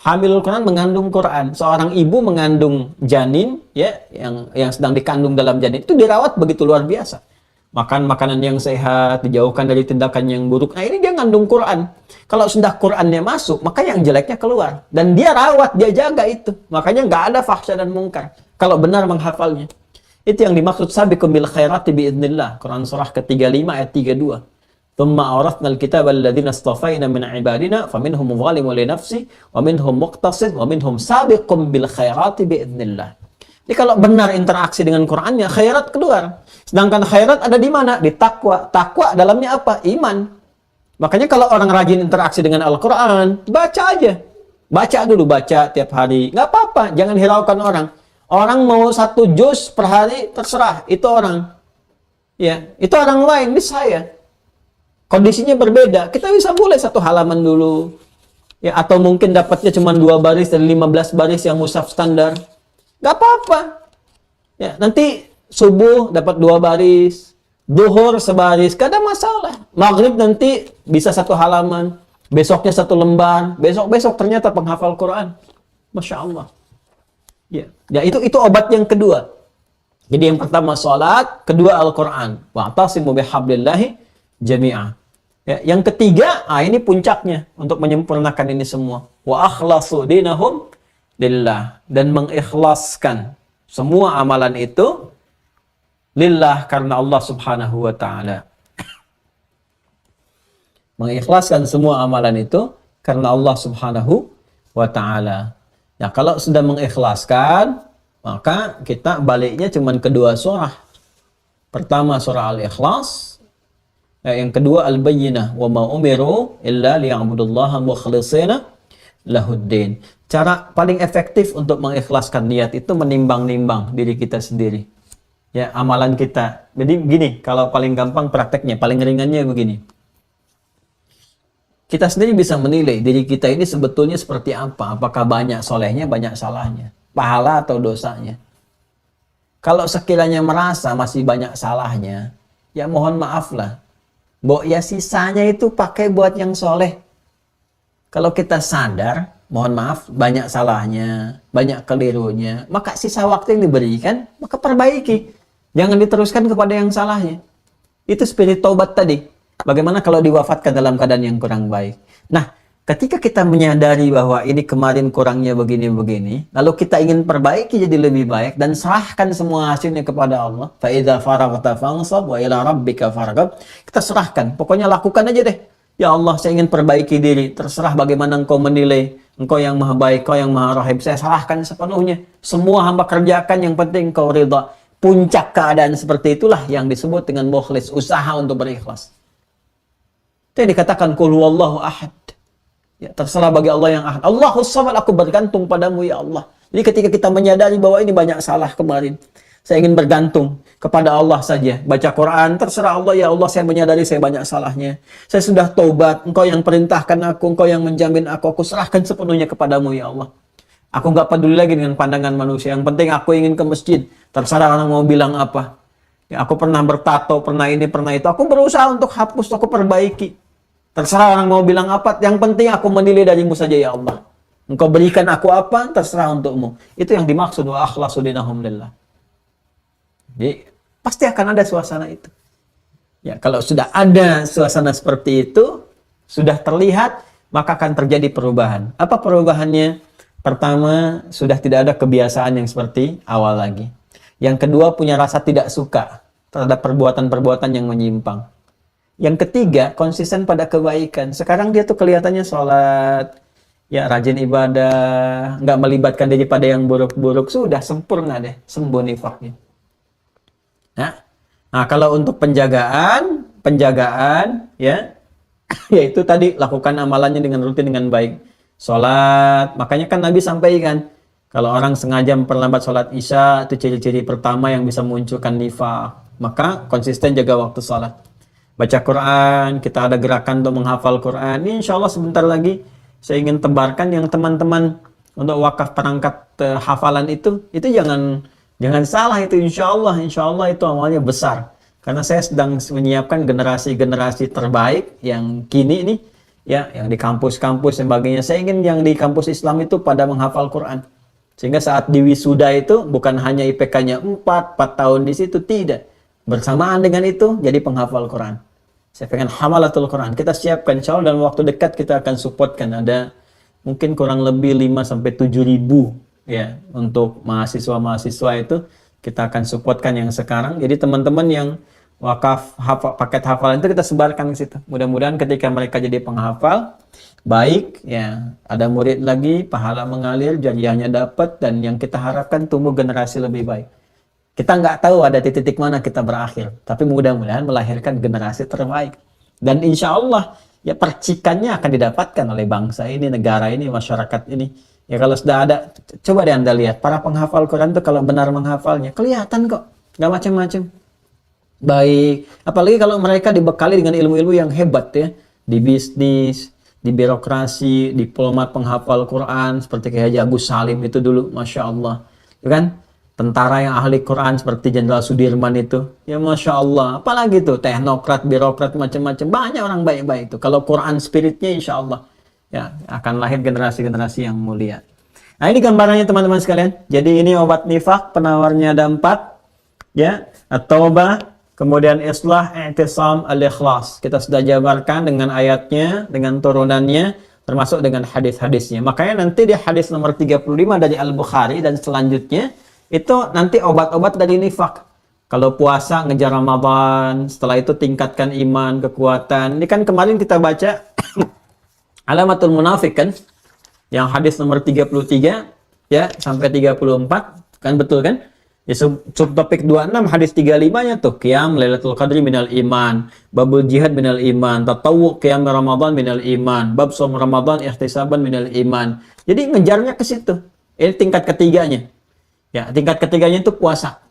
Hamilul Quran mengandung Quran. Seorang ibu mengandung janin, ya, yang sedang dikandung dalam janin itu dirawat begitu luar biasa. Makan makanan yang sehat, dijauhkan dari tindakan yang buruk. Nah, ini dia ngandung Quran. Kalau sudah Qurannya masuk, maka yang jeleknya keluar. Dan dia rawat, dia jaga itu. Makanya nggak ada fahsya dan mungkar. Kalau benar menghafalnya. Itu yang dimaksud sabiqum bil khairati biidznillah. Quran surah ke-35 ayat 32. Tsumma awrathnal kitaba alladzina istafaina min ibadina faminhum zalimun li nafsihi wa minhum muqtasid wa minhum sabiqum bil khairati biidznillah. Jadi kalau benar interaksi dengan Qurannya, khairat keluar. Sedangkan khairat ada di mana? Di takwa. Takwa dalamnya apa? Iman. Makanya kalau orang rajin interaksi dengan Al-Quran, baca aja. Baca dulu, baca tiap hari. Nggak apa-apa, jangan hiraukan orang. Orang mau 1 juz per hari, terserah. Itu orang. Ya, itu orang lain, ini saya. Kondisinya berbeda. Kita bisa mulai 1 halaman dulu. Ya, atau mungkin dapatnya cuma 2 baris dari 15 baris yang mushaf standar. Nggak apa-apa. Ya, nanti subuh dapat 2 baris, duhur sebaris, gak ada masalah. Maghrib nanti bisa 1 halaman, besoknya 1 lembar, besok ternyata penghafal Quran. Masya Allah. Ya, ya itu obat yang kedua. Jadi yang pertama salat, kedua Al-Quran. Wa'tasimu bihablillahi jami'ah. Ya, yang ketiga, ini puncaknya untuk menyempurnakan ini semua. Wa akhlasu dinahum lillah, dan mengikhlaskan semua amalan itu lillah karena Allah Subhanahu wa taala. Mengikhlaskan semua amalan itu karena Allah Subhanahu wa taala. Ya, kalau sudah mengikhlaskan, maka kita baliknya cuma ke 2 surah. Pertama surah Al-Ikhlas, yang kedua Al-Bayyinah, wa ma umiru illa liya'budullaha mukhlishina lahuddin. Cara paling efektif untuk mengikhlaskan niat itu menimbang-nimbang diri kita sendiri. Ya, amalan kita. Jadi gini, kalau paling gampang prakteknya, paling ringannya begini. Kita sendiri bisa menilai diri kita ini sebetulnya seperti apa. Apakah banyak solehnya, banyak salahnya. Pahala atau dosanya. Kalau sekiranya merasa masih banyak salahnya, ya mohon maaf lah. Ya sisanya itu pakai buat yang soleh. Kalau kita sadar, mohon maaf, banyak salahnya, banyak kelirunya, maka sisa waktu yang diberikan, maka perbaiki. Jangan diteruskan kepada yang salahnya. Itu spirit taubat tadi. Bagaimana kalau diwafatkan dalam keadaan yang kurang baik? Nah, ketika kita menyadari bahwa ini kemarin kurangnya begini-begini, lalu kita ingin perbaiki jadi lebih baik dan serahkan semua hasilnya kepada Allah. Fa idza faraghta fansab wa ila rabbika farghab. Kita serahkan, pokoknya lakukan aja deh. Ya Allah, saya ingin perbaiki diri. Terserah bagaimana Engkau menilai. Engkau yang maha baik, Engkau yang maha rahim. Saya serahkan sepenuhnya. Semua hamba kerjakan, yang penting Engkau ridha. Puncak keadaan seperti itulah yang disebut dengan mukhlis, usaha untuk berikhlas. Itu yang dikatakan qul huwallahu ahad. Ya, terserah bagi Allah yang ahad. Allahus samad, aku bergantung padamu ya Allah. Jadi ketika kita menyadari bahwa ini banyak salah kemarin, Saya ingin bergantung kepada Allah saja. Baca Quran, terserah Allah, ya Allah saya menyadari saya banyak salahnya. Saya sudah taubat, Engkau yang perintahkan aku, Engkau yang menjamin aku serahkan sepenuhnya kepadamu ya Allah. Aku nggak peduli lagi dengan pandangan manusia. Yang penting aku ingin ke masjid. Terserah orang mau bilang apa. Ya, aku pernah bertato, pernah ini, pernah itu. Aku berusaha untuk hapus, aku perbaiki. Terserah orang mau bilang apa. Yang penting aku menilai darimu saja ya Allah. Engkau berikan aku apa, terserah untukmu. Itu yang dimaksud wa akhlasu dinahum lillah. Jadi pasti akan ada suasana itu. Ya, kalau sudah ada suasana seperti itu, sudah terlihat, maka akan terjadi perubahan. Apa perubahannya? Pertama, sudah tidak ada kebiasaan yang seperti awal lagi. Yang kedua, punya rasa tidak suka terhadap perbuatan-perbuatan yang menyimpang. Yang ketiga, konsisten pada kebaikan. Sekarang dia tuh kelihatannya sholat, ya rajin ibadah, nggak melibatkan diri pada yang buruk-buruk, sudah sempurna deh, sembuh nifaknya. Nah, kalau untuk penjagaan, ya, yaitu tadi lakukan amalannya dengan rutin dengan baik. Sholat, makanya kan Nabi sampaikan, kalau orang sengaja memperlambat sholat isya, itu ciri-ciri pertama yang bisa munculkan nifak. Maka konsisten jaga waktu sholat. Baca Quran, kita ada gerakan untuk menghafal Quran. Ini insya Allah sebentar lagi saya ingin tebarkan yang teman-teman untuk wakaf perangkat hafalan itu jangan salah itu insya Allah itu amalnya besar. Karena saya sedang menyiapkan generasi-generasi terbaik yang kini ini, ya, yang di kampus-kampus dan sebagainya. Saya ingin yang di kampus Islam itu pada menghafal Quran. Sehingga saat di wisuda itu bukan hanya IPK-nya 4 tahun di situ, tidak. Bersamaan dengan itu jadi penghafal Quran. Saya pengen hamalatul Quran. Kita siapkan, insya Allah dalam waktu dekat kita akan supportkan. Ada mungkin kurang lebih 5-7 ribu ya untuk mahasiswa-mahasiswa itu kita akan supportkan yang sekarang. Jadi teman-teman yang wakaf paket hafalan itu kita sebarkan ke situ. Mudah-mudahan ketika mereka jadi penghafal baik, ya ada murid lagi, pahala mengalir, jariahnya dapat, dan yang kita harapkan tumbuh generasi lebih baik. Kita nggak tahu ada titik mana kita berakhir, tapi mudah-mudahan melahirkan generasi terbaik. Dan insya Allah ya percikannya akan didapatkan oleh bangsa ini, negara ini, masyarakat ini. Ya kalau sudah ada, coba deh Anda lihat para penghafal Quran itu kalau benar menghafalnya kelihatan kok, nggak macam-macam. Baik, apalagi kalau mereka dibekali dengan ilmu-ilmu yang hebat ya, di bisnis, di birokrasi, diplomat penghafal Quran seperti kayak Haji Agus Salim itu dulu, masya Allah, ya kan? Tentara yang ahli Quran seperti Jenderal Sudirman itu, ya masya Allah. Apalagi tuh teknokrat, birokrat macam-macam, banyak orang baik-baik itu. Kalau Quran spiritnya, insya Allah ya akan lahir generasi-generasi yang mulia. Nah ini gambarannya teman-teman sekalian. Jadi ini obat nifak, penawarnya ada 4, ya, at-taubah. Kemudian islah, i'tisam, al-ikhlas. Kita sudah jabarkan dengan ayatnya, dengan turunannya, termasuk dengan hadis-hadisnya. Makanya nanti di hadis nomor 35 dari Al-Bukhari dan selanjutnya, itu nanti obat-obat dari nifak. Kalau puasa, ngejar Ramadan, setelah itu tingkatkan iman, kekuatan. Ini kan kemarin kita baca alamatul munafik kan? Yang hadis nomor 33, ya, sampai 34, kan betul kan? Ya, subtopik 26 hadis 35-nya tuh qiyam Lailatul Qadri minal iman, babul jihad minal iman, tatawwu qiyam Ramadan minal iman, bab shaum Ramadan ihtisaban minal iman. Jadi ngejarnya ke situ. Ini tingkat ketiganya. Ya, tingkat ketiganya itu puasa.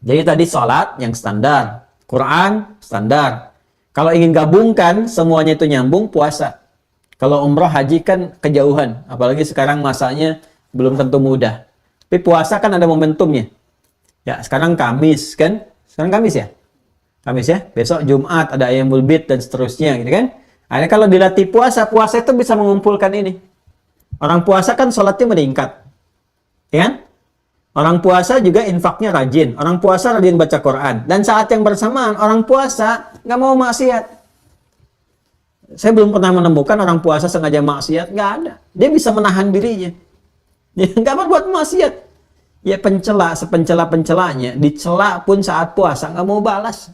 Jadi tadi salat yang standar, Quran standar. Kalau ingin gabungkan semuanya itu nyambung, puasa. Kalau umrah haji kan kejauhan, apalagi sekarang masanya belum tentu mudah. Tapi puasa kan ada momentumnya. Ya, sekarang Kamis kan? Sekarang Kamis ya? Kamis ya? Besok Jumat ada Ayyamul Bid dan seterusnya gitu kan? Nah, kalau dilatih puasa, puasa itu bisa mengumpulkan ini. Orang puasa kan sholatnya meningkat. Ya kan? Orang puasa juga infaknya rajin. Orang puasa rajin baca Quran. Dan saat yang bersamaan, orang puasa nggak mau maksiat. Saya belum pernah menemukan orang puasa sengaja maksiat. Nggak ada. Dia bisa menahan dirinya. Dia nggak berbuat maksiat. Ya pencela, sepencela-pencelanya, dicela pun saat puasa, nggak mau balas.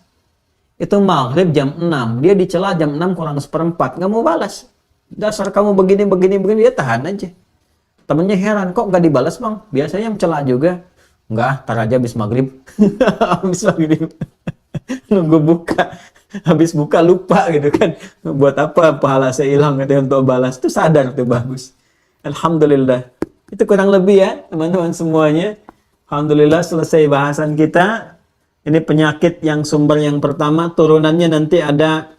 Itu maghrib jam 6, dia dicela jam 6 kurang seperempat, nggak mau balas. Dasar kamu begini, dia tahan aja. Temennya heran, kok nggak dibalas bang? Biasanya mencela juga. Nggak, tar aja habis maghrib. Habis maghrib. Nunggu buka. Habis buka lupa gitu kan. Buat apa pahala saya hilang gitu untuk balas. Itu sadar tuh bagus. Alhamdulillah. Itu kurang lebih ya teman-teman semuanya. Alhamdulillah selesai bahasan kita. Ini penyakit yang sumber yang pertama, turunannya nanti ada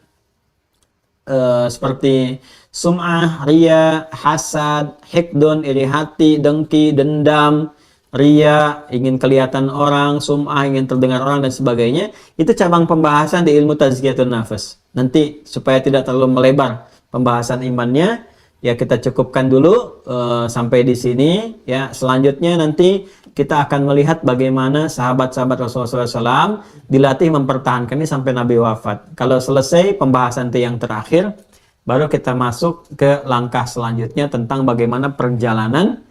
seperti sum'ah, riya, hasad, hikdun, iri hati, dengki, dendam, riya, ingin kelihatan orang, sum'ah, ingin terdengar orang, dan sebagainya. Itu cabang pembahasan di ilmu tazkiyatun nafas. Nanti supaya tidak terlalu melebar pembahasan imannya, ya kita cukupkan dulu sampai di sini. Ya, selanjutnya nanti kita akan melihat bagaimana sahabat-sahabat Rasulullah SAW dilatih mempertahankan ini sampai Nabi wafat. Kalau selesai pembahasan itu yang terakhir, baru kita masuk ke langkah selanjutnya tentang bagaimana perjalanan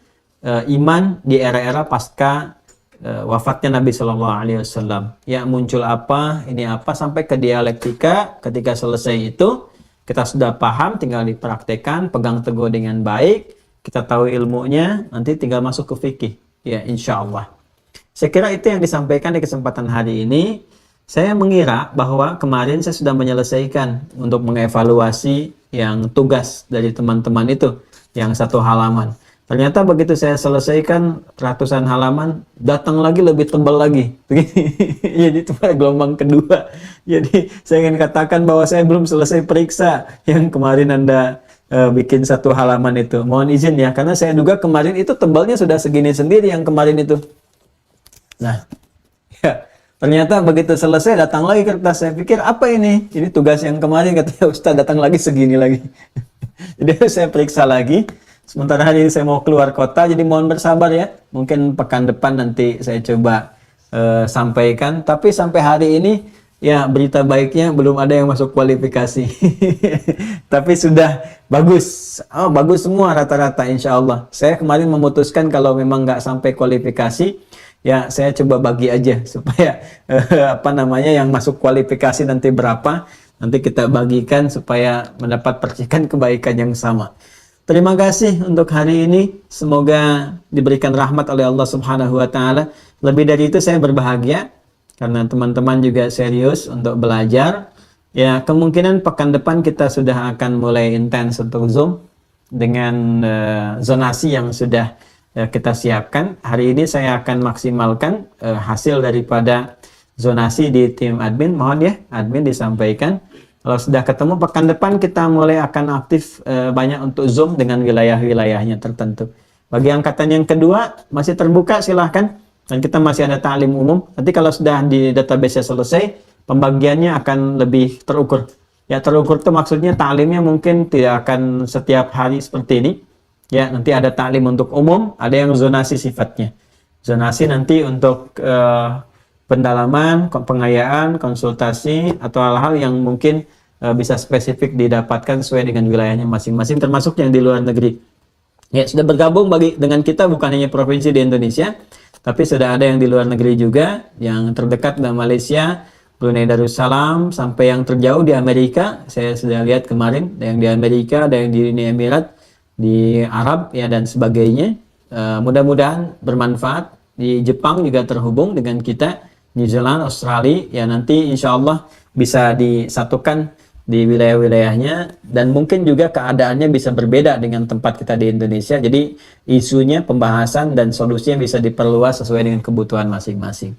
iman di era-era pasca wafatnya Nabi Shallallahu Alaihi Wasallam. Ya, muncul apa, ini apa, sampai ke dialektika. Ketika selesai itu, kita sudah paham, tinggal dipraktekkan, pegang teguh dengan baik, kita tahu ilmunya, nanti tinggal masuk ke fikih. Ya, insya Allah. Saya kira itu yang disampaikan di kesempatan hari ini. Saya mengira bahwa kemarin saya sudah menyelesaikan untuk mengevaluasi yang tugas dari teman-teman itu, yang 1 halaman. Ternyata begitu saya selesaikan ratusan halaman, datang lagi lebih tebal lagi. Jadi itu pada gelombang kedua. Jadi saya ingin katakan bahwa saya belum selesai periksa yang kemarin Anda bikin 1 halaman itu. Mohon izin ya, karena saya duga kemarin itu tebalnya sudah segini sendiri yang kemarin itu. Nah, ya, ternyata begitu selesai datang lagi kertas. Saya pikir apa ini? Ini tugas yang kemarin, katanya Ustaz, datang lagi segini lagi. Jadi saya periksa lagi. Sementara hari ini saya mau keluar kota, jadi mohon bersabar ya. Mungkin pekan depan nanti saya coba sampaikan. Tapi sampai hari ini, ya berita baiknya belum ada yang masuk kualifikasi. Tapi sudah bagus. Oh, bagus semua rata-rata insya Allah. Saya kemarin memutuskan kalau memang nggak sampai kualifikasi, ya saya coba bagi aja supaya yang masuk kualifikasi nanti berapa, nanti kita bagikan supaya mendapat percikan kebaikan yang sama. Terima kasih untuk hari ini. Semoga diberikan rahmat oleh Allah Subhanahu wa taala. Lebih dari itu saya berbahagia karena teman-teman juga serius untuk belajar. Ya, kemungkinan pekan depan kita sudah akan mulai intens untuk Zoom dengan zonasi yang sudah kita siapkan. Hari ini saya akan maksimalkan hasil daripada zonasi di tim admin. Mohon ya, admin disampaikan. Kalau sudah ketemu pekan depan kita mulai akan aktif banyak untuk Zoom dengan wilayah-wilayahnya tertentu. Bagi angkatan yang kedua masih terbuka silahkan. Dan kita masih ada ta'lim umum. Nanti kalau sudah di database selesai, pembagiannya akan lebih terukur. Ya, terukur itu maksudnya ta'limnya mungkin tidak akan setiap hari seperti ini. Ya, nanti ada ta'lim untuk umum, ada yang zonasi sifatnya. Zonasi nanti untuk pendalaman, pengayaan, konsultasi, atau hal-hal yang mungkin bisa spesifik didapatkan sesuai dengan wilayahnya masing-masing, termasuk yang di luar negeri. Ya, sudah bergabung dengan kita bukan hanya provinsi di Indonesia, tapi sudah ada yang di luar negeri juga, yang terdekat dari Malaysia, Brunei Darussalam, sampai yang terjauh di Amerika. Saya sudah lihat kemarin, ada yang di Amerika, ada yang di Uni Emirat, di Arab, ya, dan sebagainya. Mudah-mudahan bermanfaat. Di Jepang juga terhubung dengan kita, New Zealand, Australia, ya nanti insya Allah bisa disatukan di wilayah-wilayahnya, dan mungkin juga keadaannya bisa berbeda dengan tempat kita di Indonesia. Jadi isunya, pembahasan, dan solusinya bisa diperluas sesuai dengan kebutuhan masing-masing.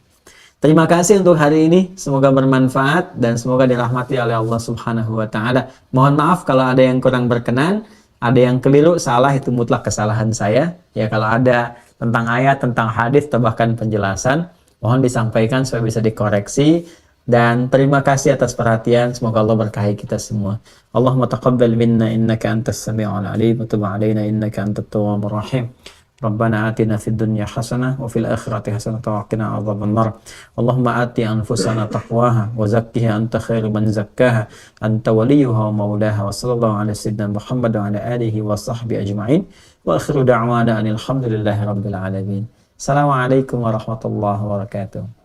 Terima kasih untuk hari ini, semoga bermanfaat dan semoga dirahmati oleh Allah Subhanahu wa taala. Mohon maaf kalau ada yang kurang berkenan, ada yang keliru, salah, itu mutlak kesalahan saya. Ya, kalau ada tentang ayat, tentang hadis, atau bahkan penjelasan, mohon disampaikan supaya bisa dikoreksi. Dan terima kasih atas perhatian. Semoga Allah berkahi kita semua. Allahumma taqabbal minna innaka antas sami'ul alim wa tub 'alaina innaka antat tawwabur rahim. Rabbana atina fid dunya hasanah wa fil akhirati hasanah wa qina adzabannar. Allahumma ati anfusana taqwaha wa zakkiha anta khairu man zakkaha anta waliyuha wa maulaha. Wa sallallahu ala sayyidina Muhammad wa ala alihi wa sahbihi ajma'in. Wa akhiru da'wana alhamdulillahi rabbil alamin. Assalamualaikum warahmatullahi wabarakatuh.